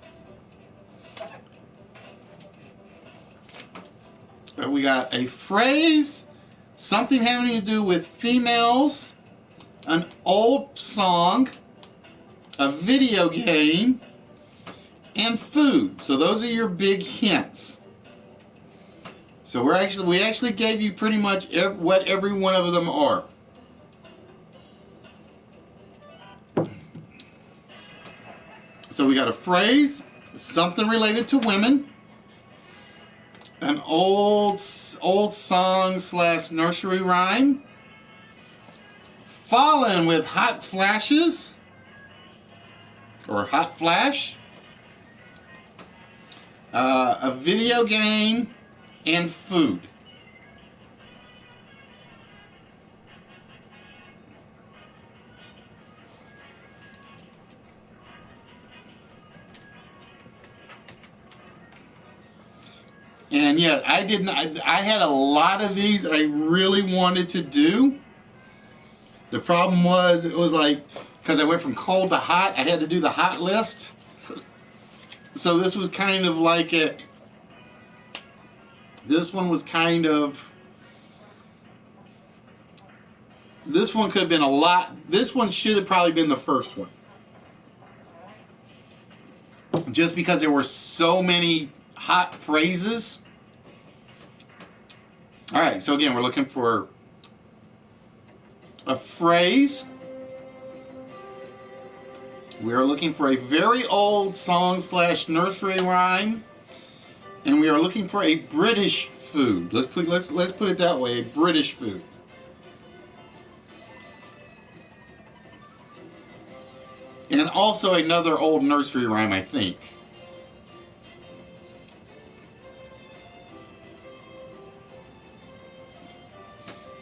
We got a phrase, something having to do with females, an old song, a video game, and food. So those are your big hints. So we actually gave you pretty much what every one of them are. So we got a phrase, something related to women, an old song / nursery rhyme, Fallen with hot flashes or hot flash, a video game, and food. And yeah, I had a lot of these I really wanted to do. The problem was, it was like, because I went from cold to hot, I had to do the hot list. So this was kind of like it. This one was kind of, this one could have been a lot, this one should have probably been the first one. Just because there were so many hot phrases. Alright, so again, we're looking for a phrase. We are looking for a very old song / nursery rhyme. And we are looking for a British food. Let's put it that way, a British food. And also another old nursery rhyme, I think.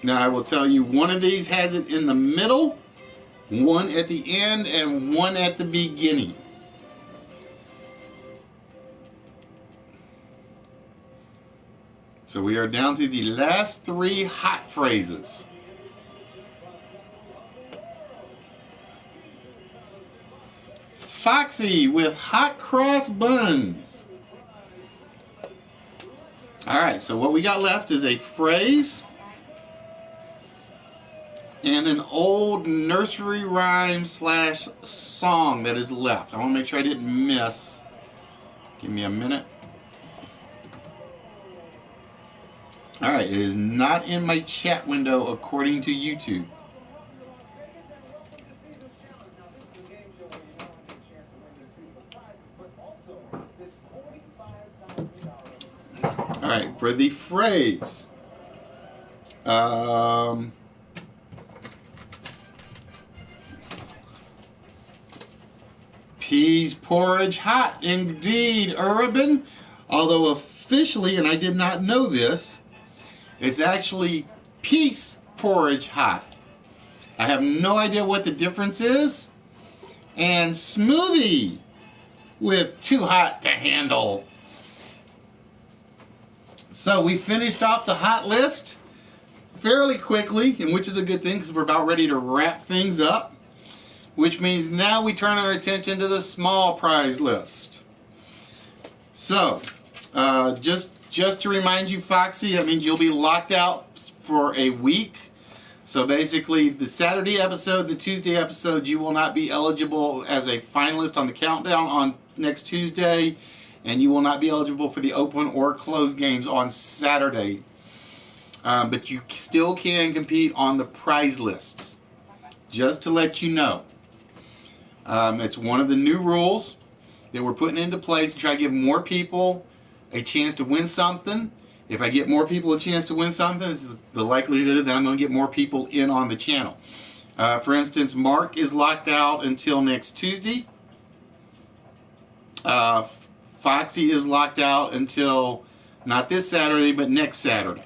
Now I will tell you, one of these has it in the middle, one at the end, and one at the beginning. So we are down to the last 3 hot phrases. Foxy with hot cross buns. Alright, so what we got left is a phrase and an old nursery rhyme / song that is left. I want to make sure I didn't miss. Give me a minute. Alright, it is not in my chat window according to YouTube. Alright, for the phrase, peas porridge hot, indeed, Urban. Although officially, and I did not know this, it's actually peace porridge hot. I have no idea what the difference is. And smoothie with Too Hot to Handle. So we finished off the hot list fairly quickly, and which is a good thing because we're about ready to wrap things up, which means now we turn our attention to the small prize list. So just to remind you, Foxy, that means you'll be locked out for a week. So basically, the Saturday episode, the Tuesday episode, you will not be eligible as a finalist on the countdown on next Tuesday, and you will not be eligible for the open or closed games on Saturday. But you still can compete on the prize lists. Just to let you know. It's one of the new rules that we're putting into place to try to give more people a chance to win something. If I get more people a chance to win something, the likelihood that I'm going to get more people in on the channel. For instance, Mark is locked out until next Tuesday. Foxy is locked out until not this Saturday, but next Saturday.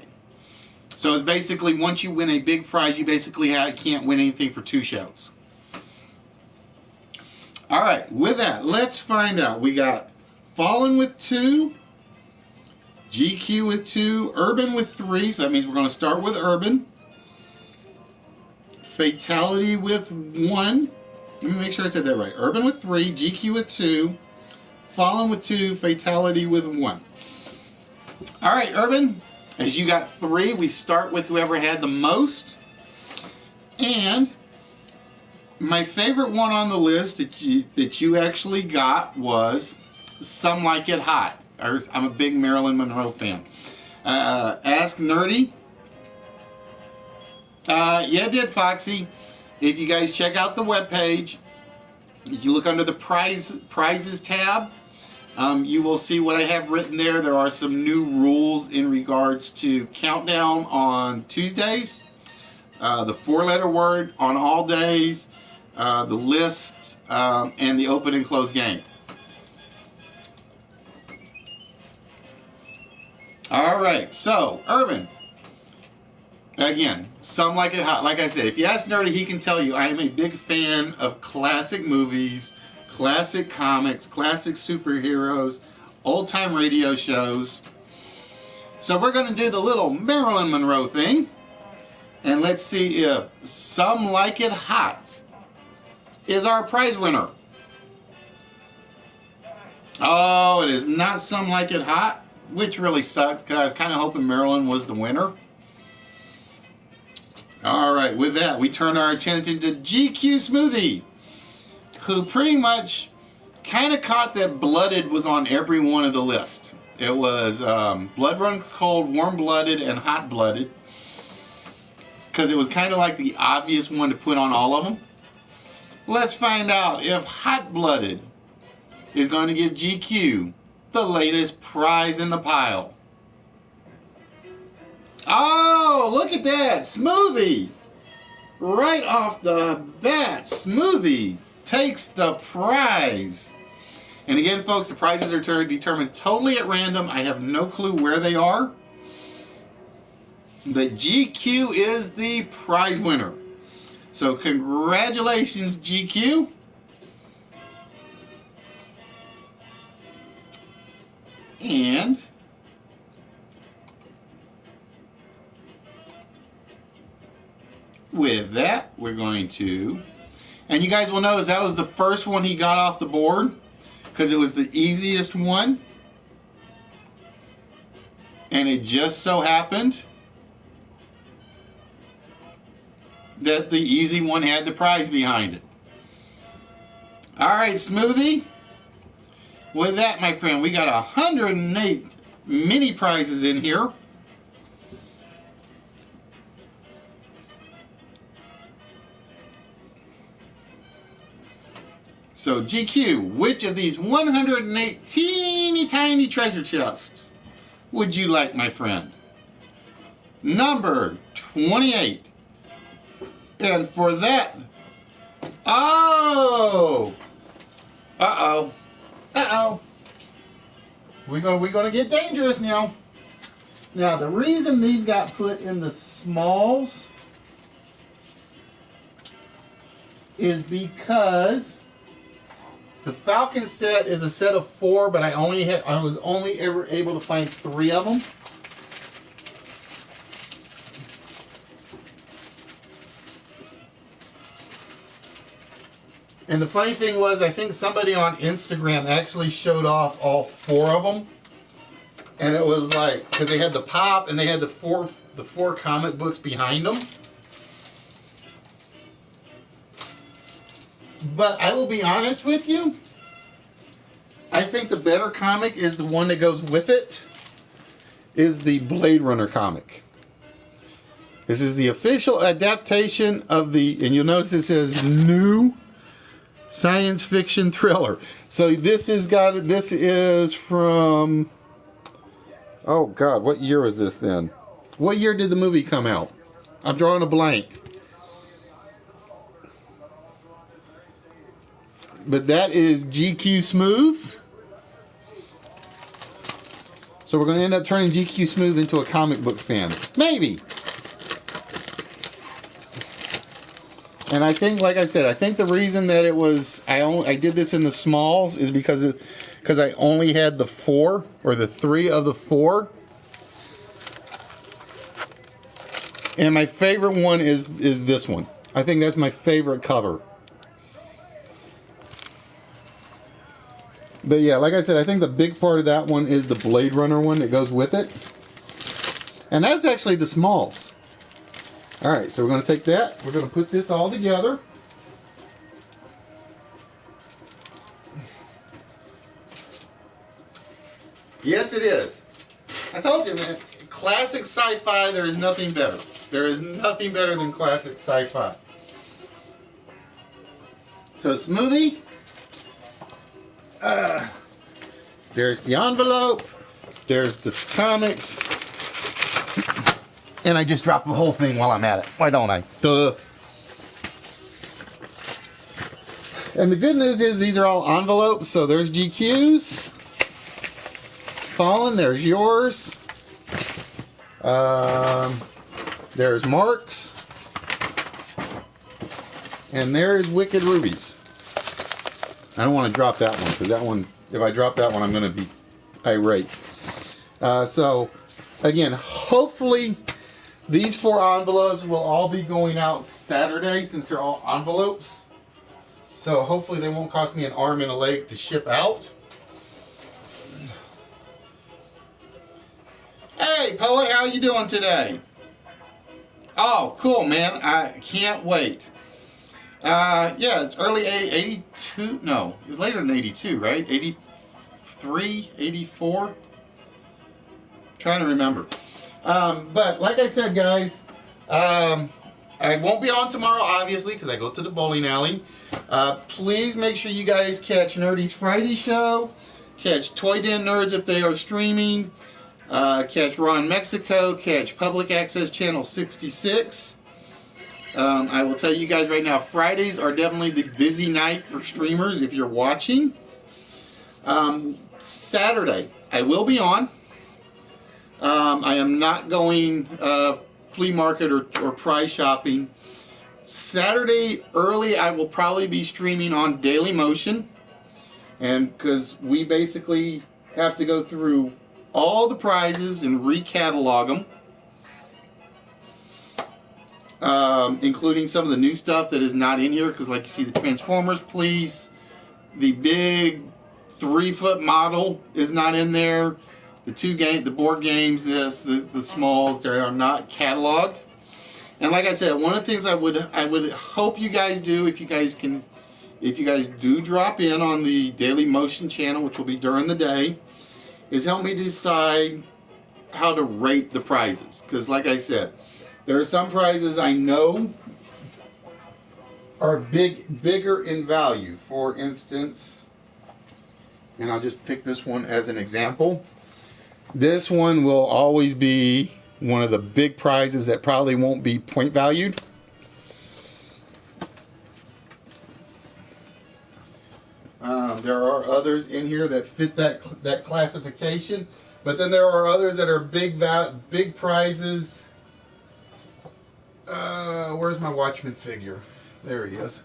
So it's basically once you win a big prize, you basically can't win anything for 2 shows. All right, with that, let's find out. We got Fallen with 2. GQ with 2, Urban with 3, so that means we're going to start with Urban. Fatality with 1. Let me make sure I said that right. Urban with 3, GQ with 2, Fallen with 2, Fatality with 1. All right, Urban, as you got 3, we start with whoever had the most. And my favorite one on the list that you actually got was Some Like It Hot. I'm a big Marilyn Monroe fan. Ask Nerdy. Yeah, it did, Foxy. If you guys check out the webpage, if you look under the prizes tab, you will see what I have written there. There are some new rules in regards to countdown on Tuesdays, the 4-letter word on all days, the list, and the open and close game. All right, so Urban, again, Some Like It Hot. Like I said, if you ask Nerdy, he can tell you I am a big fan of classic movies, classic comics, classic superheroes, old-time radio shows. So we're going to do the little Marilyn Monroe thing, and let's see if Some Like It Hot is our prize winner. Oh, it is not Some Like It Hot, which really sucked because I was kind of hoping Marilyn was the winner. All right, with that, we turn our attention to GQ Smoothie, who pretty much kind of caught that Blooded was on every one of the list. It was Blood Runs Cold, Warm Blooded, and Hot Blooded, because it was kind of like the obvious one to put on all of them. Let's find out if Hot Blooded is going to give GQ the latest prize in the pile. Oh, look at that, Smoothie! Right off the bat, Smoothie takes the prize. And again, folks, the prizes are determined totally at random. I have no clue where they are. But GQ is the prize winner. So congratulations, GQ. And with that, we're going to, and you guys will notice that was the first one he got off the board because it was the easiest one, and it just so happened that the easy one had the prize behind it. All right, Smoothie. With that, my friend, we got 108 mini prizes in here. So, GQ, which of these 108 teeny tiny treasure chests would you like, my friend? Number 28. And for that, oh! Uh-oh. Uh-oh. We're going to get dangerous now. Now, the reason these got put in the smalls is because The Falcon set is a set of 4, but I was only ever able to find 3 of them. And the funny thing was, I think somebody on Instagram actually showed off all 4 of them. And it was like, because they had the pop and they had the four comic books behind them. But I will be honest with you, I think the better comic is the one that goes with it, is the Blade Runner comic. This is the official adaptation of the, and you'll notice it says new science fiction thriller. So this is from, oh God, what year was this then? What year did the movie come out? I'm drawing a blank. But that is GQ Smooths. So we're going to end up turning GQ Smooth into a comic book fan. Maybe. And I think, like I said, I think the reason that it was, I did this in the smalls is because I only had the 4, or the 3 of the 4. And my favorite one is this one. I think that's my favorite cover. But yeah, like I said, I think the big part of that one is the Blade Runner one that goes with it. And that's actually the smalls. Alright, so we're going to take that. We're going to put this all together. Yes, it is. I told you, man. Classic sci-fi, there is nothing better. There is nothing better than classic sci-fi. So, Smoothie. There's the envelope. There's the comics. And I just dropped the whole thing while I'm at it. Why don't I? Duh. And the good news is these are all envelopes. So there's GQ's. Fallen, there's yours. There's Mark's. And there's Wicked Ruby's. I don't want to drop that one, because that one, if I drop that one, I'm going to be irate. So, again, hopefully these 4 envelopes will all be going out Saturday, since they're all envelopes. So, hopefully they won't cost me an arm and a leg to ship out. Hey, Poet, how you doing today? Oh, cool, man. I can't wait. Yeah, it's early 82. No, it's later than 82, right? 83, 84. Trying to remember. But like I said, guys, I won't be on tomorrow, obviously, because I go to the bowling alley. Please make sure you guys catch Nerdy's Friday show. Catch Toy Den Nerds if they are streaming. Catch Ron Mexico. Catch Public Access Channel 66. I will tell you guys right now, Fridays are definitely the busy night for streamers if you're watching. Saturday, I will be on. I am not going flea market or prize shopping. Saturday early, I will probably be streaming on Daily Motion. And because we basically have to go through all the prizes and recatalog them. Including some of the new stuff that is not in here, because like you see the Transformers Police, the big 3-foot model is not in there. The board games, the smalls, they are not cataloged. And like I said, one of the things I would hope you guys do, if you guys do drop in on the Daily Motion channel, which will be during the day, is help me decide how to rate the prizes. Because like I said, there are some prizes I know are bigger in value. For instance, and I'll just pick this one as an example. This one will always be one of the big prizes that probably won't be point valued. There are others in here that fit that classification, but then there are others that are big prizes. Where's my Watchman figure? There he is.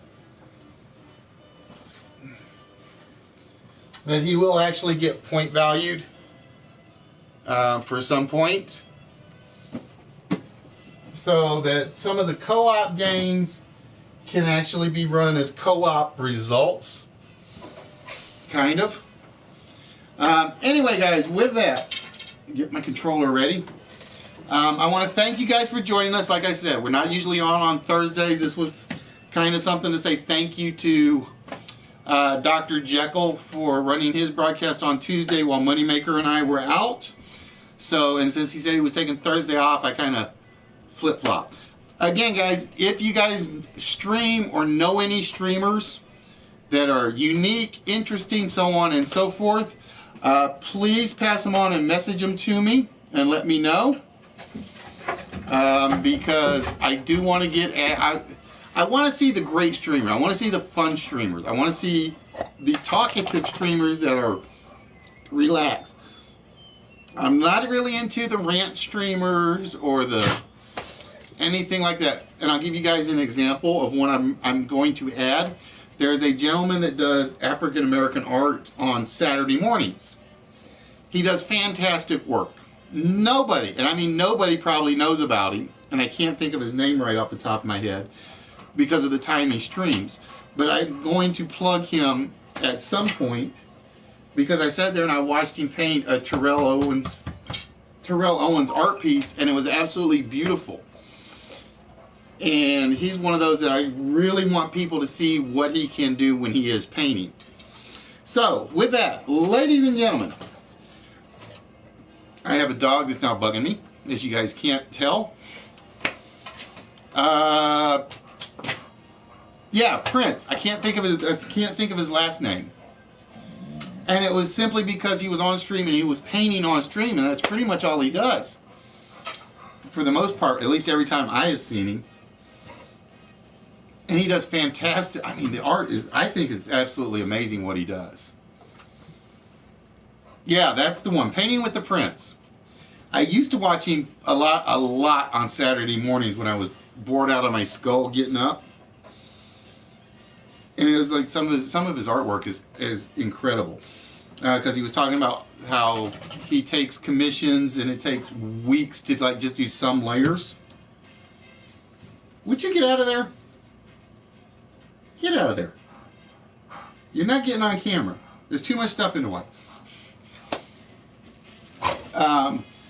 that he will actually get point valued for some point, so that some of the co-op games can actually be run as co-op results, kind of. Anyway, guys, with that, get my controller ready. I want to thank you guys for joining us. Like I said, we're not usually on Thursdays. This was kind of something to say thank you to Dr. Jekyll for running his broadcast on Tuesday while Moneymaker and I were out. So, and since he said he was taking Thursday off, I kind of flip-flop. Again, guys, if you guys stream or know any streamers that are unique, interesting, so on and so forth, please pass them on and message them to me and let me know. Because I do want to get I want to see the great streamer. I want to see the fun streamers. I want to see the talkative streamers that are relaxed. I'm not really into the rant streamers or the anything like that. And I'll give you guys an example of one I'm going to add. There's a gentleman that does African American art on Saturday mornings. He does fantastic work. Nobody, and I mean nobody, probably knows about him, and I can't think of his name right off the top of my head because of the time he streams. But I'm going to plug him at some point because I sat there and I watched him paint a Terrell Owens art piece, and it was absolutely beautiful. And he's one of those that I really want people to see what he can do when he is painting. So, with that, ladies and gentlemen, I have a dog that's now bugging me, as you guys can't tell. Yeah, Prince. I can't think of his last name. And it was simply because he was on stream and he was painting on stream, and that's pretty much all he does. For the most part, at least every time I have seen him. And he does fantastic. I mean, the art is, I think it's absolutely amazing what he does. Yeah, that's the one. Painting with the Prince. I used to watch him a lot on Saturday mornings when I was bored out of my skull getting up. And it was like some of his artwork is incredible. Because he was talking about how he takes commissions and it takes weeks to like just do some layers. Would you get out of there? Get out of there. You're not getting on camera. There's too much stuff in the way.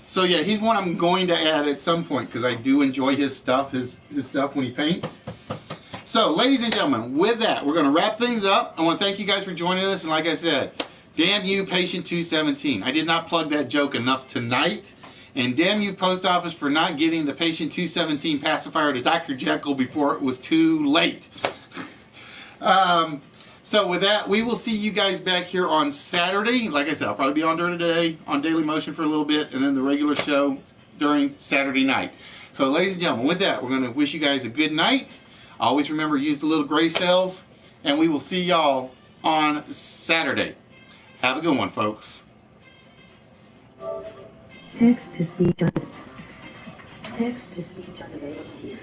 So yeah, he's one I'm going to add at some point because I do enjoy his stuff, his stuff when he paints. So, ladies and gentlemen, with that, we're going to wrap things up. I want to thank you guys for joining us, and like I said, damn you, Patient 217. I did not plug that joke enough tonight, and damn you, Post Office, for not getting the Patient 217 pacifier to Dr. Jekyll before it was too late. So with that, we will see you guys back here on Saturday. Like I said, I'll probably be on during the day on Daily Motion for a little bit, and then the regular show during Saturday night. So ladies and gentlemen, with that, we're going to wish you guys a good night. Always remember, use the little gray cells, and we will see y'all on Saturday. Have a good one, folks. Text to speech on. Text to speech on.